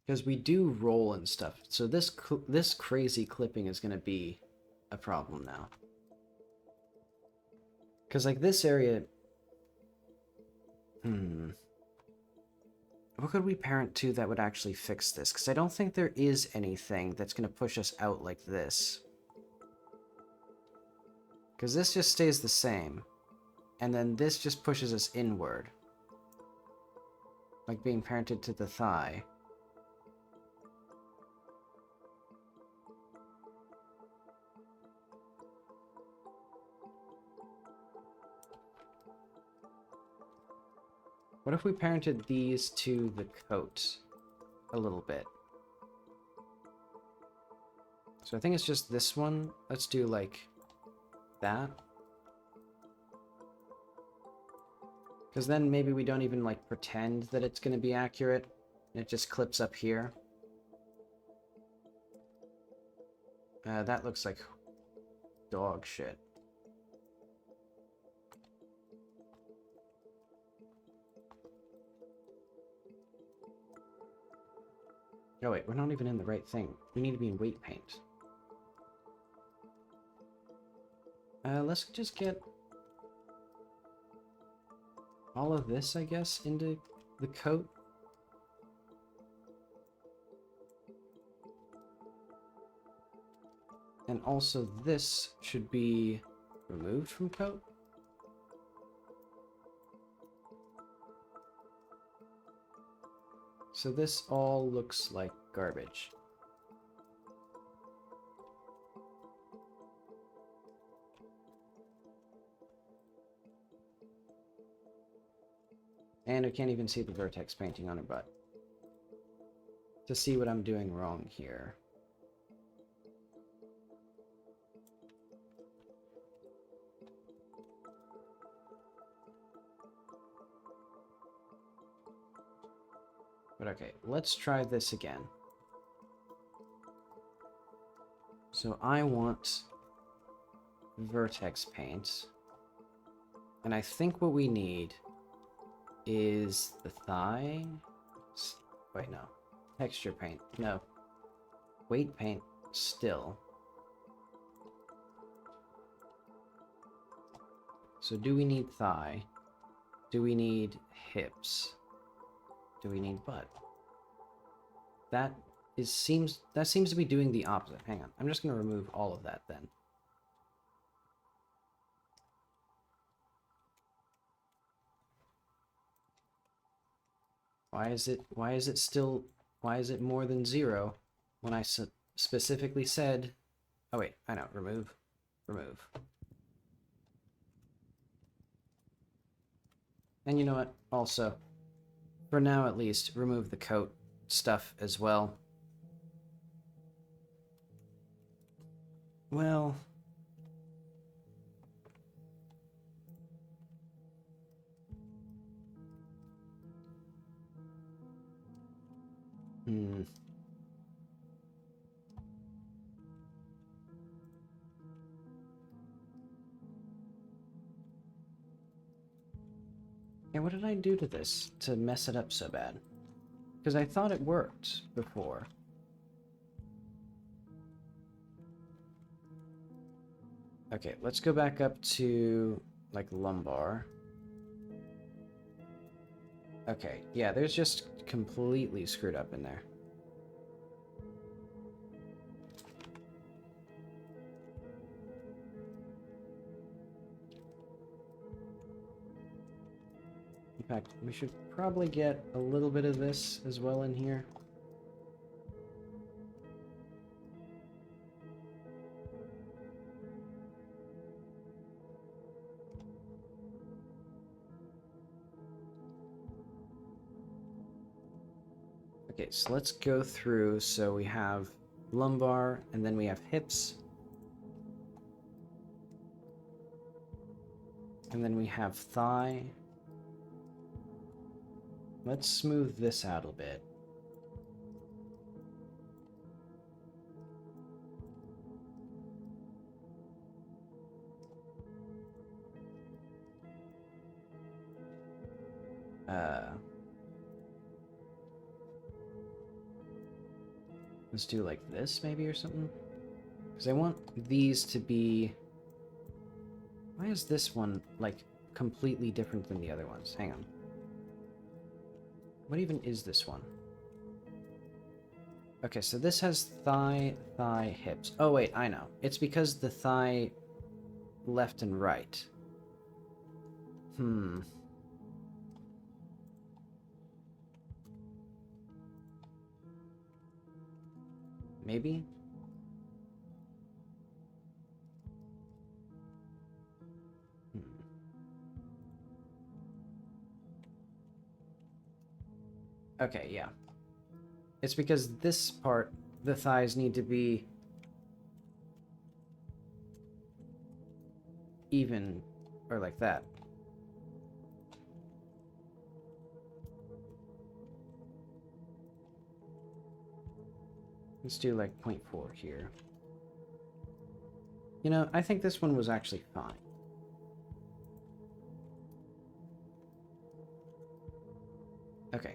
Because we do roll and stuff, so this crazy clipping is going to be a problem now. Because, like, this area... What could we parent to that would actually fix this? Because I don't think there is anything that's going to push us out like this. Because this just stays the same. And then this just pushes us inward. Like being parented to the thigh. What if we parented these to the coat a little bit? So I think it's just this one. Let's do like that. Because then maybe we don't even like pretend that it's going to be accurate. It just clips up here. That looks like dog shit. Oh wait, we're not even in the right thing. We need to be in weight paint. Let's just get all of this, I guess, into the coat. And also this should be removed from coat. So this all looks like garbage. And I can't even see the vertex painting on her butt. To see what I'm doing wrong here. But okay, let's try this again. So I want vertex paint. And I think what we need is the thigh. Wait, no. Texture paint. No. Weight paint still. So do we need thigh? Do we need hips? Do we need butt? That seems to be doing the opposite. Hang on. I'm just going to remove all of that then. Why is it more than 0 when I specifically said, oh wait, I know, remove. And you know what? Also, for now at least, remove the coat stuff as well. Well, yeah, what did I do to this to mess it up so bad? Because I thought it worked before. Okay, let's go back up to, like, lumbar. Okay, yeah, there's just completely screwed up in there. In fact, we should probably get a little bit of this as well in here. Okay, so let's go through. So we have lumbar, and then we have hips. And then we have thigh. Let's smooth this out a bit. Let's do like this maybe or something. Because I want these to be... Why is this one like completely different than the other ones? Hang on. What even is this one? Okay, so this has thigh, hips. Oh wait, I know. It's because the thigh left and right. Maybe? Okay, yeah. It's because this part, the thighs need to be even, or like that. Let's do like 0.4 here. You know, I think this one was actually fine. Okay.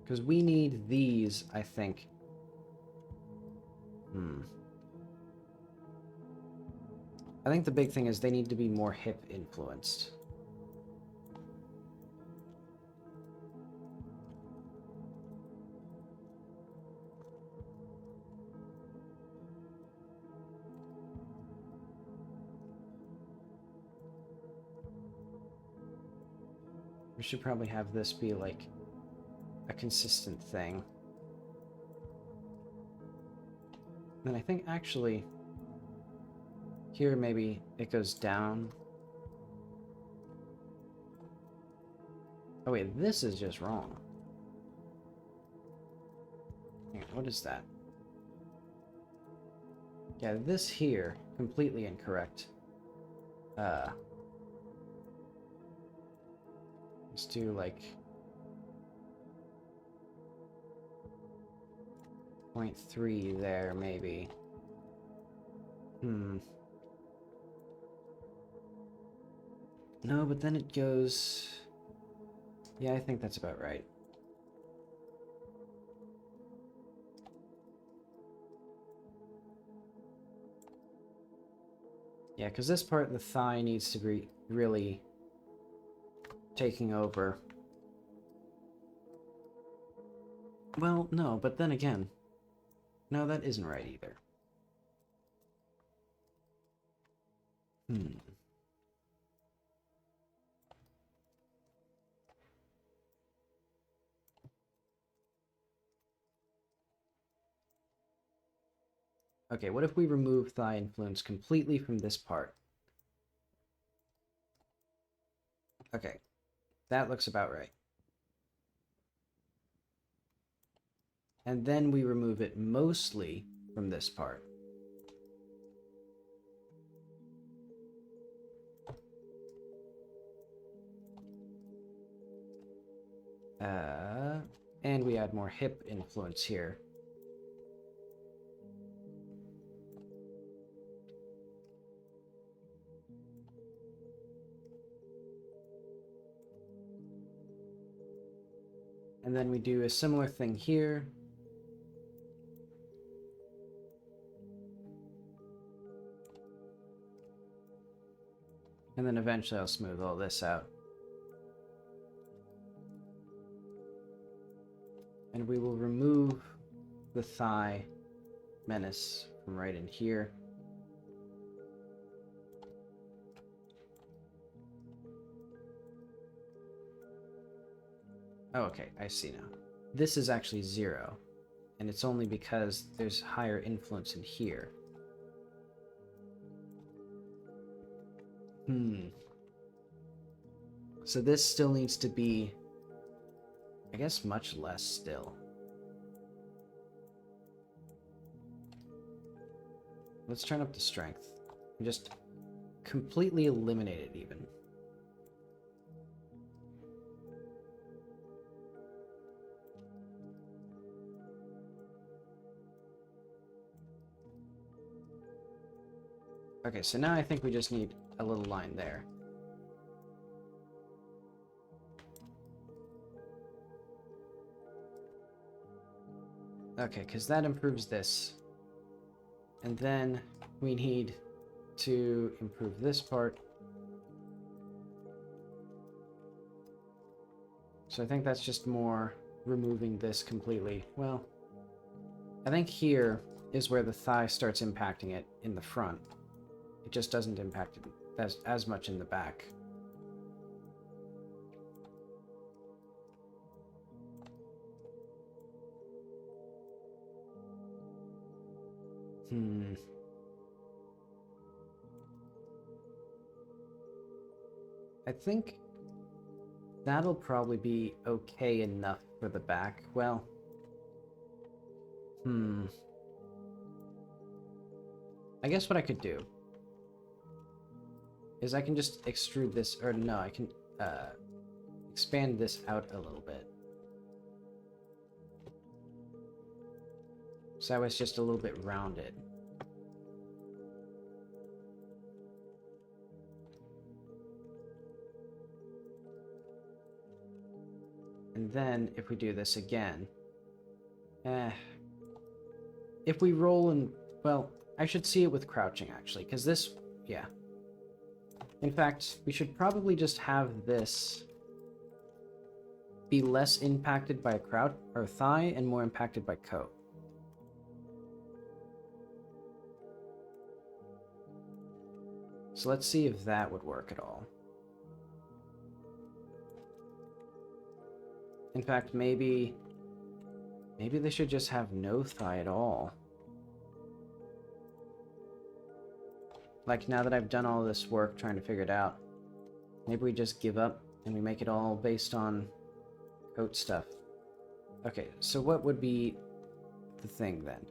Because we need these, I think. I think the big thing is they need to be more hip influenced. We should probably have this be like a consistent thing. Then I think actually here maybe it goes down. Oh wait, this is just wrong. Hang on, what is that? Yeah, this here, completely incorrect. Let's do like 0.3 there, maybe. No, but then it goes... Yeah, I think that's about right. Yeah, because this part, the thigh needs to be really taking over. Well, no, but then again, no, that isn't right either. Okay, what if we remove thigh influence completely from this part? Okay, that looks about right. And then we remove it mostly from this part. And we add more hip influence here. And then we do a similar thing here. And then eventually I'll smooth all this out. And we will remove the thigh menace from right in here. Oh, okay, I see now. This is actually 0, and it's only because there's higher influence in here. So this still needs to be, I guess, much less still. Let's turn up the strength. And just completely eliminate it even. Okay, so now I think we just need a little line there. Okay, because that improves this. And then we need to improve this part. So I think that's just more removing this completely. Well, I think here is where the thigh starts impacting it in the front. It just doesn't impact it as much in the back. I think that'll probably be okay enough for the back. Well, I guess what I could do is I can just extrude this, or no, I can expand this out a little bit. So it's just a little bit rounded. And then if we do this again, if we roll and, well, I should see it with crouching actually, because this, yeah. In fact, we should probably just have this be less impacted by crouch or thigh and more impacted by coat. So let's see if that would work at all. In fact, maybe they should just have no thigh at all. Like, now that I've done all this work trying to figure it out, maybe we just give up and we make it all based on coat stuff. Okay, so what would be the thing then?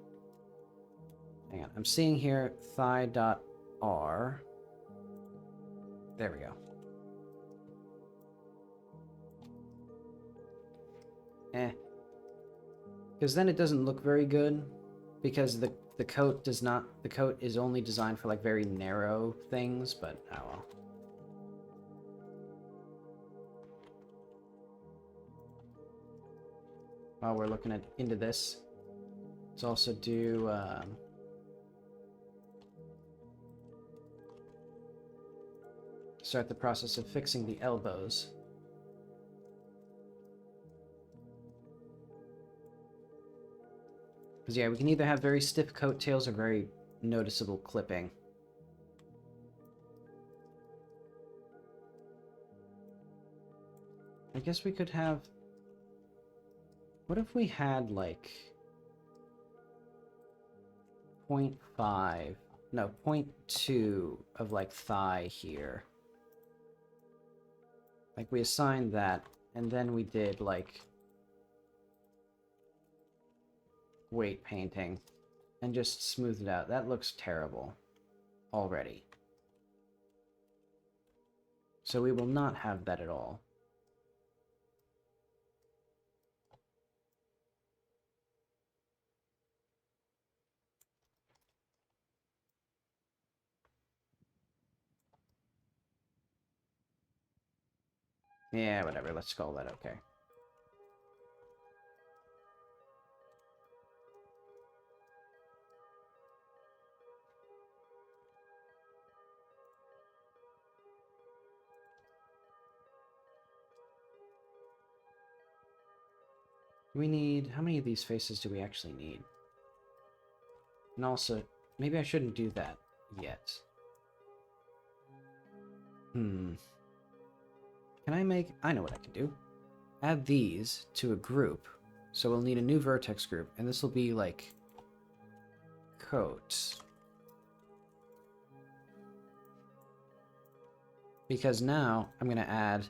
Hang on, I'm seeing here thigh.r. There we go. Because then it doesn't look very good, because the coat does not, the coat is only designed for like very narrow things, but oh well. While we're looking into this, let's also do start the process of fixing the elbows. Because yeah, we can either have very stiff coattails or very noticeable clipping. I guess we could have... What if we had, like... 0.5... No, 0.2 of, like, thigh here. Like, we assigned that, and then we did, like... weight painting. And just smoothed it out. That looks terrible. Already. So we will not have that at all. Yeah, whatever. Let's call that okay. We need... How many of these faces do we actually need? And also, maybe I shouldn't do that yet. Can I make... I know what I can do. Add these to a group. So we'll need a new vertex group. And this will be, like... coat. Because now, I'm going to add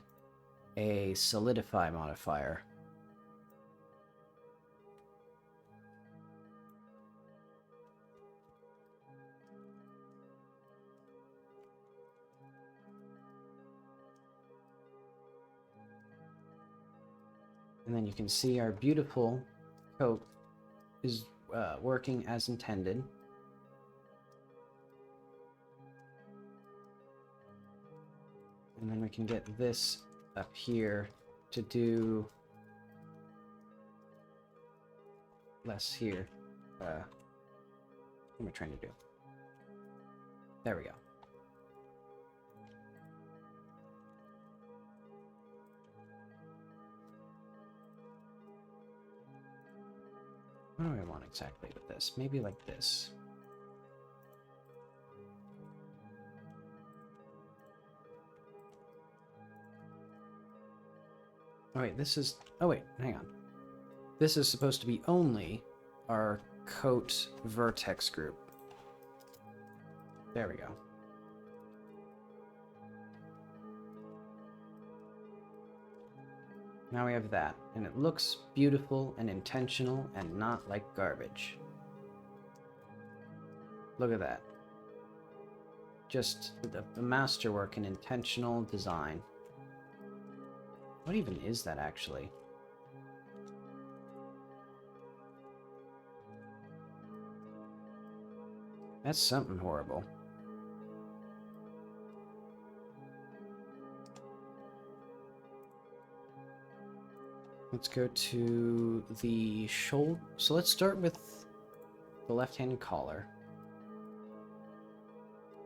a solidify modifier. And then you can see our beautiful coat is working as intended. And then we can get this up here to do less here. What am I trying to do? There we go. What do I want exactly with this? Maybe like this. Oh wait, this is... Oh wait, hang on. This is supposed to be only our coat vertex group. There we go. Now we have that, and it looks beautiful and intentional and not like garbage. Look at that. Just the masterwork and intentional design. What even is that, actually? That's something horrible. Let's go to the shoulder. So let's start with the left-handed collar.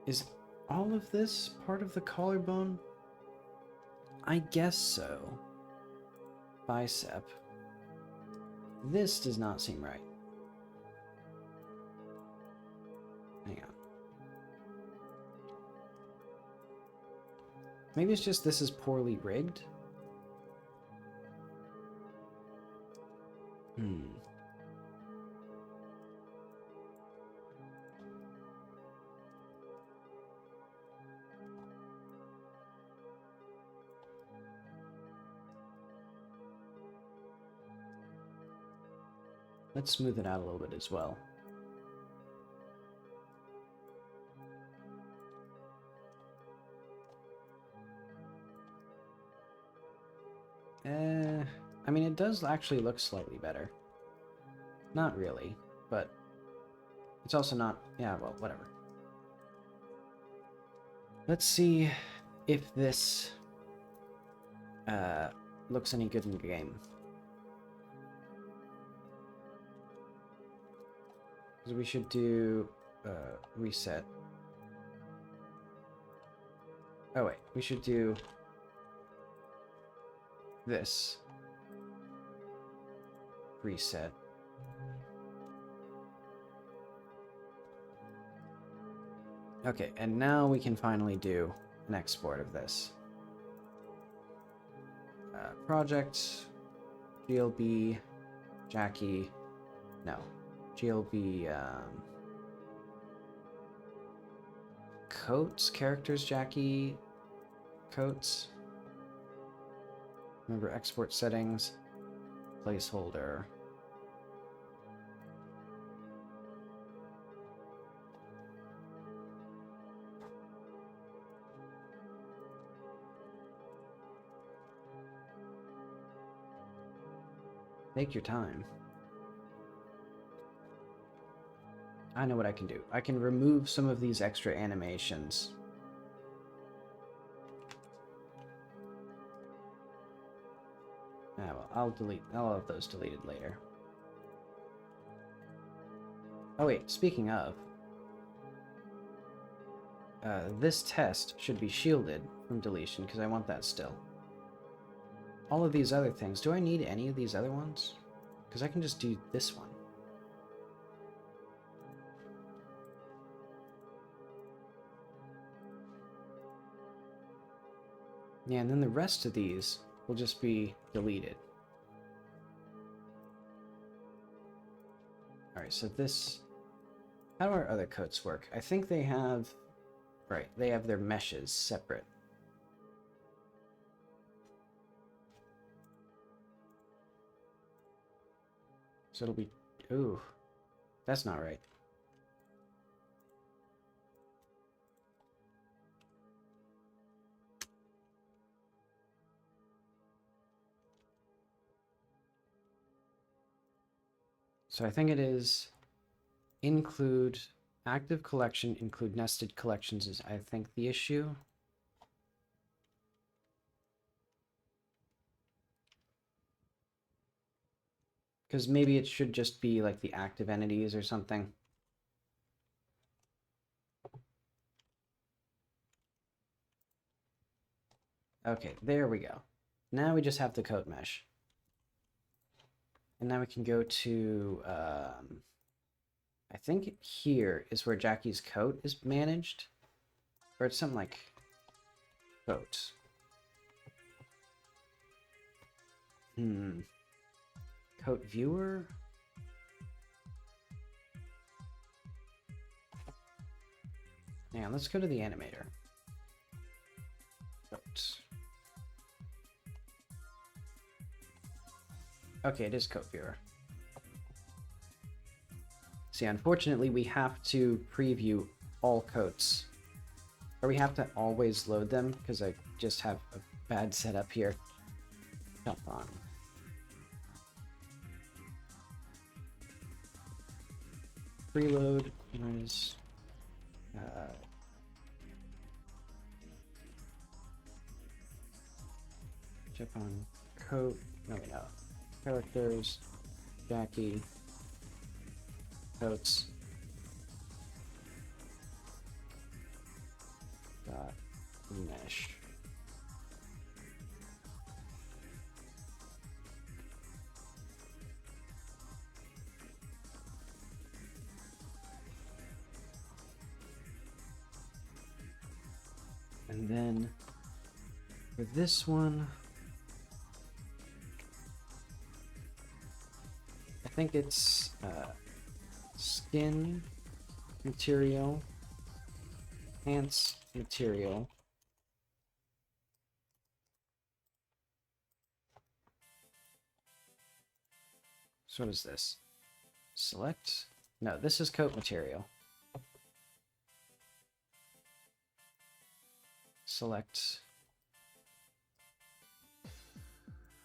Is all of this part of the collarbone? I guess so. Bicep. This does not seem right. Hang on. Maybe it's just this is poorly rigged? Let's smooth it out a little bit as well. I mean, it does actually look slightly better. Not really, but it's also not... Yeah, well, whatever. Let's see if this looks any good in the game. Because we should do reset. Oh wait, we should do this. Reset. Okay, and now we can finally do an export of this. Project, GLB, Jackie, no, GLB, Coates, characters, Jackie, Coates. Remember export settings, placeholder. Take your time. I know what I can do. I can remove some of these extra animations. Well, I'll have those deleted later. Oh wait, speaking of, this test should be shielded from deletion because I want that still. All of these other things, do I need any of these other ones? Because I can just do this one. Yeah, and then the rest of these will just be deleted. Alright, so this... How do our other coats work? I think they have... Right, they have their meshes separate. So it'll be... Ooh, that's not right. So I think it is include active collection, include nested collections is, I think, the issue. Because maybe it should just be like the active entities or something. Okay, there we go. Now we just have the coat mesh. And now we can go to, I think here is where Jackie's coat is managed. Or it's something like coat. Coat viewer? Yeah, let's go to the animator. Coat. Okay, it is coat viewer. See, unfortunately, we have to preview all coats. Or we have to always load them, because I just have a bad setup here. Jump on. Preload is... Jump on coat. No, wait, no. Characters, Jackie, coats, dot mesh. And then for this one, I think it's skin material, pants material, so what is this? Select? No, this is coat material. Select.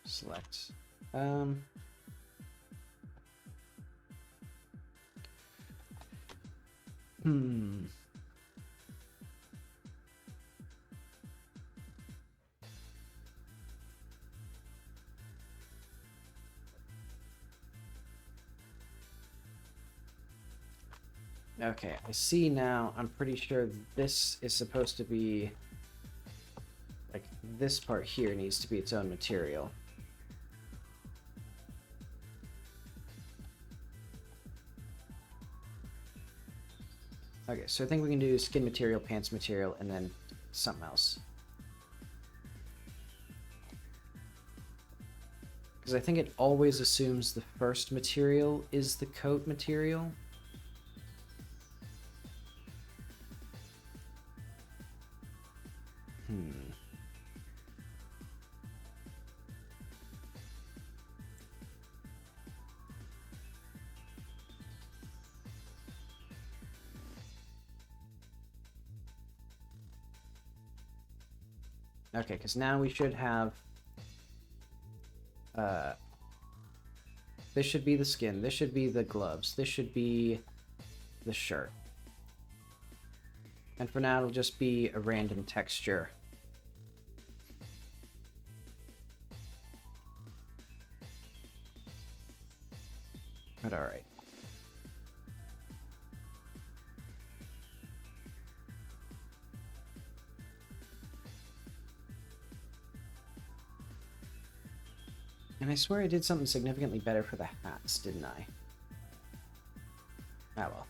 Select. Okay, I see now. I'm pretty sure this is supposed to be this part here needs to be its own material. Okay, so I think we can do skin material, pants material, and then something else. Because I think it always assumes the first material is the coat material. Okay, because now we should have... this should be the skin, this should be the gloves, this should be the shirt. And for now, it'll just be a random texture. But alright. And I swear I did something significantly better for the hats, didn't I? Ah well.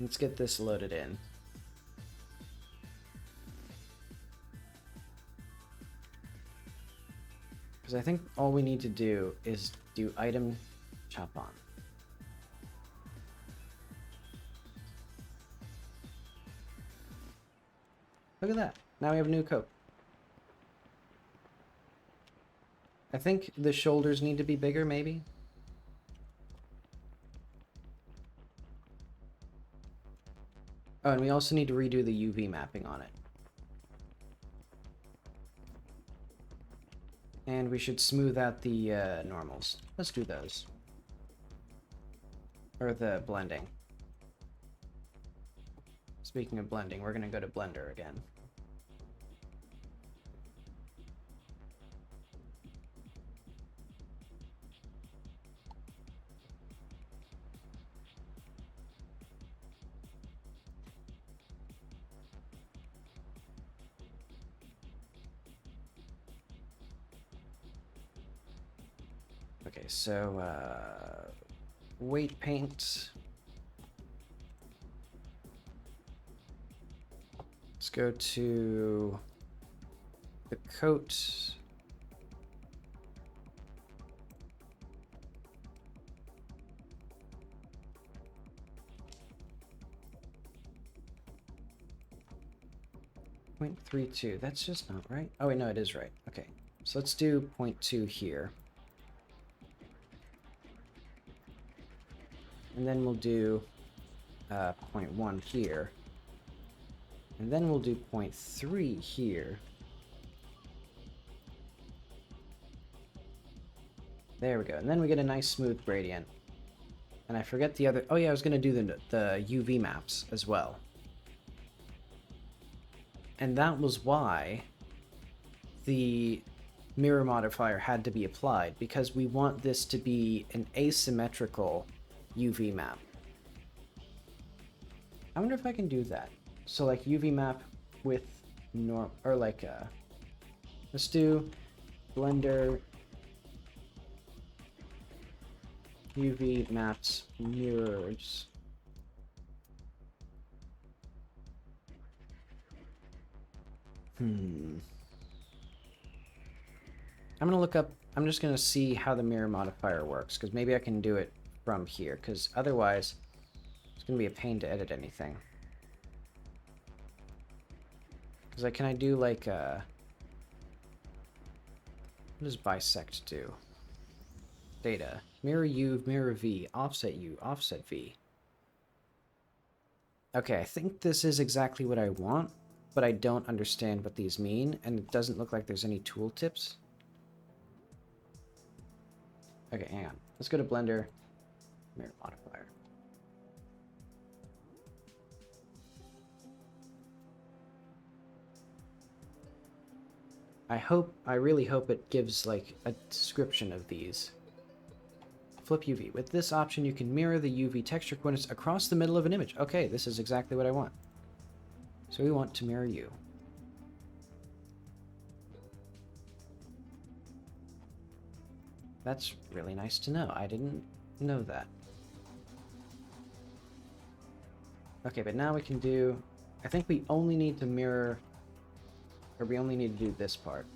Let's get this loaded in. Because I think all we need to do is do item chop on. Look at that. Now we have a new coat. I think the shoulders need to be bigger, maybe? Oh, and we also need to redo the UV mapping on it. And we should smooth out the normals. Let's do those. Or the blending. Speaking of blending, we're going to go to Blender again. Okay, so weight paint. Let's go to the coat. .32. That's just not right. Oh wait, no, it is right. Okay, so let's do 0.2 here. And then we'll do 0.1 here. And then we'll do 0.3 here. There we go. And then we get a nice smooth gradient. And I forget the other... Oh yeah, I was going to do the UV maps as well. And that was why the mirror modifier had to be applied, because we want this to be an asymmetrical UV map. I wonder if I can do that. So like UV map with norm, or like let's do Blender UV maps mirrors. I'm gonna look up, I'm just gonna see how the mirror modifier works, because maybe I can do it from here, because otherwise it's gonna be a pain to edit anything. Because can I do like what does bisect do? Data, mirror U, mirror V, offset U, offset V. Okay, I think this is exactly what I want, but I don't understand what these mean, and it doesn't look like there's any tooltips. Okay, hang on. Let's go to Blender, mirror modifier. I really hope it gives like a description of these. flip UV. With this option, you can mirror the UV texture coordinates across the middle of an image. Okay, this is exactly what I want. So we want to mirror you. That's really nice to know. I didn't know that. Okay, but now we can do... I think we only need to mirror... Or we only need to do this part.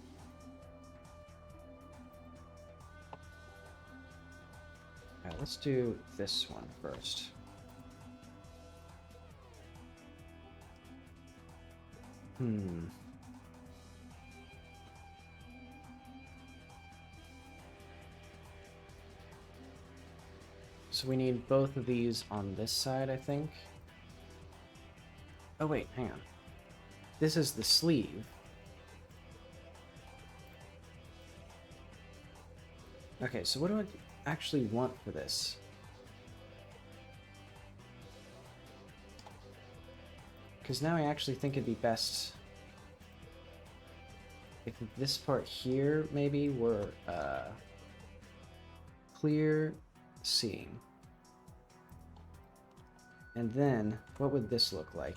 Alright, let's do this one first. So we need both of these on this side, I think. Oh wait, hang on. This is the sleeve. Okay, so what do I actually want for this? Because now I actually think it'd be best if this part here maybe were clear seeing. And then, what would this look like?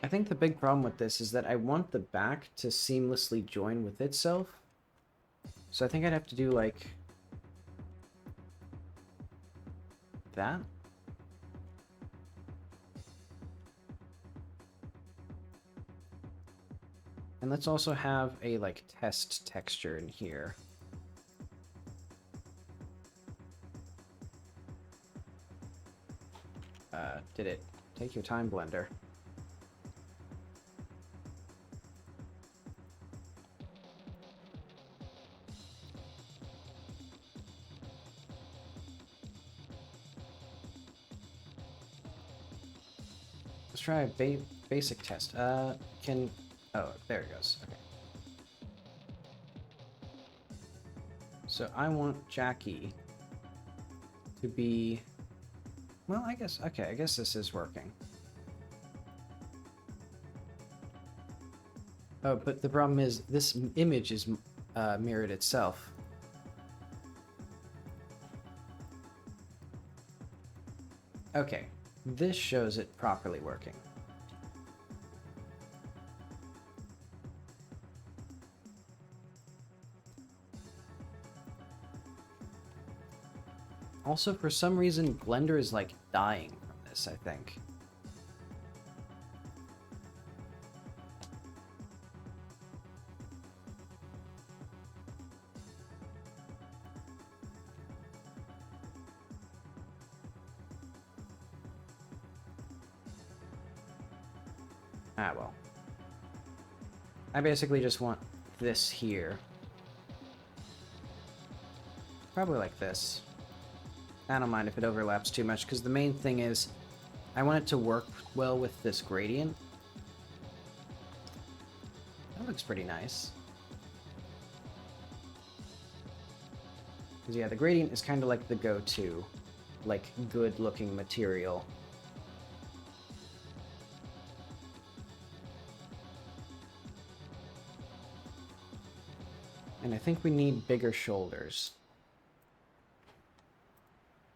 I think the big problem with this is that I want the back to seamlessly join with itself. So I think I'd have to do like that. And let's also have a like test texture in here. Did it take your time, Blender? Let's try a basic test. Oh, there it goes. Okay. So I want Jackie to be... Well, I guess this is working. Oh, but the problem is this image is mirrored itself. Okay, this shows it properly working. Also, for some reason, Blender is like dying from this, I think. Ah, well. I basically just want this here. Probably like this. I don't mind if it overlaps too much, because the main thing is I want it to work well with this gradient. That looks pretty nice. Because yeah, the gradient is kind of like the go-to, like, good-looking material. And I think we need bigger shoulders.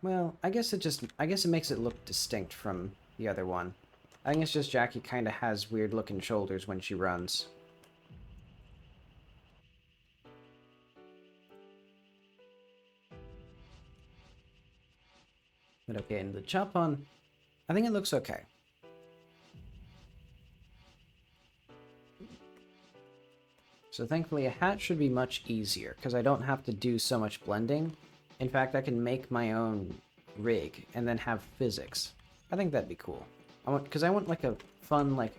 Well, I guess it makes it look distinct from the other one. I think it's just Jackie kind of has weird-looking shoulders when she runs. But okay, and the chop on, I think it looks okay. So thankfully a hat should be much easier, because I don't have to do so much blending. In fact, I can make my own rig and then have physics. I think that'd be cool. Because I want like a fun, like,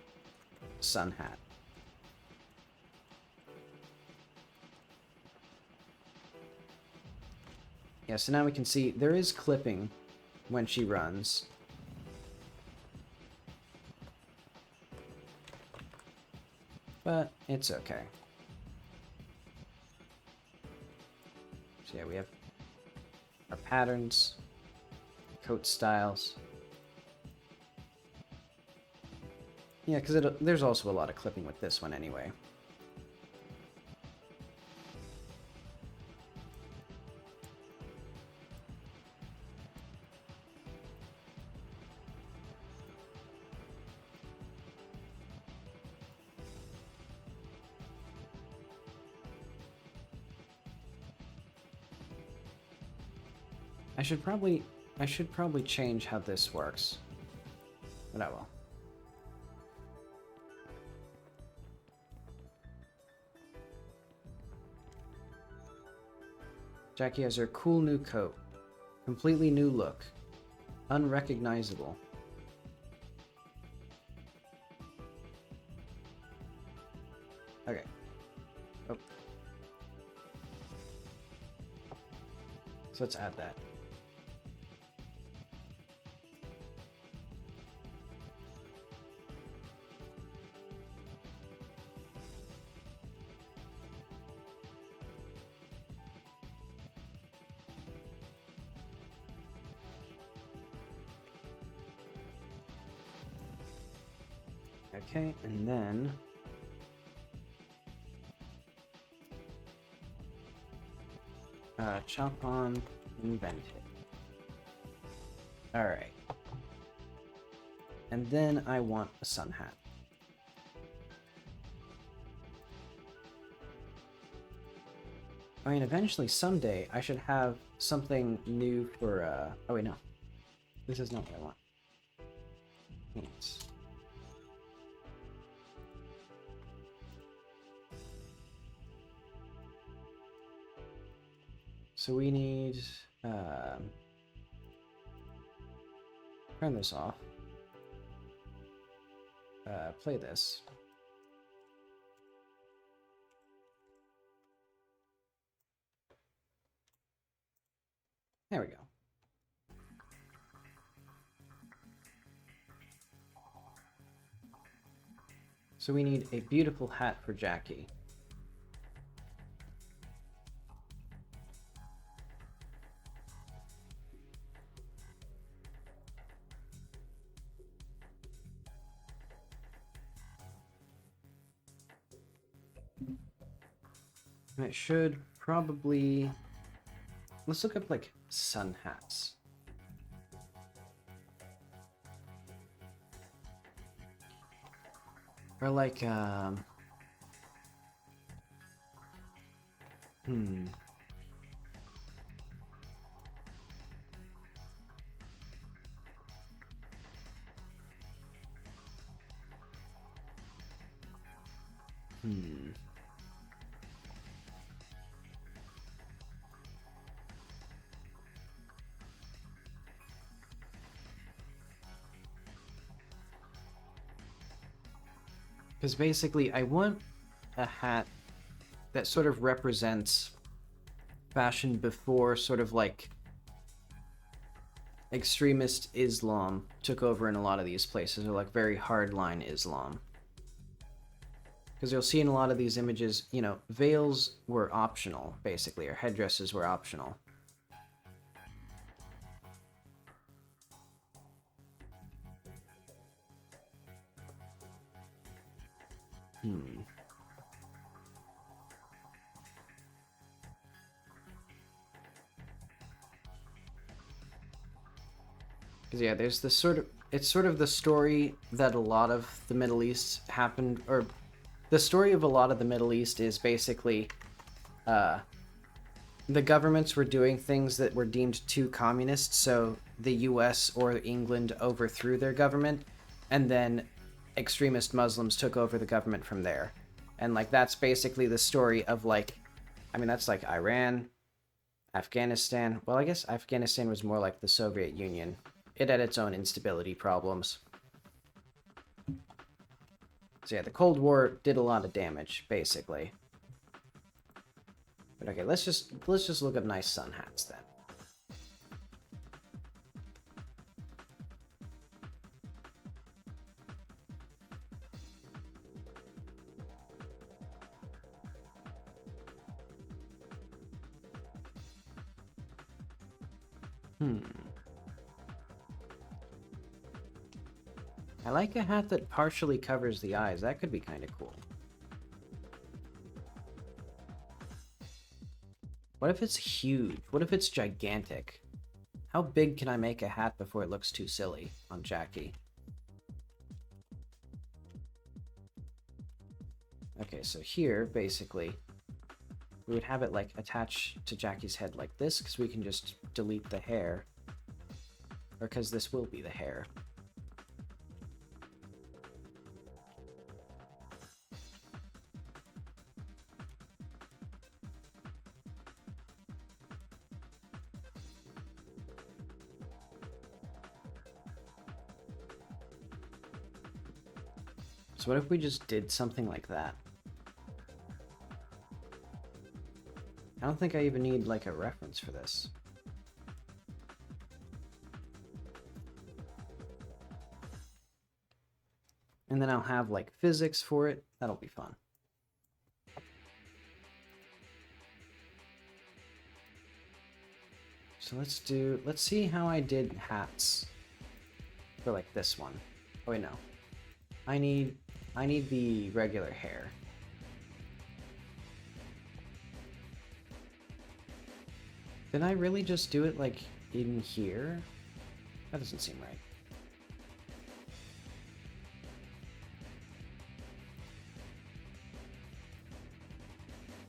sun hat. Yeah, so now we can see there is clipping when she runs. But it's okay. So yeah, we have our patterns, coat styles. Yeah, because there's also a lot of clipping with this one anyway. I should probably change how this works. But I will. Jackie has her cool new coat. Completely new look. Unrecognizable. Okay. Oh. So let's add that. Okay, and then chop on invented. Alright. And then I want a sun hat. I mean, eventually, someday, I should have something new for, oh wait, no. This is not what I want. Pants. So we need, turn this off. Play this. There we go. So we need a beautiful hat for Jackie. And it should probably... Let's look up, like, sun hats. Or, like, Hmm. Because basically, I want a hat that sort of represents fashion before sort of like extremist Islam took over in a lot of these places, or like very hardline Islam. Because you'll see in a lot of these images, you know, veils were optional, basically, or headdresses were optional. Because yeah, there's this sort of, it's sort of the story that a lot of the Middle East happened, or the story of a lot of the Middle East is basically the governments were doing things that were deemed too communist, so the US or England overthrew their government, and then extremist Muslims took over the government from there. And like that's basically the story of like, I mean that's like Iran, Afghanistan. Well, I guess Afghanistan was more like the Soviet Union. It had its own instability problems. So yeah, the Cold War did a lot of damage, basically. But okay, let's just look up nice sun hats then. I like a hat that partially covers the eyes. That could be kind of cool. What if it's huge? What if it's gigantic? How big can I make a hat before it looks too silly on Jackie? Okay, so here, basically, we would have it, like, attached to Jackie's head like this, because we can just delete the hair. Or because this will be the hair. So what if we just did something like that? I don't think I even need, like, a reference for this. And then I'll have, like, physics for it. That'll be fun. So let's see how I did hats for, like, this one. Oh, wait, no. I need the regular hair. Did I really just do it, like, in here? That doesn't seem right.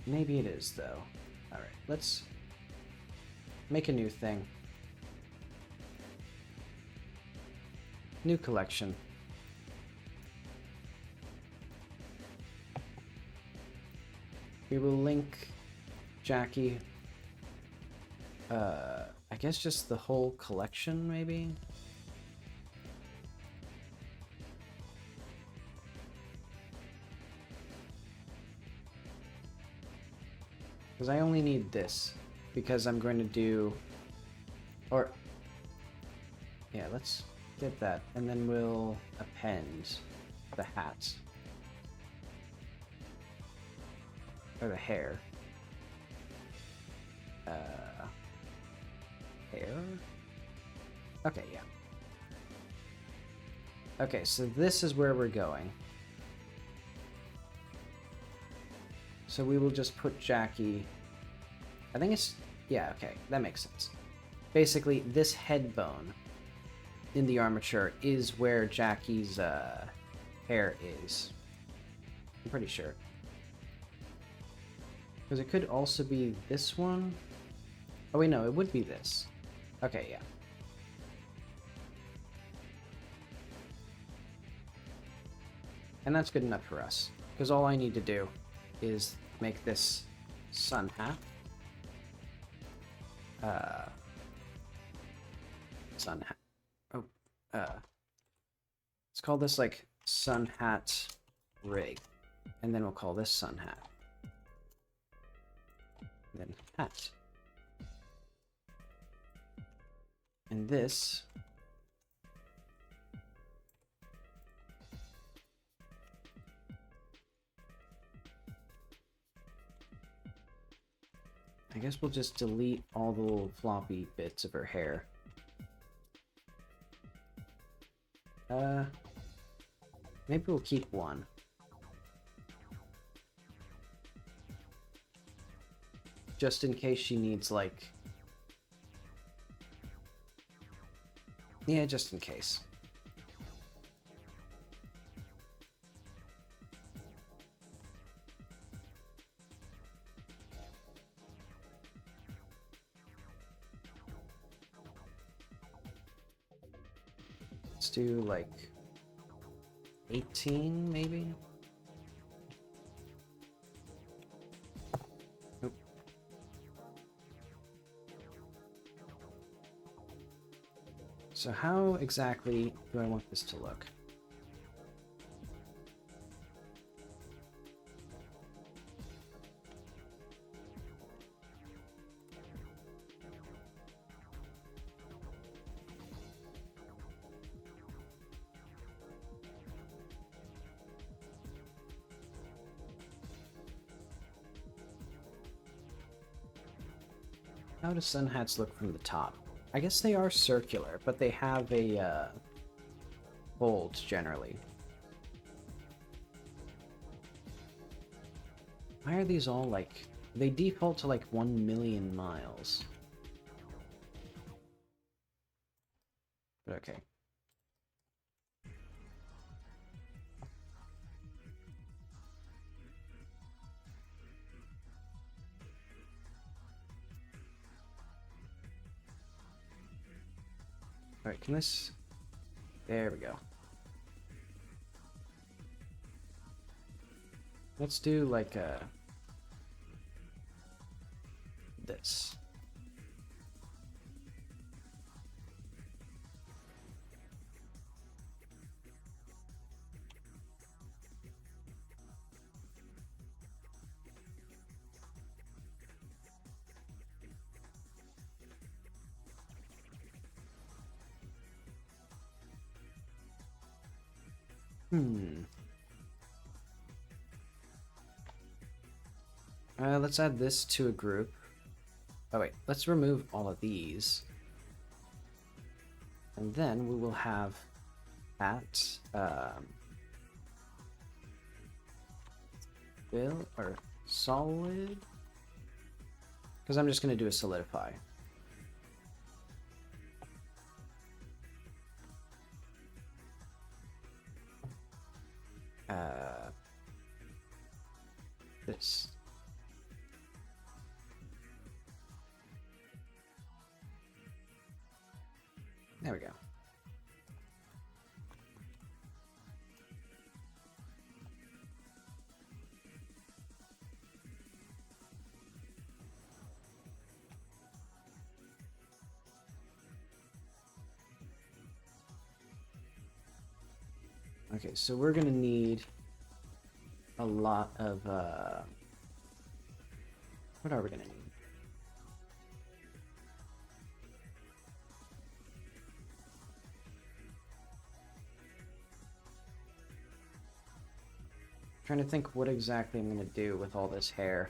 Maybe it is, though. Alright, let's make a new thing. New collection. We will link Jackie. I guess just the whole collection, maybe? Because I only need this. Because I'm going to do... Or... Yeah, let's get that. And then we'll append the hat. Or the hair. Hair? Okay, yeah. Okay, so this is where we're going. So we will just put Jackie... I think it's... Yeah, okay, that makes sense. Basically, this head bone in the armature is where Jackie's hair is. I'm pretty sure. Because it could also be this one. Oh wait, no, it would be this. Okay, yeah. And that's good enough for us. Because all I need to do is make this sun hat. Sun hat. Oh, let's call this like sun hat rig. And then we'll call this sun hat. And then hat. And this I guess we'll just delete all the little floppy bits of her hair. Maybe we'll keep one. Just in case she needs, like... Yeah, just in case. Let's do, like, 18, maybe? Nope. So how exactly do I want this to look? How do sun hats look from the top? I guess they are circular, but they have a bulge generally. Why are these all like... They default to like 1,000,000 miles. But okay. Alright, can this... There we go. Let's do like this. Let's add this to a group. Oh wait, let's remove all of these. And then we will have that, fill, or solid? Because I'm just going to do a solidify. This. There we go. Okay, so we're gonna need a lot of, what are we gonna need? Trying to think what exactly I'm gonna do with all this hair.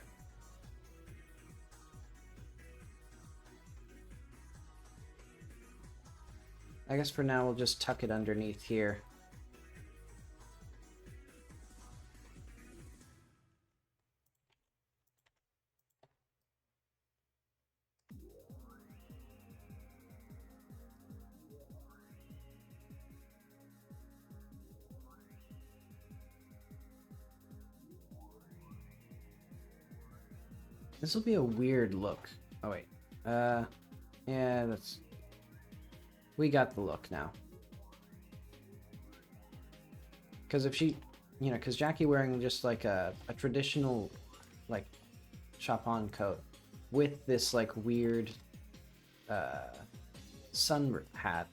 I guess for now we'll just tuck it underneath here. This will be a weird look. Oh wait. Yeah, that's... We got the look now. Because if she... You know, because Jackie wearing just like a traditional, like, chop-on coat with this, like, weird, sun hat.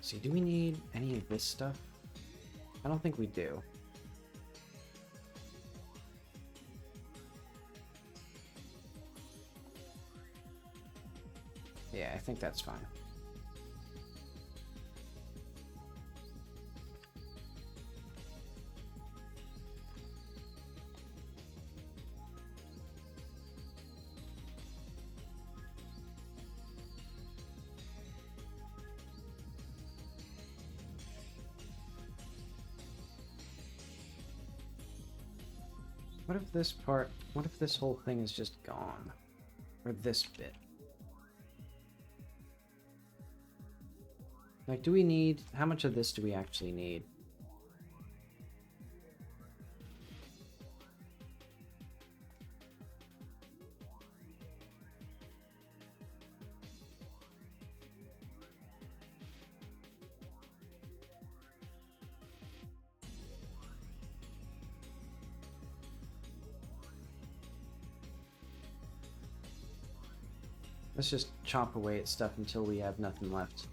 See, do we need any of this stuff? I don't think we do. Yeah, I think that's fine. What if this part, what if this whole thing is just gone? Or this bit? Like, do we need, how much of this do we actually need? Let's just chop away at stuff until we have nothing left.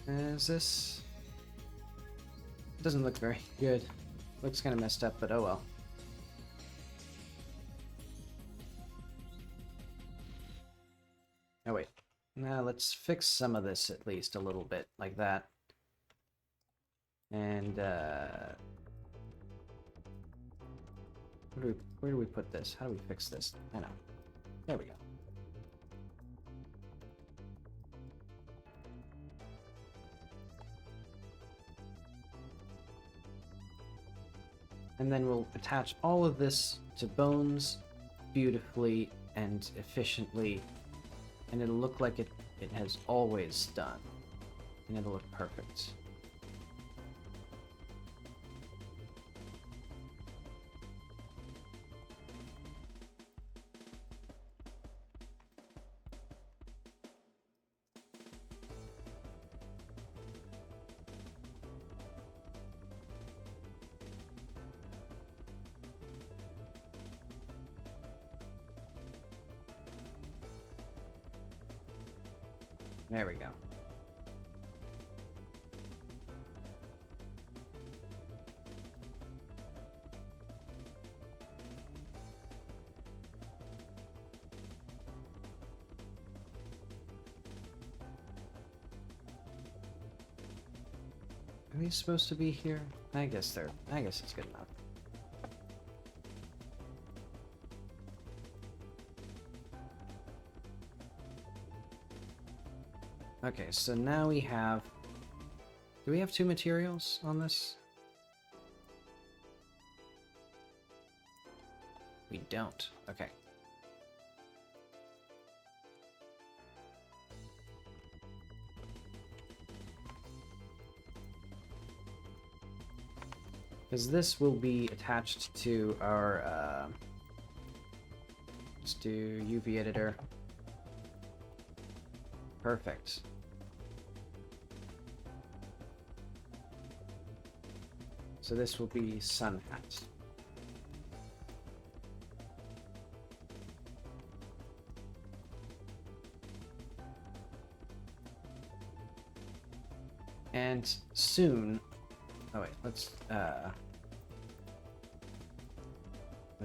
Is this... It doesn't look very good. Looks kind of messed up, but oh well. Oh wait. Now let's fix some of this at least a little bit, like that. And where do we put this? How do we fix this? I know. There we go. And then we'll attach all of this to Bones beautifully and efficiently, and it'll look like it has always done. And it'll look perfect. There we go. Are these supposed to be here? I guess it's good enough. Okay, so now we have... Do we have 2 materials on this? We don't. Okay. Because this will be attached to our... let's do UV editor. Perfect. So this will be sun hat. And soon... Oh wait, let's... what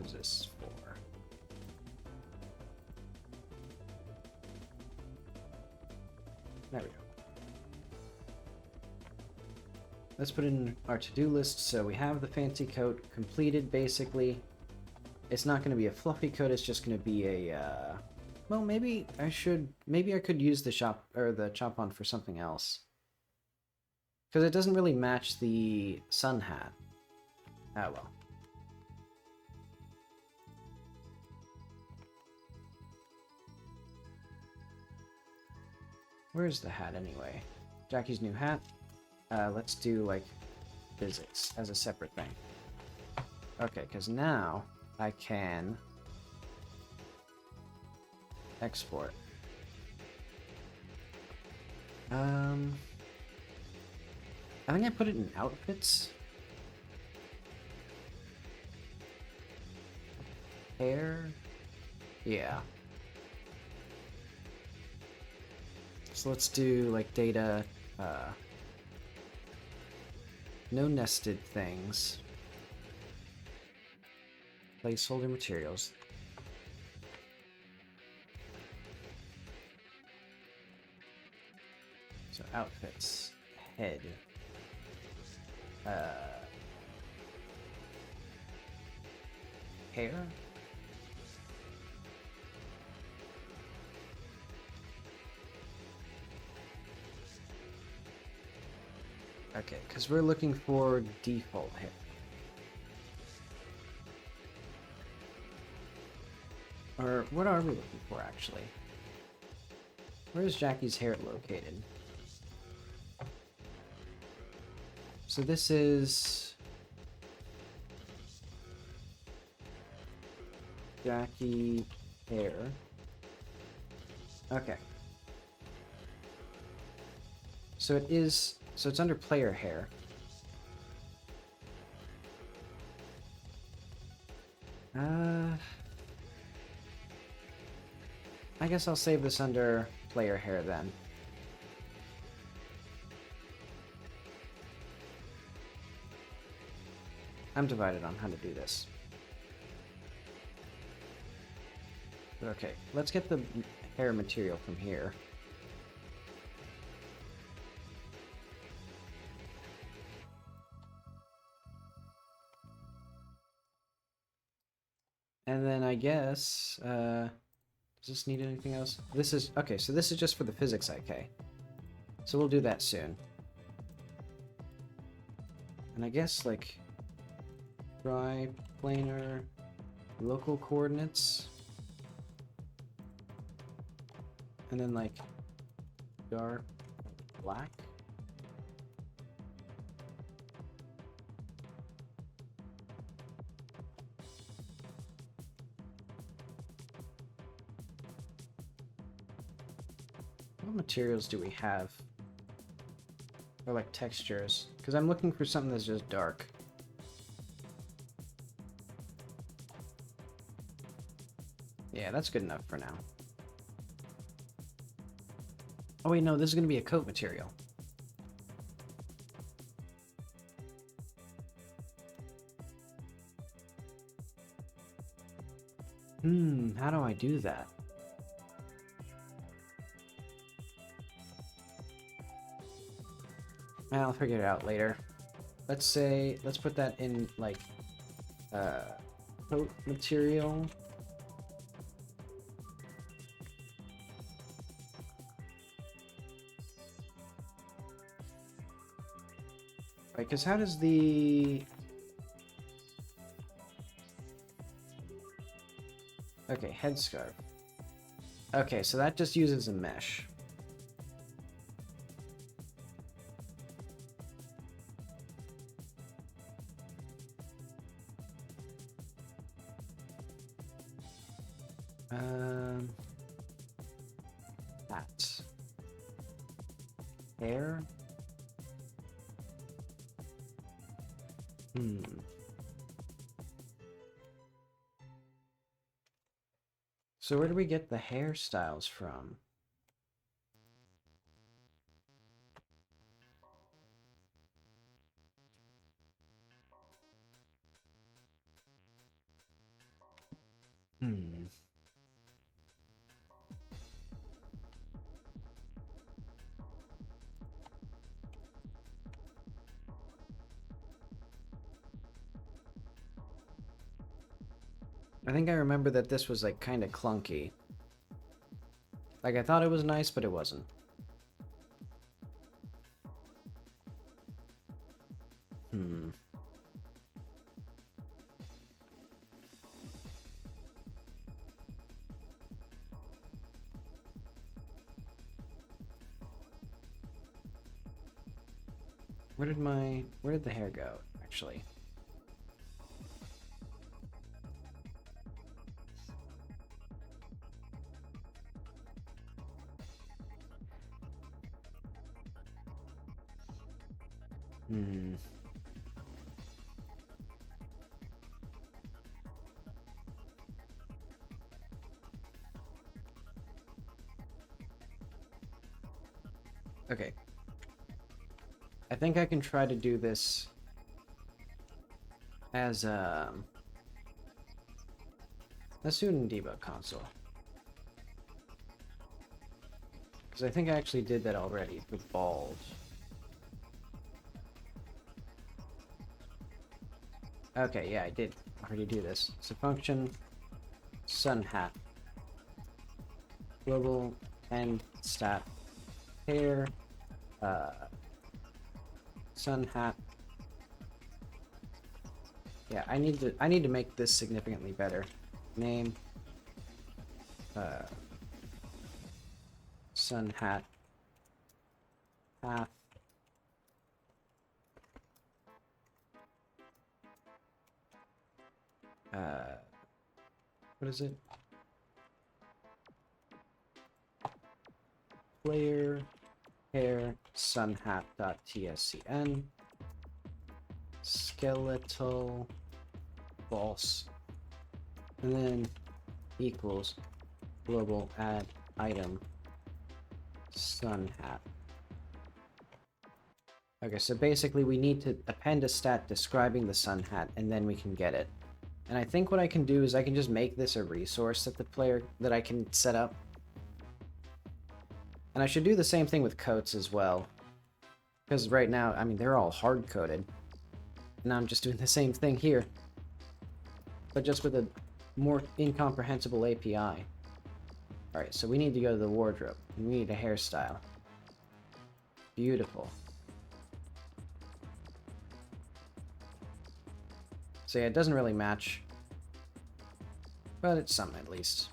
is this for? There we go. Let's put in our to-do list. So we have the fancy coat completed, basically. It's not going to be a fluffy coat, it's just going to be a, well, maybe I could use the chop-on for something else. Because it doesn't really match the sun hat. Ah, well. Where's the hat, anyway? Jackie's new hat. Let's do, like, physics as a separate thing. Okay, because now I can export. I think I put it in outfits. Hair? Yeah. So let's do, like, data, no nested things. Placeholder materials. So outfits. Head. Hair? Okay, because we're looking for default hair. Or what are we looking for, actually? Where is Jackie's hair located? So this is... Jackie hair. Okay. So it is... So it's under player hair. I guess I'll save this under player hair then. I'm divided on how to do this. Okay, let's get the hair material from here. And then I guess, does this need anything else? This is, okay, so this is just for the physics IK. So we'll do that soon. And I guess, like, triplanar local coordinates. And then, like, dark black. What materials do we have? Or like textures? Because I'm looking for something that's just dark. Yeah, that's good enough for now. Oh wait, no, this is going to be a coat material. How do I do that? I'll figure it out later. Let's put that in, like, coat material. Right, because how does the... Okay, headscarf. Okay, so that just uses a mesh. Hat. Hair. So where do we get the hairstyles from? I think I remember that this was, like, kind of clunky. Like, I thought it was nice, but it wasn't. Where did the hair go, actually? Okay. I think I can try to do this as let's do it in debug console. Because I think I actually did that already with balls. Okay, yeah, I did already do this. So function sun hat global end stat hair sun hat. Yeah, I need to make this significantly better. Name sun hat path what is it? Player hair sun hat dot tscn skeletal false and then equals global add item sun hat. Okay, so basically we need to append a stat describing the sun hat, and then we can get it. And I think what I can do is I can just make this a resource that I can set up. And I should do the same thing with coats as well. Because right now, I mean, they're all hard-coded. And I'm just doing the same thing here. But just with a more incomprehensible API. Alright, so we need to go to the wardrobe. And we need a hairstyle. Beautiful. So yeah, it doesn't really match. But it's something at least.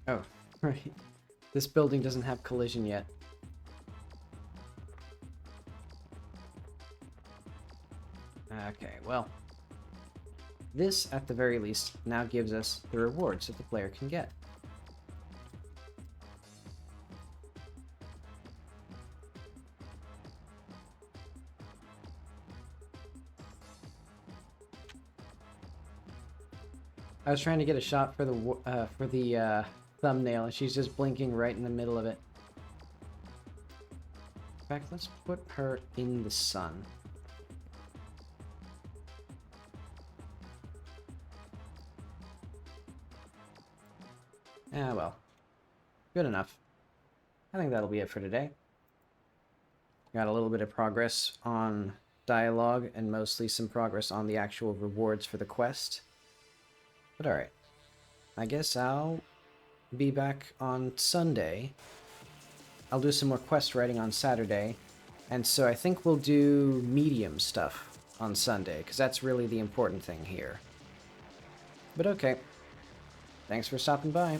Oh, right. This building doesn't have collision yet. Okay, well. This, at the very least, now gives us the rewards that the player can get. I was trying to get a shot for the thumbnail, and she's just blinking right in the middle of it. In fact, let's put her in the sun. Ah, well. Good enough. I think that'll be it for today. Got a little bit of progress on dialogue, and mostly some progress on the actual rewards for the quest. But alright. I guess I'll be back on Sunday. I'll do some more quest writing on Saturday. And so I think we'll do medium stuff on Sunday, because that's really the important thing here. But okay. Thanks for stopping by.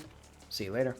See you later.